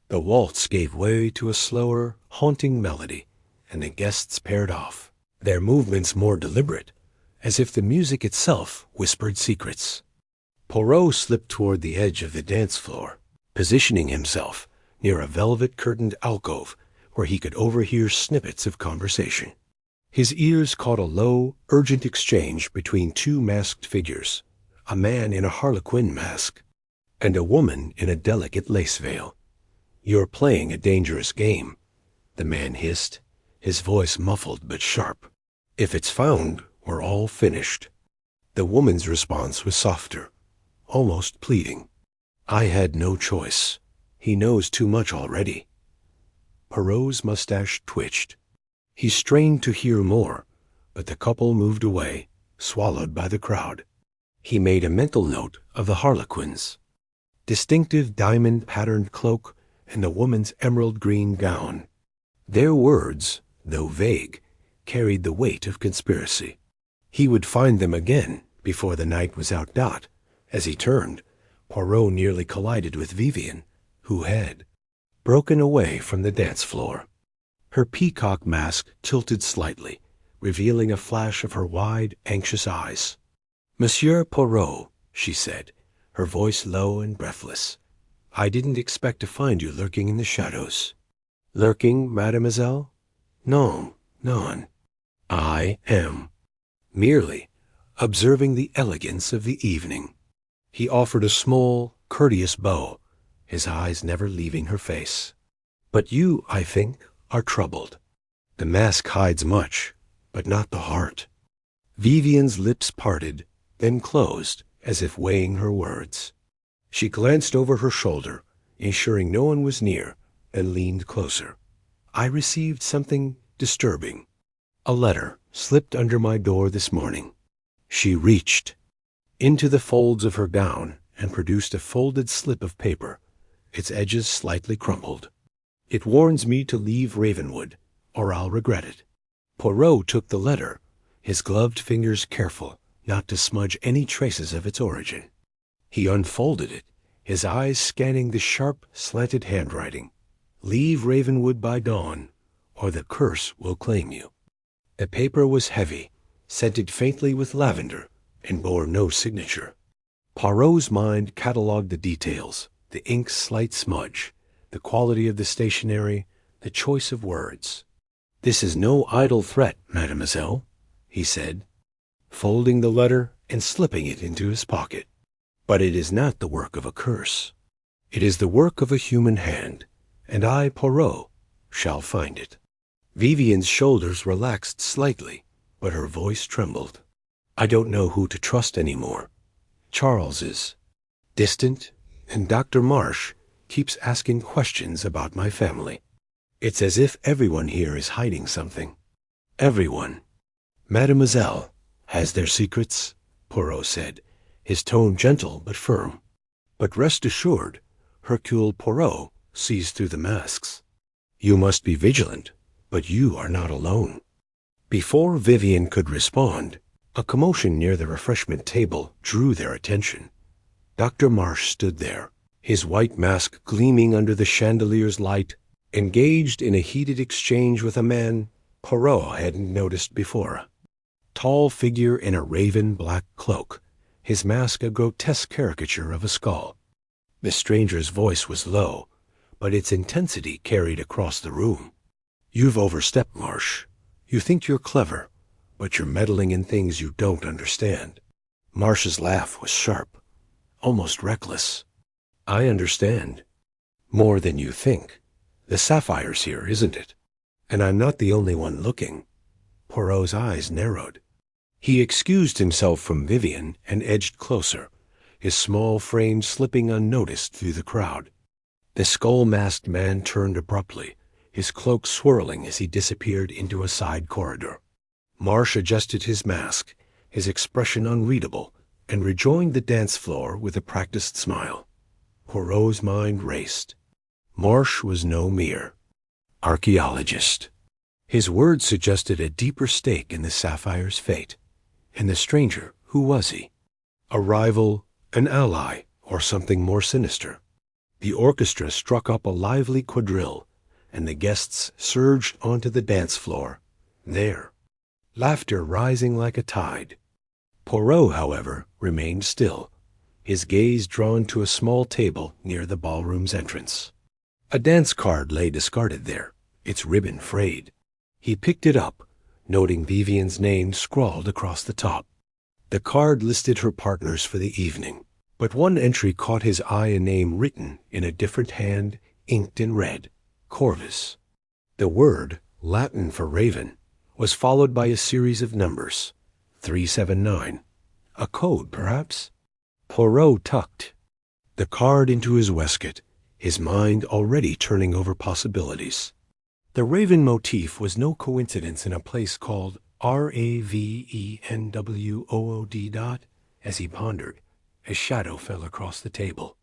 The waltz gave way to a slower, haunting melody, and the guests paired off, their movements more deliberate, as if the music itself whispered secrets. Poirot slipped toward the edge of the dance floor, positioning himself near a velvet-curtained alcove where he could overhear snippets of conversation. His ears caught a low, urgent exchange between two masked figures, a man in a harlequin mask and a woman in a delicate lace veil. "You're playing a dangerous game," the man hissed, his voice muffled but sharp. "If it's found, we're all finished." The woman's response was softer, almost pleading. "I had no choice. He knows too much already." Poirot's mustache twitched. He strained to hear more, but the couple moved away, swallowed by the crowd. He made a mental note of the harlequins. Distinctive diamond-patterned cloak and the woman's emerald green gown. Their words, though vague, carried the weight of conspiracy. He would find them again before the night was out. As he turned, Poirot nearly collided with Vivian, who had broken away from the dance floor. Her peacock mask tilted slightly, revealing a flash of her wide, anxious eyes. "Monsieur Poirot," she said, her voice low and breathless, "I didn't expect to find you lurking in the shadows." "Lurking, mademoiselle?" "No, none. I am merely observing the elegance of the evening." He offered a small, courteous bow, his eyes never leaving her face. "But you, I think, are troubled. The mask hides much, but not the heart." Vivian's lips parted, then closed, as if weighing her words. She glanced over her shoulder, ensuring no one was near, and leaned closer. "I received something disturbing. A letter slipped under my door this morning." She reached into the folds of her gown and produced a folded slip of paper, its edges slightly crumpled. "It warns me to leave Ravenwood, or I'll regret it." Poirot took the letter, his gloved fingers careful not to smudge any traces of its origin. He unfolded it, his eyes scanning the sharp, slanted handwriting. "Leave Ravenwood by dawn, or the curse will claim you." The paper was heavy, scented faintly with lavender, and bore no signature. Poirot's mind catalogued the details, the ink's slight smudge, the quality of the stationery, the choice of words. "This is no idle threat, mademoiselle," he said, folding the letter and slipping it into his pocket. "But it is not the work of a curse. It is the work of a human hand, and I, Poirot, shall find it." Vivian's shoulders relaxed slightly, but her voice trembled. "I don't know who to trust anymore. Charles is distant, and Dr. Marsh keeps asking questions about my family. It's as if everyone here is hiding something. Everyone." "Mademoiselle has their secrets," Poirot said, his tone gentle but firm. "But rest assured, Hercule Poirot sees through the masks. You must be vigilant, but you are not alone." Before Vivian could respond, a commotion near the refreshment table drew their attention. Dr. Marsh stood there, his white mask gleaming under the chandelier's light, engaged in a heated exchange with a man Poirot hadn't noticed before. Tall figure in a raven black cloak, his mask a grotesque caricature of a skull. The stranger's voice was low, but its intensity carried across the room. "You've overstepped, Marsh. You think you're clever, but you're meddling in things you don't understand." Marsh's laugh was sharp, almost reckless. "I understand. More than you think. The sapphire's here, isn't it? And I'm not the only one looking." Poirot's eyes narrowed. He excused himself from Vivian and edged closer, his small frame slipping unnoticed through the crowd. The skull-masked man turned abruptly, his cloak swirling as he disappeared into a side corridor. Marsh adjusted his mask, his expression unreadable, and rejoined the dance floor with a practiced smile. Poirot's mind raced. Marsh was no mere archaeologist. His words suggested a deeper stake in the sapphire's fate. And the stranger, who was he? A rival, an ally, or something more sinister? The orchestra struck up a lively quadrille, and the guests surged onto the dance floor. There, laughter rising like a tide. Poirot, however, remained still, his gaze drawn to a small table near the ballroom's entrance. A dance card lay discarded there, its ribbon frayed. He picked it up, noting Vivian's name scrawled across the top. The card listed her partners for the evening, but one entry caught his eye, a name written in a different hand, inked in red: Corvus. The word, Latin for raven, was followed by a series of numbers. 379. A code, perhaps? Poirot tucked the card into his waistcoat, his mind already turning over possibilities. The raven motif was no coincidence in a place called Ravenwood. As he pondered, a shadow fell across the table.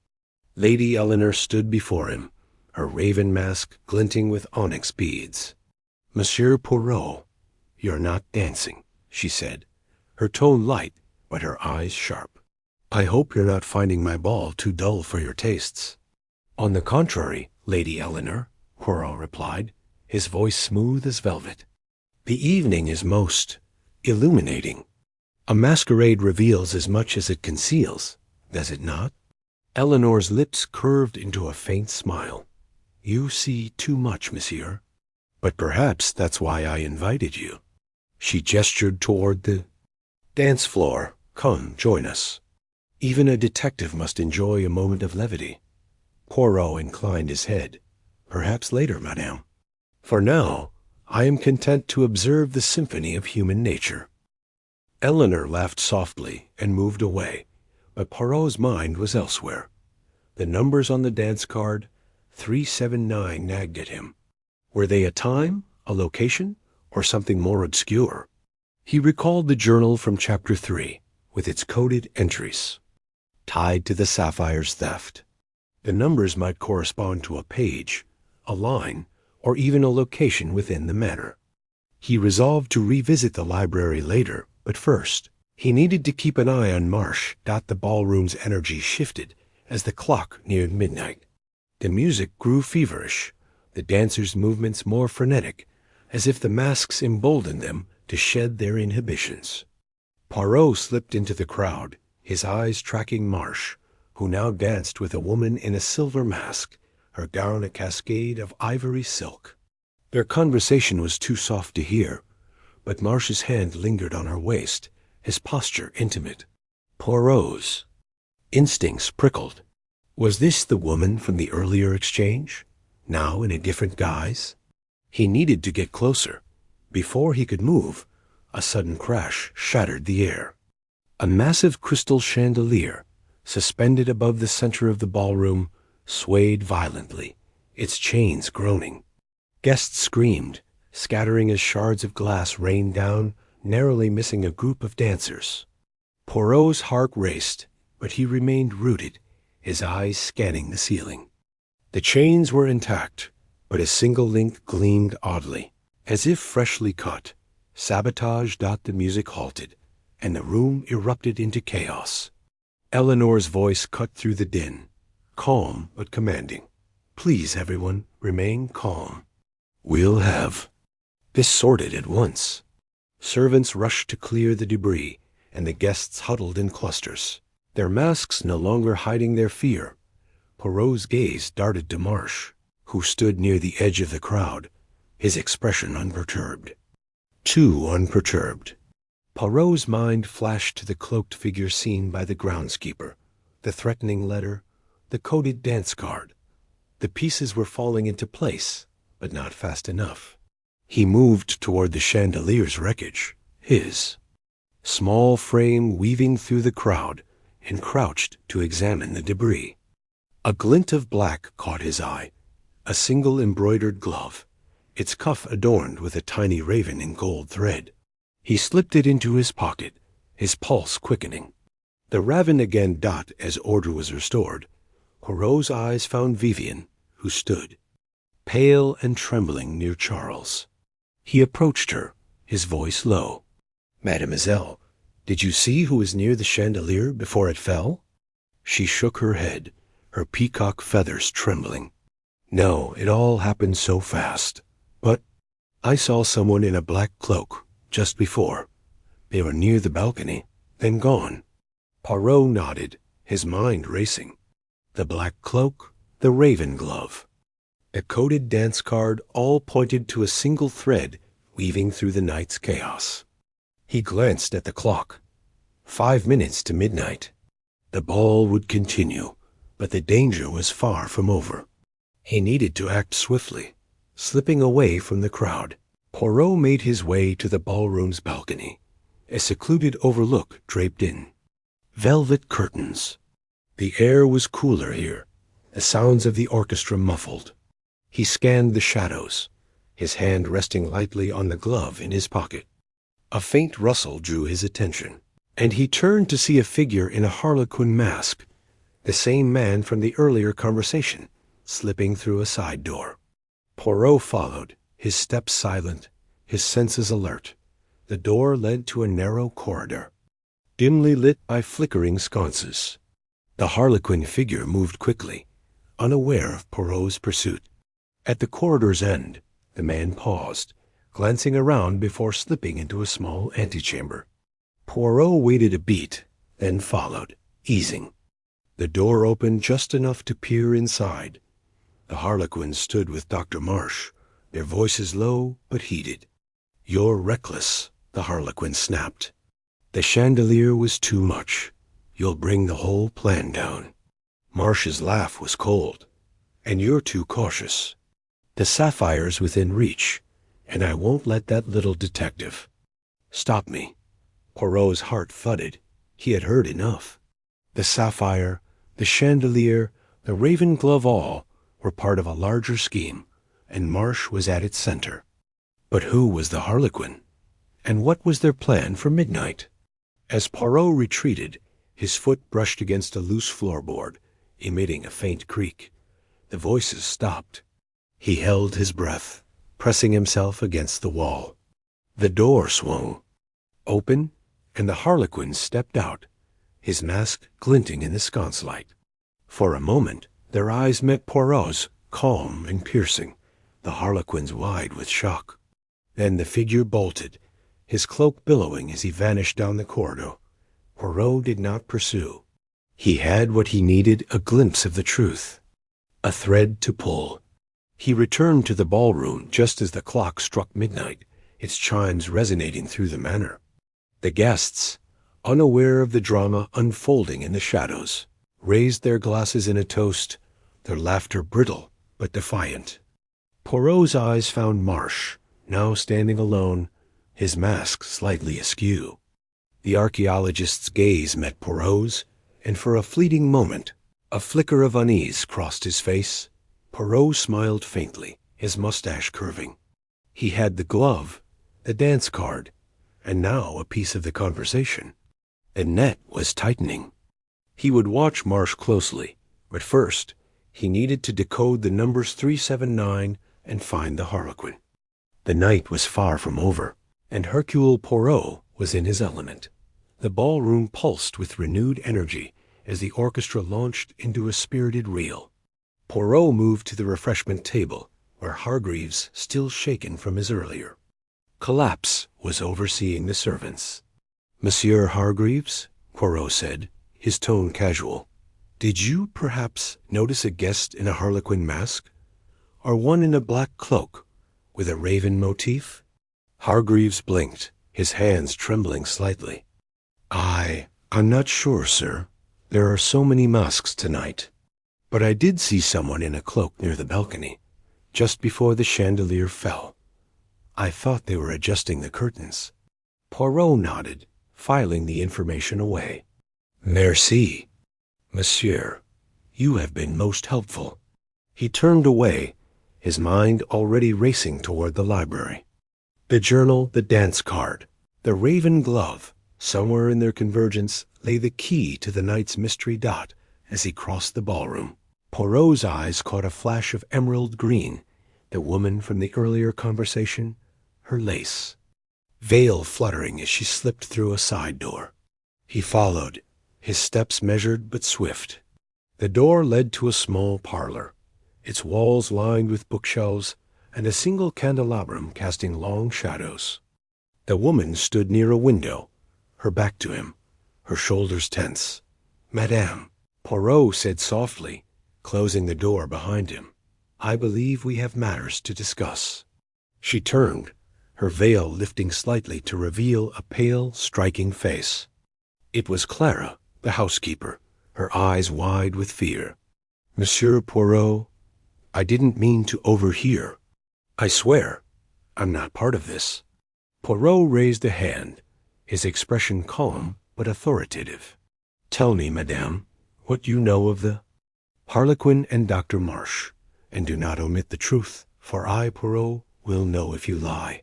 Lady Eleanor stood before him, her raven mask glinting with onyx beads. "Monsieur Poirot, you're not dancing," she said, her tone light, but her eyes sharp. "I hope you're not finding my ball too dull for your tastes." "On the contrary, Lady Eleanor," Poirot replied, his voice smooth as velvet. "The evening is most illuminating. A masquerade reveals as much as it conceals, does it not?" Eleanor's lips curved into a faint smile. "You see too much, monsieur. But perhaps that's why I invited you." She gestured toward the dance floor. "Come, join us. Even a detective must enjoy a moment of levity." Poirot inclined his head. "Perhaps later, madame. For now, I am content to observe the symphony of human nature." Eleanor laughed softly and moved away, but Poirot's mind was elsewhere. The numbers on the dance card, 379, nagged at him. Were they a time, a location, or something more obscure? He recalled the journal from Chapter 3, with its coded entries, tied to the sapphire's theft. The numbers might correspond to a page, a line, or even a location within the manor. He resolved to revisit the library later, but first, he needed to keep an eye on Marsh. The ballroom's energy shifted as the clock neared midnight. The music grew feverish, the dancers' movements more frenetic, as if the masks emboldened them to shed their inhibitions. Poirot slipped into the crowd, his eyes tracking Marsh, who now danced with a woman in a silver mask, her gown a cascade of ivory silk. Their conversation was too soft to hear, but Marsh's hand lingered on her waist, his posture intimate. Poirot's instincts prickled. Was this the woman from the earlier exchange, now in a different guise? He needed to get closer. Before he could move, a sudden crash shattered the air. A massive crystal chandelier, suspended above the center of the ballroom, swayed violently, its chains groaning. Guests screamed, scattering as shards of glass rained down, narrowly missing a group of dancers. Poirot's heart raced, but he remained rooted, his eyes scanning the ceiling. The chains were intact, but a single link gleamed oddly, as if freshly cut. Sabotage. The music halted, and the room erupted into chaos. Eleanor's voice cut through the din, calm but commanding. "Please, everyone, remain calm. We'll have this sorted at once." Servants rushed to clear the debris, and the guests huddled in clusters, their masks no longer hiding their fear. Poirot's gaze darted to Marsh, who stood near the edge of the crowd, his expression unperturbed. Too unperturbed. Poirot's mind flashed to the cloaked figure seen by the groundskeeper, the threatening letter, the coded dance card. The pieces were falling into place, but not fast enough. He moved toward the chandelier's wreckage, his small frame weaving through the crowd, and crouched to examine the debris. A glint of black caught his eye, a single embroidered glove, its cuff adorned with a tiny raven in gold thread. He slipped it into his pocket, his pulse quickening. The raven again as order was restored. Poirot's eyes found Vivian, who stood, pale and trembling, near Charles. He approached her, his voice low. "Mademoiselle, did you see who was near the chandelier before it fell?" She shook her head, her peacock feathers trembling. "No, it all happened so fast. But I saw someone in a black cloak just before. They were near the balcony, then gone." Poirot nodded, his mind racing. The black cloak, the raven glove, a coded dance card, all pointed to a single thread weaving through the night's chaos. He glanced at the clock. 5 minutes to midnight. The ball would continue, but the danger was far from over. He needed to act swiftly, slipping away from the crowd. Poirot made his way to the ballroom's balcony, a secluded overlook draped in velvet curtains. The air was cooler here, the sounds of the orchestra muffled. He scanned the shadows, his hand resting lightly on the glove in his pocket. A faint rustle drew his attention, and he turned to see a figure in a harlequin mask, the same man from the earlier conversation, slipping through a side door. Poirot followed, his steps silent, his senses alert. The door led to a narrow corridor, dimly lit by flickering sconces. The harlequin figure moved quickly, unaware of Poirot's pursuit. At the corridor's end, the man paused, glancing around before slipping into a small antechamber. Poirot waited a beat, then followed, easing. The door opened just enough to peer inside. The harlequins stood with Dr. Marsh, their voices low but heated. "You're reckless," the harlequin snapped. "The chandelier was too much. You'll bring the whole plan down." Marsh's laugh was cold. "And you're too cautious. The sapphire's within reach, and I won't let that little detective stop me." Poirot's heart thudded. He had heard enough. The sapphire, the chandelier, the raven glove, all were part of a larger scheme, and Marsh was at its center. But who was the harlequin? And what was their plan for midnight? As Poirot retreated, his foot brushed against a loose floorboard, emitting a faint creak. The voices stopped. He held his breath, pressing himself against the wall. The door swung open, and the harlequin stepped out, his mask glinting in the sconce light. For a moment, their eyes met Poirot's, calm and piercing, the harlequin's wide with shock. Then the figure bolted, his cloak billowing as he vanished down the corridor. Poirot did not pursue. He had what he needed, a glimpse of the truth, a thread to pull. He returned to the ballroom just as the clock struck midnight, its chimes resonating through the manor. The guests, unaware of the drama unfolding in the shadows, raised their glasses in a toast, their laughter brittle but defiant. Poirot's eyes found Marsh, now standing alone, his mask slightly askew. The archaeologist's gaze met Poirot's, and for a fleeting moment, a flicker of unease crossed his face. Poirot smiled faintly, his mustache curving. He had the glove, the dance card, and now a piece of the conversation. The net was tightening. He would watch Marsh closely, but first he needed to decode the numbers 379 and find the harlequin. The night was far from over, and Hercule Poirot was in his element. The ballroom pulsed with renewed energy as the orchestra launched into a spirited reel. Poirot moved to the refreshment table, where Hargreaves, still shaken from his earlier collapse, was overseeing the servants. "Monsieur Hargreaves," Poirot said, his tone casual, "did you perhaps notice a guest in a harlequin mask, or one in a black cloak with a raven motif?" Hargreaves blinked, his hands trembling slightly. I'm not sure, sir. There are so many masks tonight. But I did see someone in a cloak near the balcony, just before the chandelier fell. I thought they were adjusting the curtains." Poirot nodded, filing the information away. "Merci, monsieur. You have been most helpful." He turned away, his mind already racing toward the library. The journal, the dance card, the raven glove, somewhere in their convergence lay the key to the night's mystery dot as he crossed the ballroom. Poirot's eyes caught a flash of emerald green, the woman from the earlier conversation, her lace, veil fluttering as she slipped through a side door. He followed, his steps measured but swift. The door led to a small parlor, its walls lined with bookshelves and a single candelabrum casting long shadows. The woman stood near a window, her back to him, her shoulders tense. "Madame," Poirot said softly, closing the door behind him, "I believe we have matters to discuss." She turned, her veil lifting slightly to reveal a pale, striking face. It was Clara, the housekeeper, her eyes wide with fear. "Monsieur Poirot, I didn't mean to overhear. I swear, I'm not part of this." Poirot raised a hand, his expression calm but authoritative. "Tell me, madame, what you know of the harlequin and Dr. Marsh, and do not omit the truth, for I, Poirot, will know if you lie."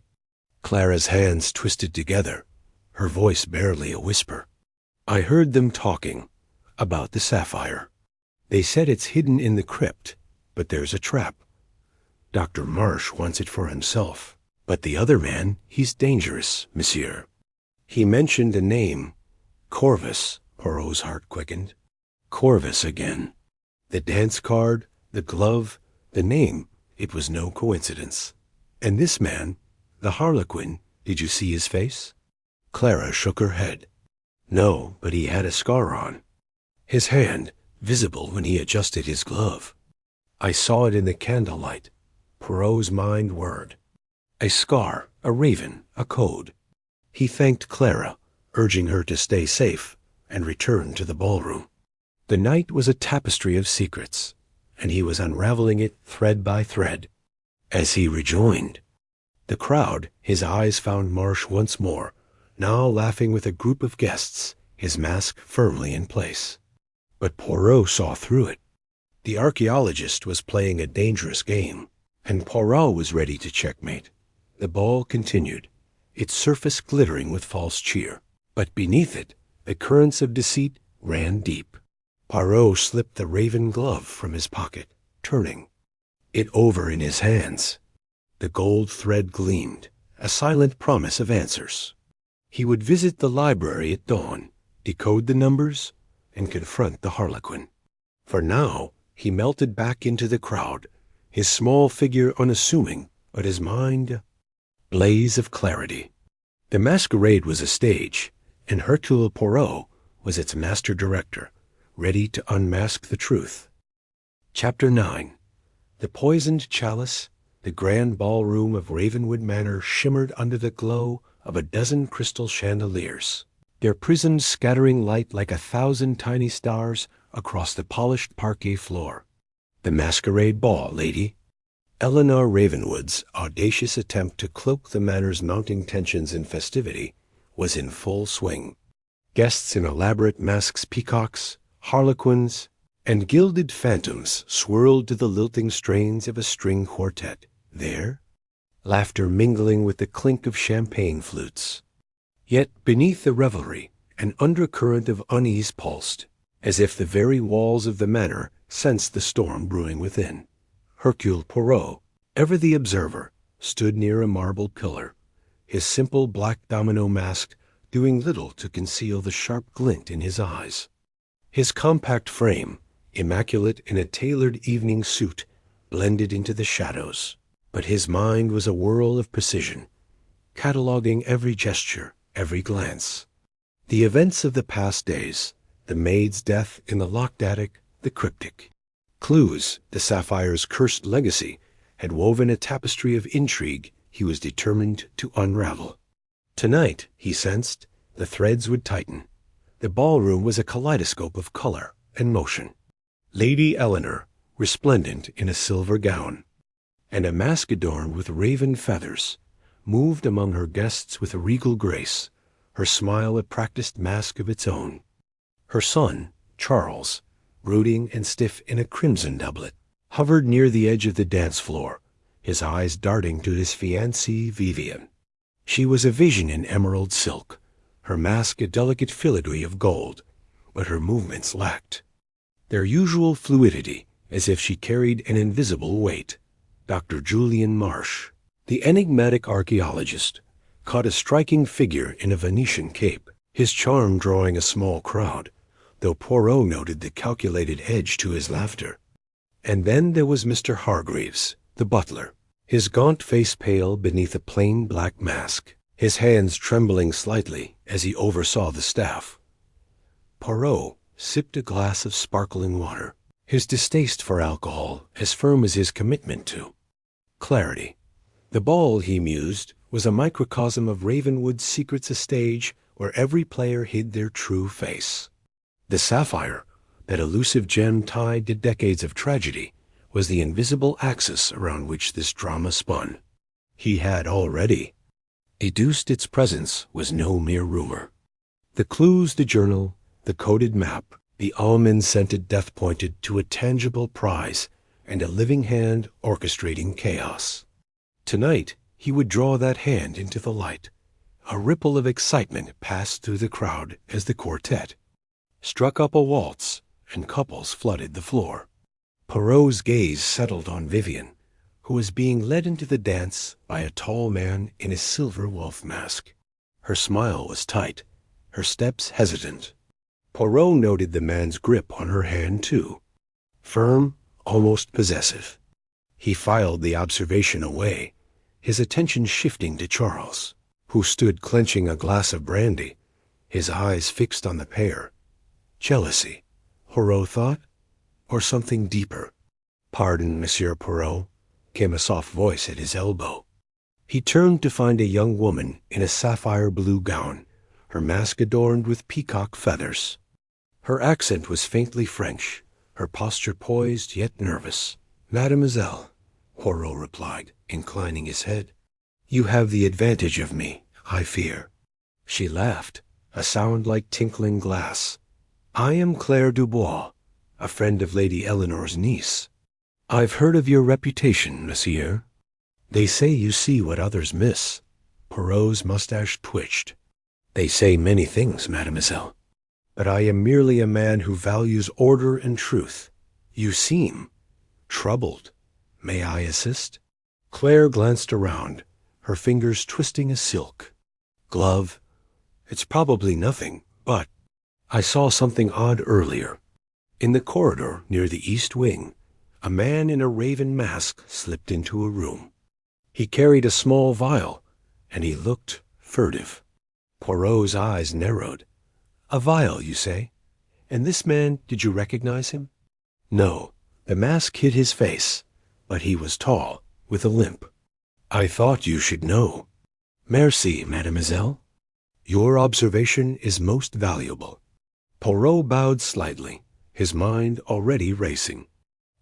Clara's hands twisted together, her voice barely a whisper. "I heard them talking about the sapphire. They said it's hidden in the crypt, but there's a trap. Dr. Marsh wants it for himself. But the other man, he's dangerous, monsieur. He mentioned a name. Corvus. Poirot's heart quickened. Corvus again. The dance card, the glove, the name. It was no coincidence. And this man, the Harlequin, did you see his face? Clara shook her head. No, but he had a scar on. His hand, visible when he adjusted his glove. I saw it in the candlelight. Poirot's mind whirred. A scar, a raven, a code. He thanked Clara, urging her to stay safe, and returned to the ballroom. The night was a tapestry of secrets, and he was unraveling it thread by thread. As he rejoined the crowd, his eyes found Marsh once more, now laughing with a group of guests, his mask firmly in place. But Poirot saw through it. The archaeologist was playing a dangerous game, and Poirot was ready to checkmate. The ball continued, its surface glittering with false cheer, but beneath it, the currents of deceit ran deep. Poirot slipped the raven glove from his pocket, turning it over in his hands. The gold thread gleamed, a silent promise of answers. He would visit the library at dawn, decode the numbers, and confront the Harlequin. For now, he melted back into the crowd, his small figure unassuming, but his mind a blaze of clarity. The masquerade was a stage, and Hercule Poirot was its master director, ready to unmask the truth. Chapter 9. The poisoned chalice, the grand ballroom of Ravenwood Manor shimmered under the glow of a dozen crystal chandeliers, their prisms scattering light like 1,000 tiny stars across the polished parquet floor. The masquerade ball, lady. Eleanor Ravenwood's audacious attempt to cloak the manor's mounting tensions in festivity was in full swing. Guests in elaborate masks, peacocks, harlequins, and gilded phantoms swirled to the lilting strains of a string quartet. There, laughter mingling with the clink of champagne flutes. Yet beneath the revelry, an undercurrent of unease pulsed, as if the very walls of the manor sensed the storm brewing within. Hercule Poirot, ever the observer, stood near a marble pillar, his simple black domino mask doing little to conceal the sharp glint in his eyes. His compact frame, immaculate in a tailored evening suit, blended into the shadows. But his mind was a whirl of precision, cataloging every gesture, every glance. The events of the past days, the maid's death in the locked attic, the cryptic. Clues, the sapphire's cursed legacy, had woven a tapestry of intrigue he was determined to unravel. Tonight, he sensed, the threads would tighten. The ballroom was a kaleidoscope of color and motion. Lady Eleanor, resplendent in a silver gown, and a mask adorned with raven feathers, moved among her guests with a regal grace, her smile a practiced mask of its own. Her son, Charles, brooding and stiff in a crimson doublet, hovered near the edge of the dance floor, his eyes darting to his fiancée Vivian. She was a vision in emerald silk, her mask a delicate filigree of gold, but her movements lacked their usual fluidity, as if she carried an invisible weight. Dr. Julian Marsh, the enigmatic archaeologist, caught a striking figure in a Venetian cape, his charm drawing a small crowd, though Poirot noted the calculated edge to his laughter. And then there was Mr. Hargreaves, the butler, his gaunt face pale beneath a plain black mask, his hands trembling slightly as he oversaw the staff. Poirot sipped a glass of sparkling water, his distaste for alcohol as firm as his commitment to clarity. The ball, he mused, was a microcosm of Ravenwood's secrets, a stage where every player hid their true face. The sapphire, that elusive gem tied to decades of tragedy, was the invisible axis around which this drama spun. He had already deduced its presence was no mere rumor. The clues, the journal, the coded map, the almond-scented death pointed to a tangible prize and a living hand orchestrating chaos. Tonight, he would draw that hand into the light. A ripple of excitement passed through the crowd as the quartet struck up a waltz and couples flooded the floor. Poirot's gaze settled on Vivian, who was being led into the dance by a tall man in a silver wolf mask. Her smile was tight, her steps hesitant. Poirot noted the man's grip on her hand, too. Firm, almost possessive. He filed the observation away, his attention shifting to Charles, who stood clenching a glass of brandy, his eyes fixed on the pair. Jealousy, Poirot thought, or something deeper. "Pardon, Monsieur Poirot," came a soft voice at his elbow. He turned to find a young woman in a sapphire blue gown, her mask adorned with peacock feathers. Her accent was faintly French, her posture poised yet nervous. "Mademoiselle," Poirot replied, inclining his head, "you have the advantage of me, I fear." She laughed, a sound like tinkling glass. "I am Claire Dubois, a friend of Lady Eleanor's niece. I've heard of your reputation, monsieur. They say you see what others miss." Poirot's mustache twitched. "They say many things, mademoiselle. But I am merely a man who values order and truth. You seem troubled. May I assist?" Claire glanced around, her fingers twisting a silk glove. "It's probably nothing, but I saw something odd earlier. In the corridor near the east wing, a man in a raven mask slipped into a room. He carried a small vial, and he looked furtive." Poirot's eyes narrowed. "A vial, you say? And this man, did you recognize him?" "No. The mask hid his face, but he was tall, with a limp." "I thought you should know." "Merci, mademoiselle. Your observation is most valuable." Poirot bowed slightly, his mind already racing.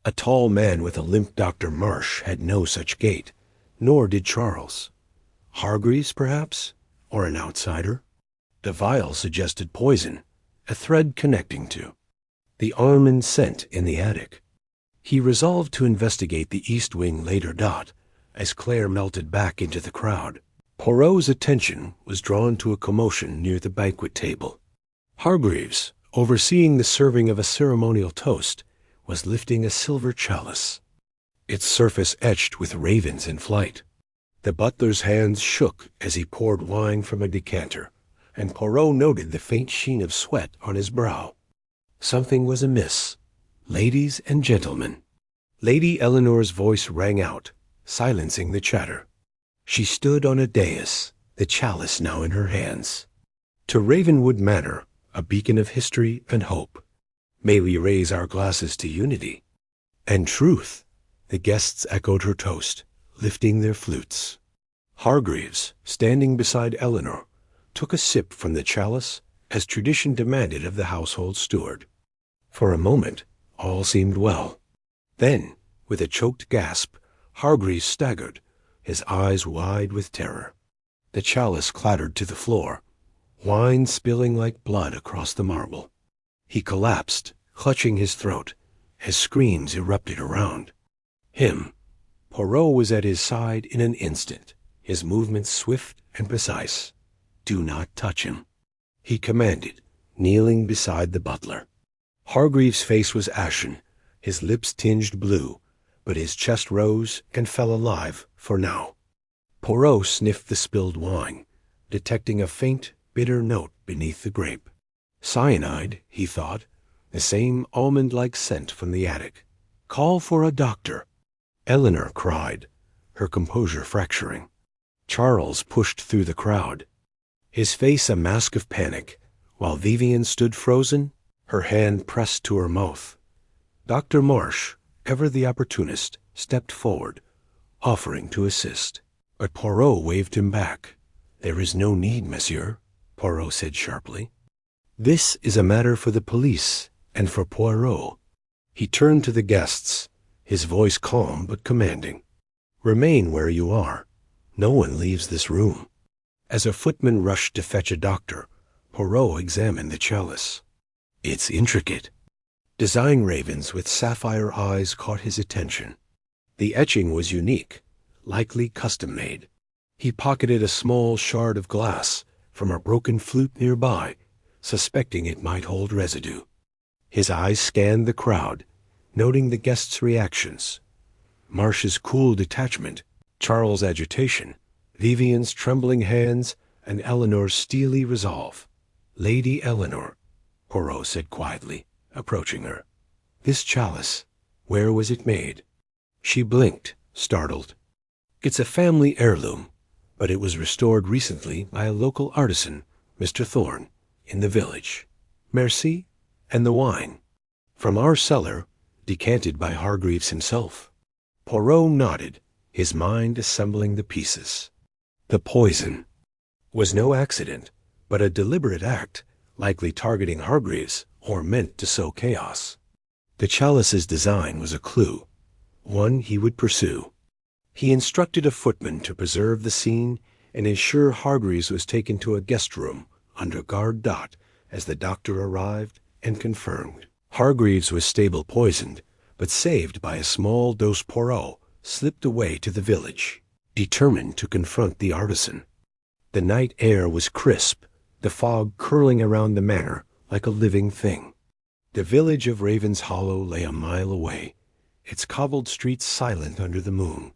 A tall man with a limp Dr. Marsh had no such gait, nor did Charles. Hargreaves, perhaps, or an outsider? The vial suggested poison, a thread connecting to. The almond scent in the attic. He resolved to investigate the east wing later. As Claire melted back into the crowd, Poirot's attention was drawn to a commotion near the banquet table. Hargreaves, overseeing the serving of a ceremonial toast, was lifting a silver chalice, its surface etched with ravens in flight. The butler's hands shook as he poured wine from a decanter, and Poirot noted the faint sheen of sweat on his brow. Something was amiss. "Ladies and gentlemen." Lady Eleanor's voice rang out, silencing the chatter. She stood on a dais, the chalice now in her hands. "To Ravenwood Manor, a beacon of history and hope. May we raise our glasses to unity and truth." The guests echoed her toast, lifting their flutes. Hargreaves, standing beside Eleanor, took a sip from the chalice as tradition demanded of the household steward. For a moment, all seemed well. Then, with a choked gasp, Hargreaves staggered, his eyes wide with terror. The chalice clattered to the floor, wine spilling like blood across the marble. He collapsed, clutching his throat, as screams erupted around him. Poirot was at his side in an instant, his movements swift and precise. "Do not touch him," he commanded, kneeling beside the butler. Hargreaves' face was ashen, his lips tinged blue, but his chest rose and fell alive for now. Poirot sniffed the spilled wine, detecting a faint, bitter note beneath the grape. Cyanide, he thought, the same almond-like scent from the attic. "Call for a doctor," Eleanor cried, her composure fracturing. Charles pushed through the crowd, his face a mask of panic, while Vivian stood frozen, her hand pressed to her mouth. Dr. Marsh, ever the opportunist, stepped forward, offering to assist. But Poirot waved him back. "There is no need, monsieur," Poirot said sharply. "This is a matter for the police and for Poirot." He turned to the guests, his voice calm but commanding. "Remain where you are. No one leaves this room." As a footman rushed to fetch a doctor, Poirot examined the chalice. "It's intricate." Design ravens with sapphire eyes caught his attention. The etching was unique, likely custom-made. He pocketed a small shard of glass from a broken flute nearby, suspecting it might hold residue. His eyes scanned the crowd, noting the guests' reactions. Marsh's cool detachment, Charles' agitation, Vivian's trembling hands, and Eleanor's steely resolve. "Lady Eleanor," Poirot said quietly, approaching her. "This chalice, where was it made?" She blinked, startled. "It's a family heirloom, but it was restored recently by a local artisan, Mr. Thorne, in the village. Merci, and the wine. From our cellar, decanted by Hargreaves himself." Poirot nodded, his mind assembling the pieces. The poison was no accident, but a deliberate act, likely targeting Hargreaves or meant to sow chaos. The chalice's design was a clue, one he would pursue. He instructed a footman to preserve the scene and ensure Hargreaves was taken to a guest room under guard dot as the doctor arrived and confirmed. Hargreaves was stable poisoned, but saved by a small dose. Poirot slipped away to the village, determined to confront the artisan. The night air was crisp, the fog curling around the manor like a living thing. The village of Raven's Hollow lay a mile away, its cobbled streets silent under the moon.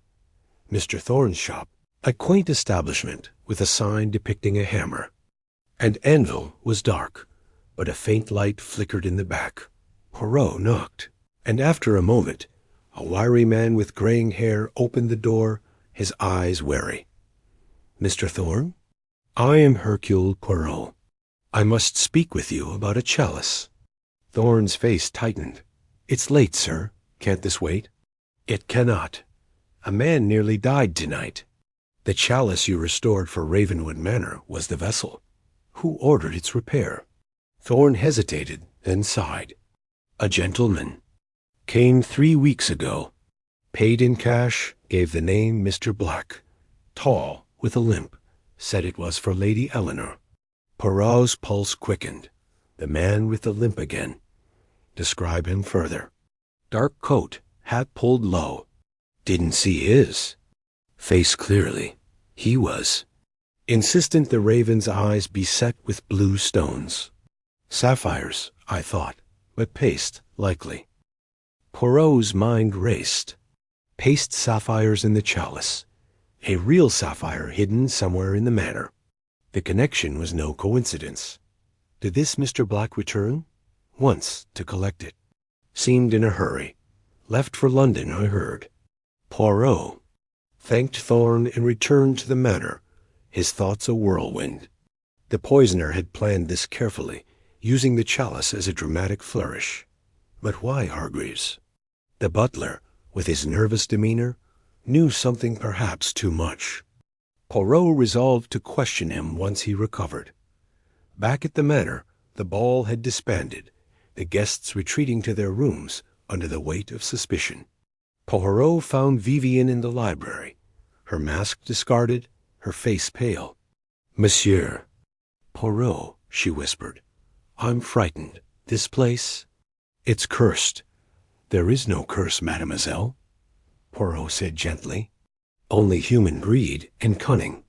Mr. Thorne's shop, a quaint establishment with a sign depicting a hammer and anvil, was dark, but a faint light flickered in the back. Poirot knocked, and after a moment, a wiry man with graying hair opened the door, his eyes wary. "Mr. Thorne? I am Hercule Poirot. I must speak with you about a chalice." Thorne's face tightened. "It's late, sir. Can't this wait?" "It cannot. A man nearly died tonight. The chalice you restored for Ravenwood Manor was the vessel. Who ordered its repair?" Thorne hesitated, then sighed. "A gentleman. Came 3 weeks ago. Paid in cash, gave the name Mr. Black. Tall, with a limp. Said it was for Lady Eleanor." Poirot's pulse quickened. The man with the limp again. Describe him further. "Dark coat, hat pulled low. Didn't see his. Face clearly. He was." Insistent, the Raven's eyes beset with blue stones. "Sapphires, I thought, but paste, likely." Poirot's mind raced. Paste sapphires in the chalice. A real sapphire hidden somewhere in the manor. The connection was no coincidence. Did this Mr. Black return? Once, to collect it. Seemed in a hurry. Left for London, I heard. Poirot thanked Thorne and returned to the manor, his thoughts a whirlwind. The poisoner had planned this carefully, using the chalice as a dramatic flourish. But why Hargreaves? The butler, with his nervous demeanor, knew something perhaps too much. Poirot resolved to question him once he recovered. Back at the manor, the ball had disbanded, the guests retreating to their rooms under the weight of suspicion. Poirot found Vivian in the library, her mask discarded, her face pale. "Monsieur." "Poirot," she whispered, "I'm frightened. This place, it's cursed." "There is no curse, mademoiselle," Poirot said gently. "Only human greed and cunning.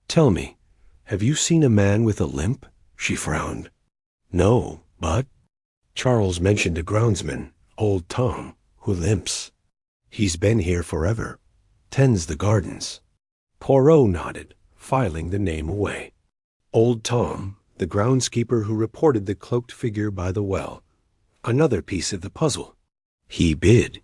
Tell me, have you seen a man with a limp?" She frowned. "No, but—" Charles mentioned a groundsman, old Tom, who limps. He's been here forever. Tends the gardens. Poirot nodded, filing the name away. Old Tom, the groundskeeper who reported the cloaked figure by the well. Another piece of the puzzle. He bid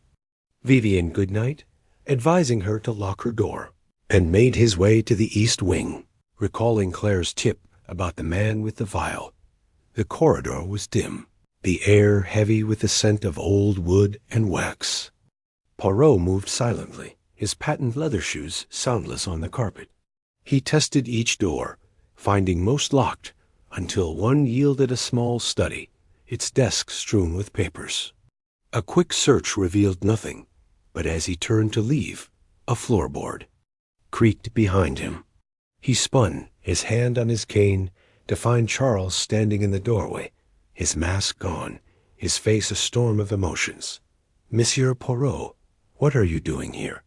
Vivian good night, advising her to lock her door, and made his way to the east wing, recalling Claire's tip about the man with the vial. The corridor was dim, the air heavy with the scent of old wood and wax. Poirot moved silently, his patent leather shoes soundless on the carpet. He tested each door, finding most locked, until one yielded a small study, its desk strewn with papers. A quick search revealed nothing, but as he turned to leave, a floorboard creaked behind him. He spun, his hand on his cane, to find Charles standing in the doorway, his mask gone, his face a storm of emotions. "Monsieur Poirot, what are you doing here?"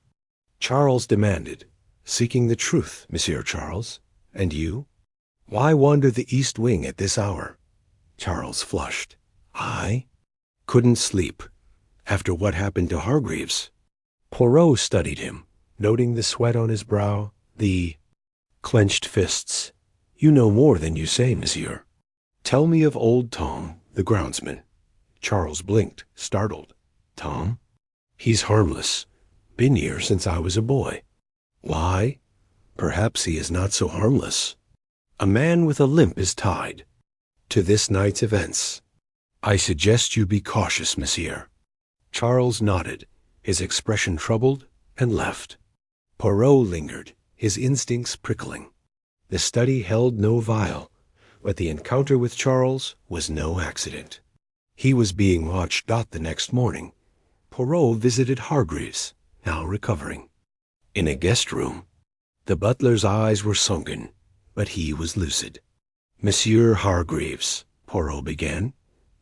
Charles demanded. "Seeking the truth, Monsieur Charles. And you? Why wander the east wing at this hour?" Charles flushed. "I couldn't sleep. After what happened to Hargreaves." Poirot studied him, noting the sweat on his brow, the clenched fists. "You know more than you say, monsieur. Tell me of old Tom, the groundsman." Charles blinked, startled. "Tom? He's harmless. Been here since I was a boy." "Why? Perhaps he is not so harmless. A man with a limp is tied to this night's events. I suggest you be cautious, monsieur." Charles nodded, his expression troubled, and left. Poirot lingered, his instincts prickling. The study held no vial, but the encounter with Charles was no accident. He was being watched. The next morning, Poirot visited Hargreaves, now recovering. In a guest room, the butler's eyes were sunken, but he was lucid. "Monsieur Hargreaves," Poirot began,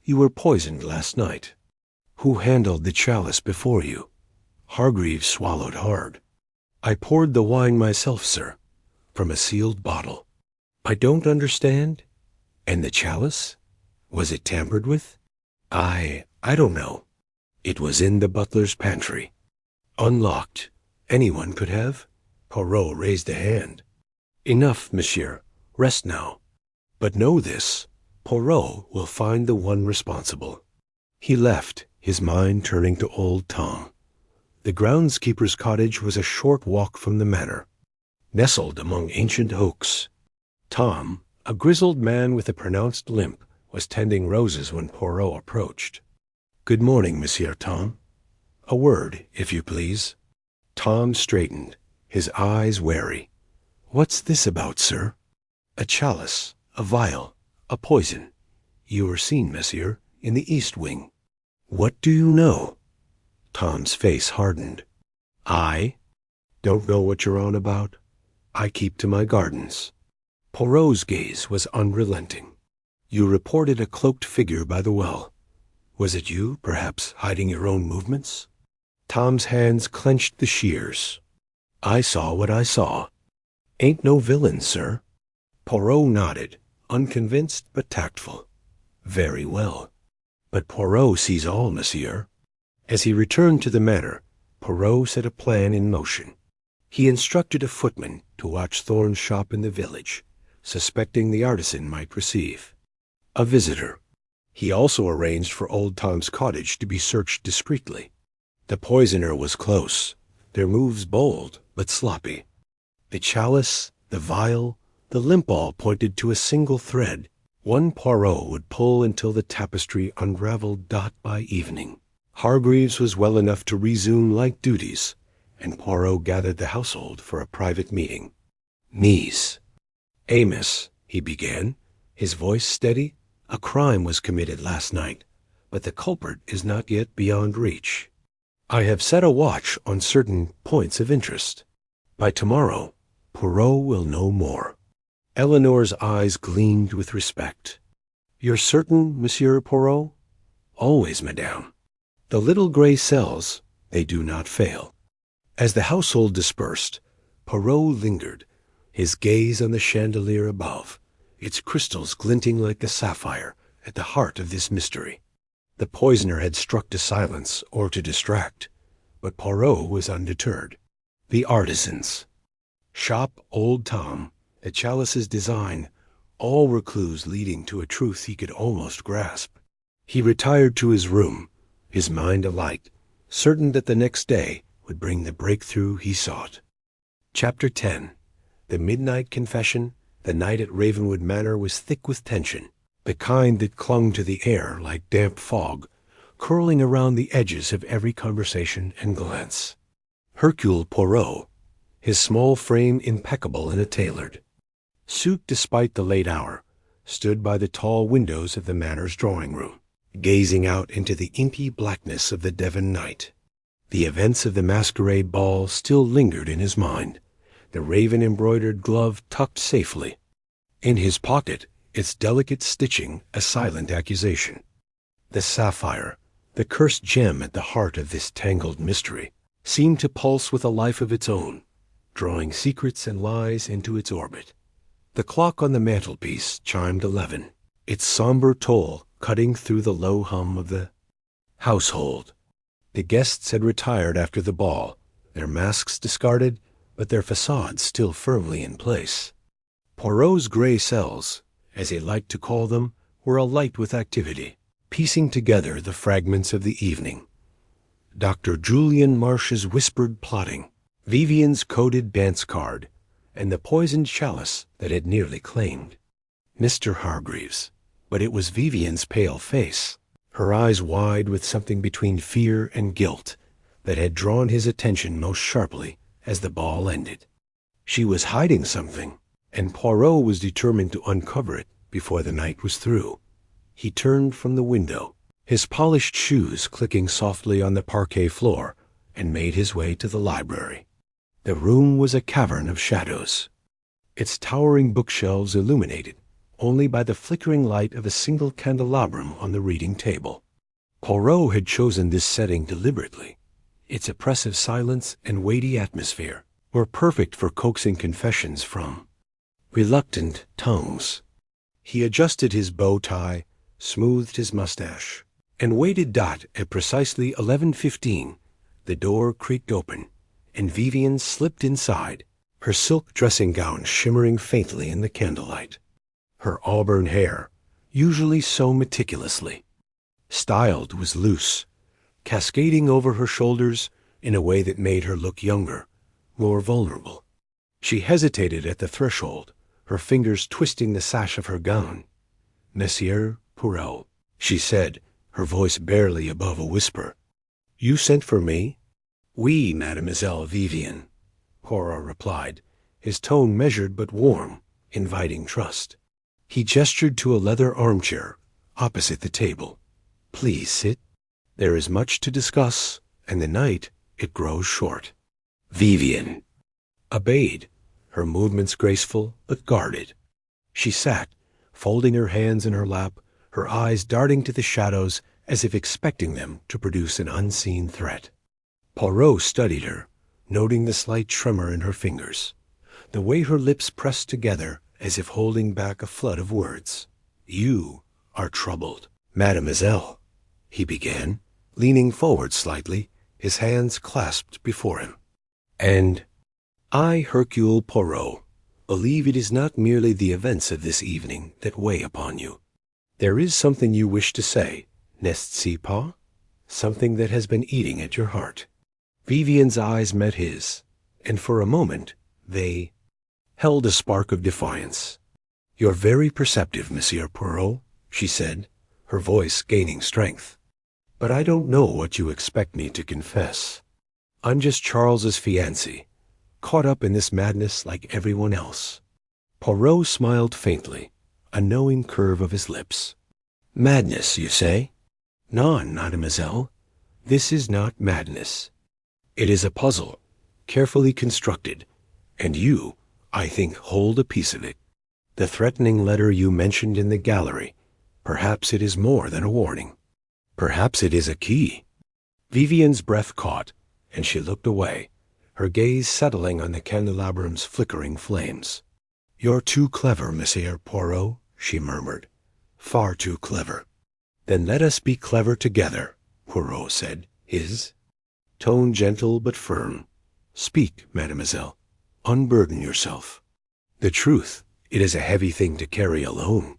"you were poisoned last night. Who handled the chalice before you?" Hargreaves swallowed hard. "I poured the wine myself, sir, from a sealed bottle." "I don't understand. And the chalice? Was it tampered with?" I don't know. It was in the butler's pantry. Unlocked. Anyone could have." Poirot raised a hand. "Enough, monsieur. Rest now. But know this, Poirot will find the one responsible." He left, his mind turning to old Tom. The groundskeeper's cottage was a short walk from the manor, nestled among ancient oaks. Tom, a grizzled man with a pronounced limp, was tending roses when Poirot approached. "Good morning, Monsieur Tom. A word, if you please." Tom straightened, his eyes wary. "What's this about, sir?" "A chalice, a vial, a poison. You were seen, monsieur, in the east wing." "What do you know?" Tom's face hardened. "I don't know what you're on about. I keep to my gardens." Poirot's gaze was unrelenting. "You reported a cloaked figure by the well. Was it you, perhaps, hiding your own movements?" Tom's hands clenched the shears. "I saw what I saw. Ain't no villain, sir." Poirot nodded, unconvinced but tactful. "Very well. But Poirot sees all, monsieur." As he returned to the manor, Poirot set a plan in motion. He instructed a footman to watch Thorne's shop in the village, suspecting the artisan might receive a visitor. He also arranged for old Tom's cottage to be searched discreetly. The poisoner was close, their moves bold but sloppy. The chalice, the vial, the limp all pointed to a single thread. One Poirot would pull until the tapestry unraveled by evening. Hargreaves was well enough to resume light duties, and Poirot gathered the household for a private meeting. "Niece." "Amos," he began, his voice steady, "a crime was committed last night, but the culprit is not yet beyond reach. I have set a watch on certain points of interest. By tomorrow, Poirot will know more." Eleanor's eyes gleamed with respect. "You're certain, Monsieur Poirot?" "Always, madame. The little gray cells, they do not fail." As the household dispersed, Poirot lingered, his gaze on the chandelier above, its crystals glinting like a sapphire at the heart of this mystery. The poisoner had struck to silence or to distract, but Poirot was undeterred. The artisans, shop old Tom, the chalice's design, all were clues leading to a truth he could almost grasp. He retired to his room, his mind alight, certain that the next day would bring the breakthrough he sought. Chapter 10. The midnight confession. The night at Ravenwood Manor was thick with tension, the kind that clung to the air like damp fog, curling around the edges of every conversation and glance. Hercule Poirot, his small frame impeccable in a tailored suit despite the late hour, stood by the tall windows of the manor's drawing-room, gazing out into the inky blackness of the Devon night. The events of the masquerade ball still lingered in his mind, the raven-embroidered glove tucked safely in his pocket, its delicate stitching a silent accusation. The sapphire, the cursed gem at the heart of this tangled mystery, seemed to pulse with a life of its own, drawing secrets and lies into its orbit. The clock on the mantelpiece chimed 11, its somber toll cutting through the low hum of the household. The guests had retired after the ball, their masks discarded, but their facades still firmly in place. Poirot's gray cells, as he liked to call them, were alight with activity, piecing together the fragments of the evening. Dr. Julian Marsh's whispered plotting, Vivian's coded dance card, and the poisoned chalice that had nearly claimed Mr. Hargreaves. But it was Vivian's pale face, her eyes wide with something between fear and guilt, that had drawn his attention most sharply as the ball ended. She was hiding something, and Poirot was determined to uncover it before the night was through. He turned from the window, his polished shoes clicking softly on the parquet floor, and made his way to the library. The room was a cavern of shadows, its towering bookshelves illuminated only by the flickering light of a single candelabrum on the reading table. Poirot had chosen this setting deliberately. Its oppressive silence and weighty atmosphere were perfect for coaxing confessions from reluctant tongues. He adjusted his bow tie, smoothed his mustache, and waited. At precisely 11:15, the door creaked open, and Vivian slipped inside, her silk dressing gown shimmering faintly in the candlelight. Her auburn hair, usually so meticulously styled, was loose, cascading over her shoulders in a way that made her look younger, more vulnerable. She hesitated at the threshold, her fingers twisting the sash of her gown. "Monsieur Poirot," she said, her voice barely above a whisper. "You sent for me?" "Oui, Mademoiselle Vivian," Poirot replied, his tone measured but warm, inviting trust. He gestured to a leather armchair opposite the table. "Please sit. There is much to discuss, and the night, it grows short." Vivian obeyed, her movements graceful but guarded. She sat, folding her hands in her lap, her eyes darting to the shadows as if expecting them to produce an unseen threat. Poirot studied her, noting the slight tremor in her fingers, the way her lips pressed together as if holding back a flood of words. "You are troubled, mademoiselle," he began, leaning forward slightly, his hands clasped before him. "And I, Hercule Poirot, believe it is not merely the events of this evening that weigh upon you. There is something you wish to say, n'est-ce pas? Something that has been eating at your heart." Vivian's eyes met his, and for a moment they held a spark of defiance. "You're very perceptive, Monsieur Poirot," she said, her voice gaining strength. "But I don't know what you expect me to confess. I'm just Charles's fiancé, caught up in this madness like everyone else." Poirot smiled faintly, a knowing curve of his lips. "Madness, you say? Non, mademoiselle. This is not madness. It is a puzzle, carefully constructed, and you, I think, hold a piece of it. The threatening letter you mentioned in the gallery, perhaps it is more than a warning. Perhaps it is a key." Vivian's breath caught, and she looked away, her gaze settling on the candelabrum's flickering flames. "You're too clever, Monsieur Poirot," she murmured. "Far too clever." "Then let us be clever together," Poirot said, his tone gentle but firm. "Speak, mademoiselle. Unburden yourself. The truth, it is a heavy thing to carry alone."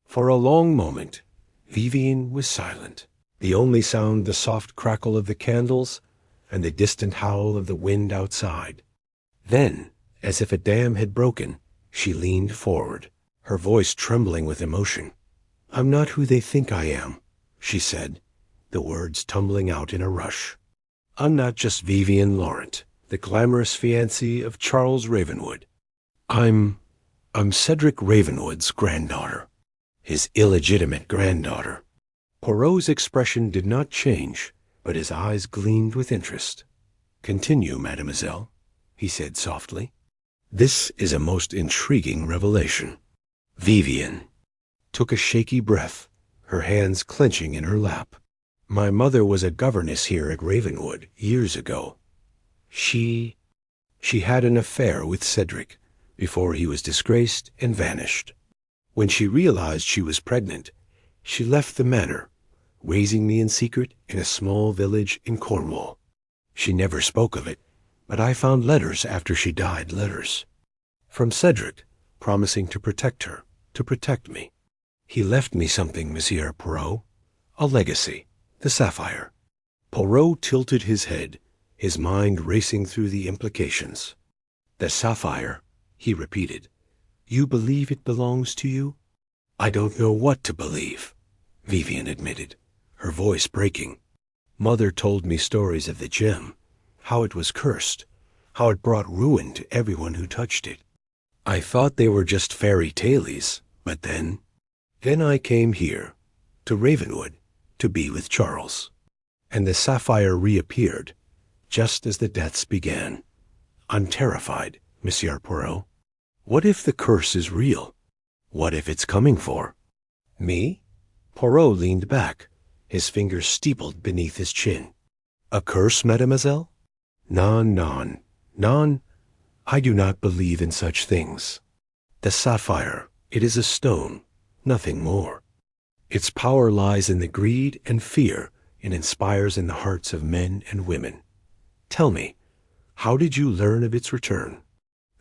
For a long moment, Vivian was silent, the only sound the soft crackle of the candles and the distant howl of the wind outside. Then, as if a dam had broken, she leaned forward, her voice trembling with emotion. "I'm not who they think I am," she said, the words tumbling out in a rush. "I'm not just Vivian Laurent, the glamorous fiancée of Charles Ravenwood. I'm Cedric Ravenwood's granddaughter, his illegitimate granddaughter." Poirot's expression did not change, but his eyes gleamed with interest. "Continue, mademoiselle," he said softly. "This is a most intriguing revelation." Vivian took a shaky breath, her hands clenching in her lap. "My mother was a governess here at Ravenwood years ago. She had an affair with Cedric before he was disgraced and vanished. When she realized she was pregnant, she left the manor, raising me in secret in a small village in Cornwall. She never spoke of it, But I found letters after she died, letters. From Cedric, promising to protect her, to protect me. He left me something, Monsieur Poirot. A legacy, the sapphire. Poirot tilted his head, his mind racing through the implications. The sapphire, he repeated. You believe it belongs to you? I don't know what to believe, Vivian admitted, her voice breaking. Mother told me stories of the gem, how it was cursed, how it brought ruin to everyone who touched it. I thought they were just fairy tales, but then I came here, to Ravenwood, to be with Charles. And the sapphire reappeared, just as the deaths began. I'm terrified, Monsieur Poirot. What if the curse is real? What if it's coming for me? Poirot leaned back, his fingers steepled beneath his chin. A curse, mademoiselle? Non. I do not believe in such things. The sapphire, it is a stone, nothing more. Its power lies in the greed and fear it inspires in the hearts of men and women. Tell me, how did you learn of its return?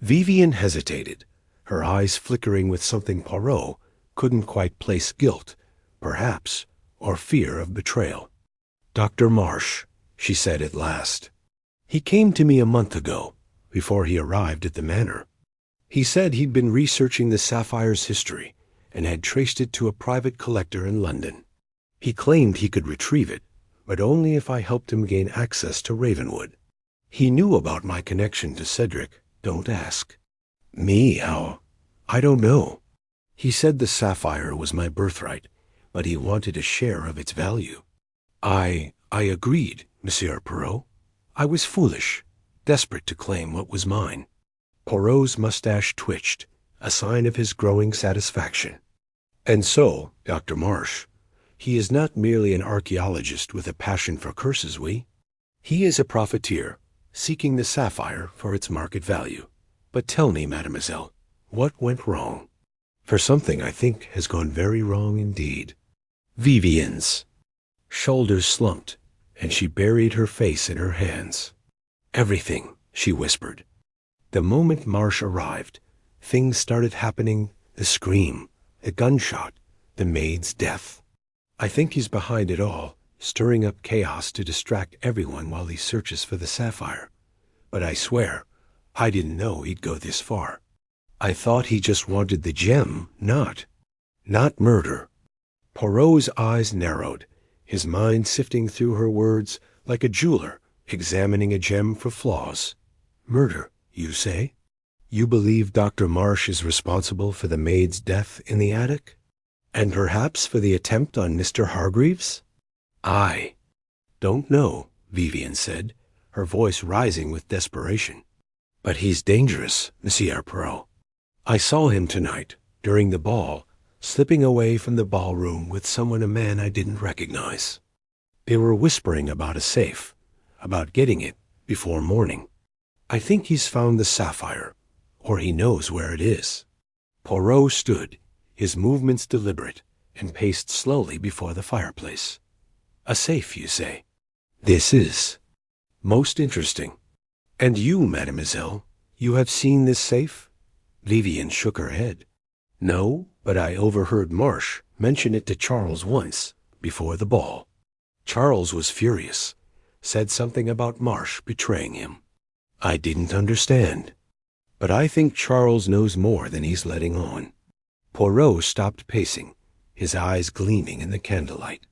Vivian hesitated, her eyes flickering with something Poirot couldn't quite place: guilt, perhaps, or fear of betrayal. Dr. Marsh, she said at last. He came to me a month ago, before he arrived at the manor. He said he'd been researching the sapphire's history and had traced it to a private collector in London. He claimed he could retrieve it, but only if I helped him gain access to Ravenwood. He knew about my connection to Cedric. Don't ask. Me, how? I don't know. He said the sapphire was my birthright, but he wanted a share of its value. I agreed, Monsieur Poirot. I was foolish, desperate to claim what was mine. Poirot's mustache twitched, a sign of his growing satisfaction. And so, Dr. Marsh, he is not merely an archaeologist with a passion for curses, He is a profiteer, seeking the sapphire for its market value. But tell me, mademoiselle, what went wrong? For something I think has gone very wrong indeed. Vivian's shoulders slumped, and she buried her face in her hands. Everything, she whispered. The moment Marsh arrived, things started happening: the scream, the gunshot, the maid's death. I think he's behind it all, stirring up chaos to distract everyone while he searches for the sapphire. But I swear, I didn't know he'd go this far. I thought he just wanted the gem, not murder. Poirot's eyes narrowed, his mind sifting through her words like a jeweler examining a gem for flaws. Murder, you say? You believe Dr. Marsh is responsible for the maid's death in the attic? And perhaps for the attempt on Mr. Hargreaves? I don't know, Vivian said, her voice rising with desperation. But he's dangerous, Monsieur Poirot. I saw him tonight, during the ball, slipping away from the ballroom with a man I didn't recognize. They were whispering about a safe, about getting it before morning. I think he's found the sapphire, or he knows where it is. Poirot stood, his movements deliberate, and paced slowly before the fireplace. A safe, you say? This is most interesting. And you, mademoiselle, you have seen this safe? Vivian shook her head. No, but I overheard Marsh mention it to Charles once, before the ball. Charles was furious, said something about Marsh betraying him. I didn't understand. But I think Charles knows more than he's letting on. Poirot stopped pacing, his eyes gleaming in the candlelight.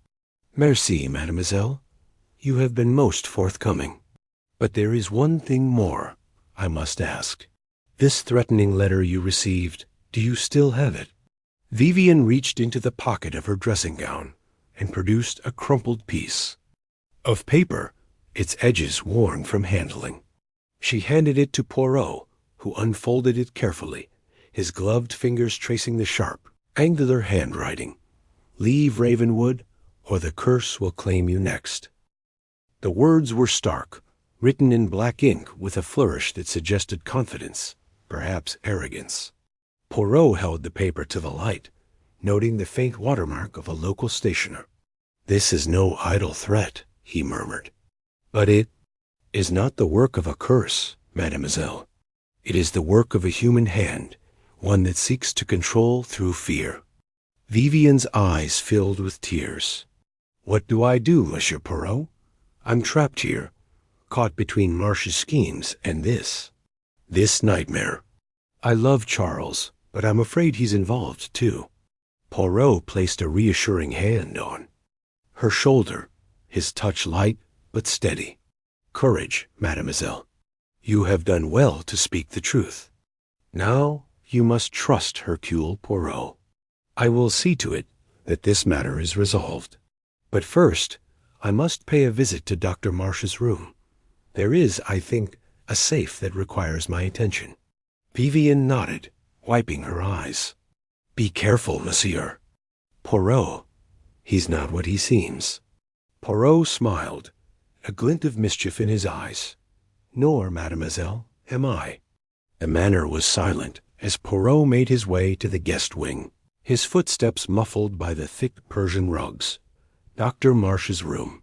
Merci, mademoiselle. You have been most forthcoming. But there is one thing more I must ask. This threatening letter you received, do you still have it? Vivian reached into the pocket of her dressing gown and produced a crumpled piece of paper, its edges worn from handling. She handed it to Poirot, who unfolded it carefully, his gloved fingers tracing the sharp, angular handwriting. Leave Ravenwood, or the curse will claim you next. The words were stark, written in black ink with a flourish that suggested confidence, perhaps arrogance. Poirot held the paper to the light, noting the faint watermark of a local stationer. This is no idle threat, he murmured. But is not the work of a curse, mademoiselle. It is the work of a human hand, one that seeks to control through fear. Vivian's eyes filled with tears. What do I do, Monsieur Poirot? I'm trapped here, caught between Marsh's schemes and this nightmare. I love Charles, but I'm afraid he's involved, too. Poirot placed a reassuring hand on her shoulder, his touch light but steady. Courage, mademoiselle. You have done well to speak the truth. Now you must trust Hercule Poirot. I will see to it that this matter is resolved. But first, I must pay a visit to Dr. Marsh's room. There is, I think, a safe that requires my attention. Vivian nodded, wiping her eyes. Be careful, monsieur. Poirot, he's not what he seems. Poirot smiled, a glint of mischief in his eyes. Nor, mademoiselle, am I. The manor was silent as Poirot made his way to the guest wing, his footsteps muffled by the thick Persian rugs. Dr. Marsh's room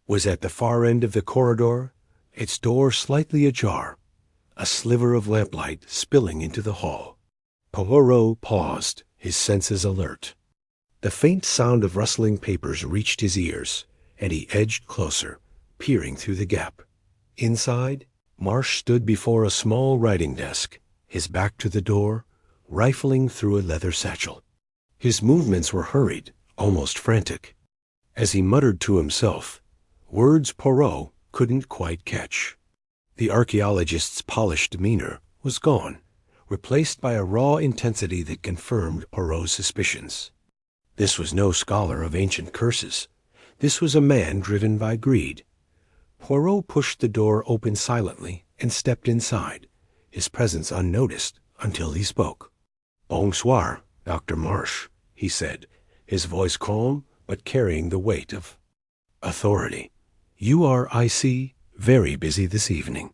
was at the far end of the corridor, its door slightly ajar, a sliver of lamplight spilling into the hall. Poirot paused, his senses alert. The faint sound of rustling papers reached his ears, and he edged closer, peering through the gap. Inside, Marsh stood before a small writing desk, his back to the door, rifling through a leather satchel. His movements were hurried, almost frantic. As he muttered to himself, words Poirot couldn't quite catch. The archaeologist's polished demeanor was gone, replaced by a raw intensity that confirmed Poirot's suspicions. This was no scholar of ancient curses. This was a man driven by greed. Poirot pushed the door open silently and stepped inside, his presence unnoticed until he spoke. "Bonsoir, Dr. Marsh," he said, his voice calm but carrying the weight of authority. "You are, I see, very busy this evening."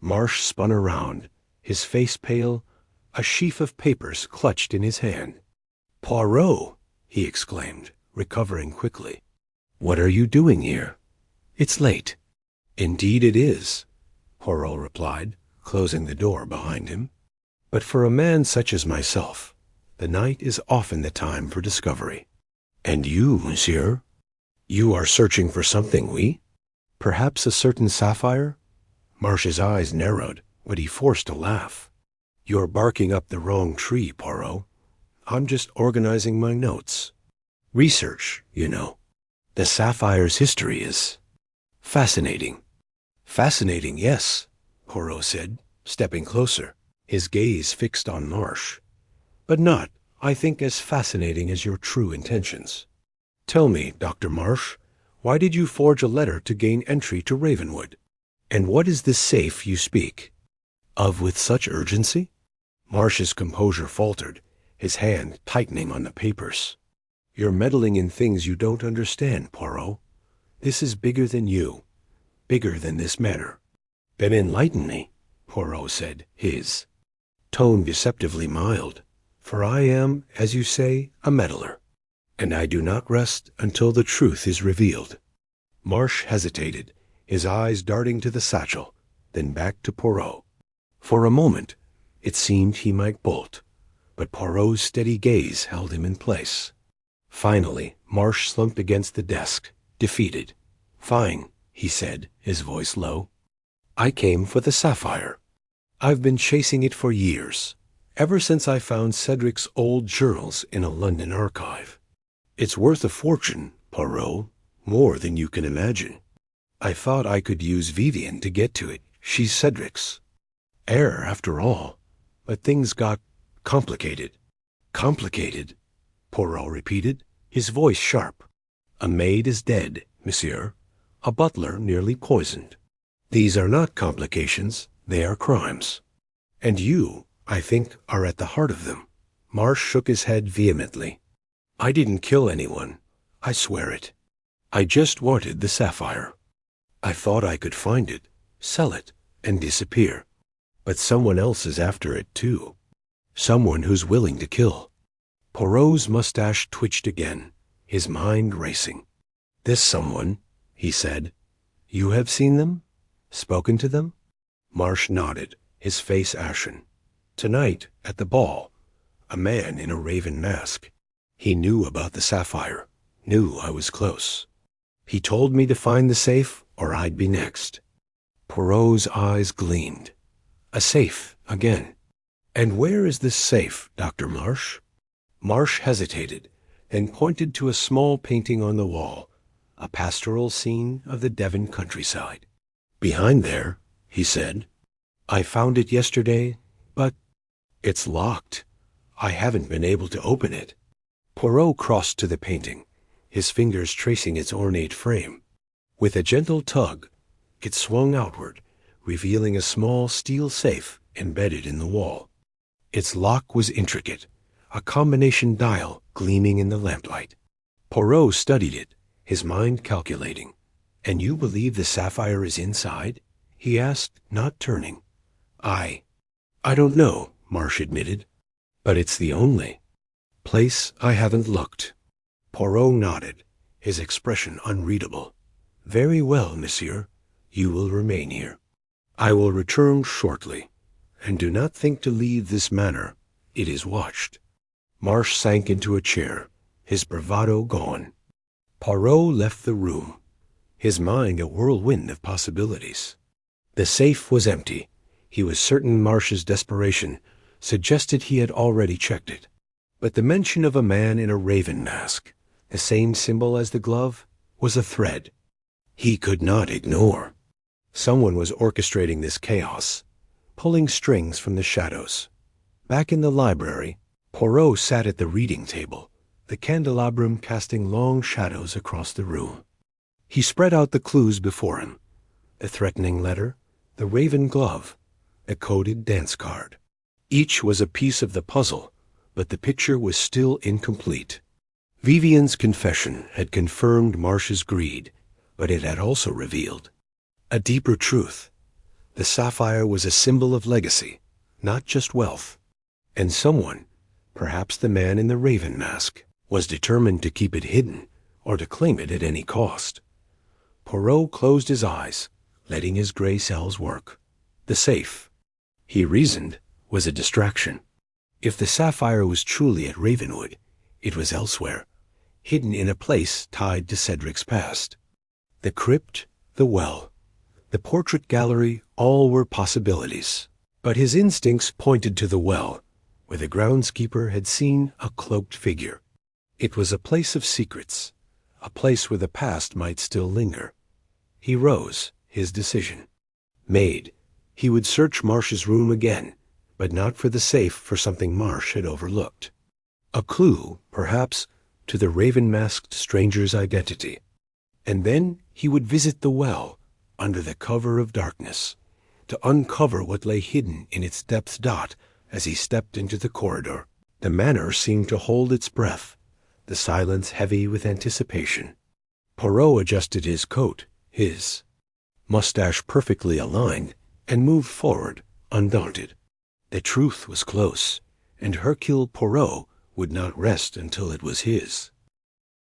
Marsh spun around, his face pale, a sheaf of papers clutched in his hand. "Poirot!" he exclaimed, recovering quickly. "What are you doing here? It's late." "Indeed it is," Poirot replied, closing the door behind him. "But for a man such as myself, the night is often the time for discovery. And you, monsieur? You are searching for something, oui? Perhaps a certain sapphire?" Marsh's eyes narrowed, but he forced a laugh. "You're barking up the wrong tree, Poirot. I'm just organizing my notes. Research, you know. The sapphire's history is fascinating." "Fascinating, yes," Poirot said, stepping closer, his gaze fixed on Marsh. "But not, I think, as fascinating as your true intentions. Tell me, Dr. Marsh, why did you forge a letter to gain entry to Ravenwood? And what is this safe you speak of with such urgency?" Marsh's composure faltered, his hand tightening on the papers. "You're meddling in things you don't understand, Poirot. This is bigger than you, bigger than this matter." "Then enlighten me," Poirot said, his tone deceptively mild. "For I am, as you say, a meddler, and I do not rest until the truth is revealed." Marsh hesitated, his eyes darting to the satchel, then back to Poirot. For a moment, it seemed he might bolt, but Poirot's steady gaze held him in place. Finally, Marsh slumped against the desk, defeated. "Fine," he said, his voice low. "I came for the sapphire. I've been chasing it for years, ever since I found Cedric's old journals in a London archive. It's worth a fortune, Poirot, more than you can imagine. I thought I could use Vivian to get to it. She's Cedric's heir, after all. But things got complicated." "Complicated?" Poirot repeated, his voice sharp. "A maid is dead, monsieur. A butler nearly poisoned. These are not complications, they are crimes. And you, I think, are at the heart of them." Marsh shook his head vehemently. "I didn't kill anyone. I swear it. I just wanted the sapphire. I thought I could find it, sell it, and disappear. But someone else is after it, too. Someone who's willing to kill." Poirot's mustache twitched again, his mind racing. "This someone," he said. "You have seen them?" Spoken to them? Marsh nodded, his face ashen. Tonight, at the ball, a man in a raven mask. He knew about the sapphire, knew I was close. He told me to find the safe or I'd be next. Poirot's eyes gleamed. A safe, again. And where is this safe, Dr. Marsh? Marsh hesitated and pointed to a small painting on the wall, a pastoral scene of the Devon countryside. Behind there, he said. I found it yesterday, but it's locked. I haven't been able to open it. Poirot crossed to the painting, his fingers tracing its ornate frame. With a gentle tug, it swung outward, revealing a small steel safe embedded in the wall. Its lock was intricate, a combination dial gleaming in the lamplight. Poirot studied it, his mind calculating. And you believe the sapphire is inside? He asked, not turning. I don't know, Marsh admitted, but it's the only place I haven't looked. Poirot nodded, his expression unreadable. Very well, monsieur. You will remain here. I will return shortly, and do not think to leave this manor. It is watched. Marsh sank into a chair, his bravado gone. Poirot left the room, his mind a whirlwind of possibilities. The safe was empty. He was certain Marsh's desperation suggested he had already checked it. But the mention of a man in a raven mask, the same symbol as the glove, was a thread he could not ignore. Someone was orchestrating this chaos, pulling strings from the shadows. Back in the library, Poirot sat at the reading table, the candelabrum casting long shadows across the room. He spread out the clues before him, the threatening letter, the raven glove, a coded dance card. Each was a piece of the puzzle, but the picture was still incomplete. Vivian's confession had confirmed Marsh's greed, but it had also revealed a deeper truth. The sapphire was a symbol of legacy, not just wealth. And someone, perhaps the man in the raven mask, was determined to keep it hidden or to claim it at any cost. Poirot closed his eyes, letting his gray cells work. The safe, he reasoned, was a distraction. If the sapphire was truly at Ravenwood, it was elsewhere, hidden in a place tied to Cedric's past. The crypt, the well, the portrait gallery, all were possibilities. But his instincts pointed to the well, where the groundskeeper had seen a cloaked figure. It was a place of secrets, a place where the past might still linger. He rose, his decision made. He would search Marsh's room again, but not for the safe, for something Marsh had overlooked. A clue, perhaps, to the raven-masked stranger's identity. And then he would visit the well, under the cover of darkness, to uncover what lay hidden in its depths. As he stepped into the corridor, the manor seemed to hold its breath, the silence heavy with anticipation. Poirot adjusted his coat, his mustache perfectly aligned, and moved forward, undaunted. The truth was close, and Hercule Poirot would not rest until it was his.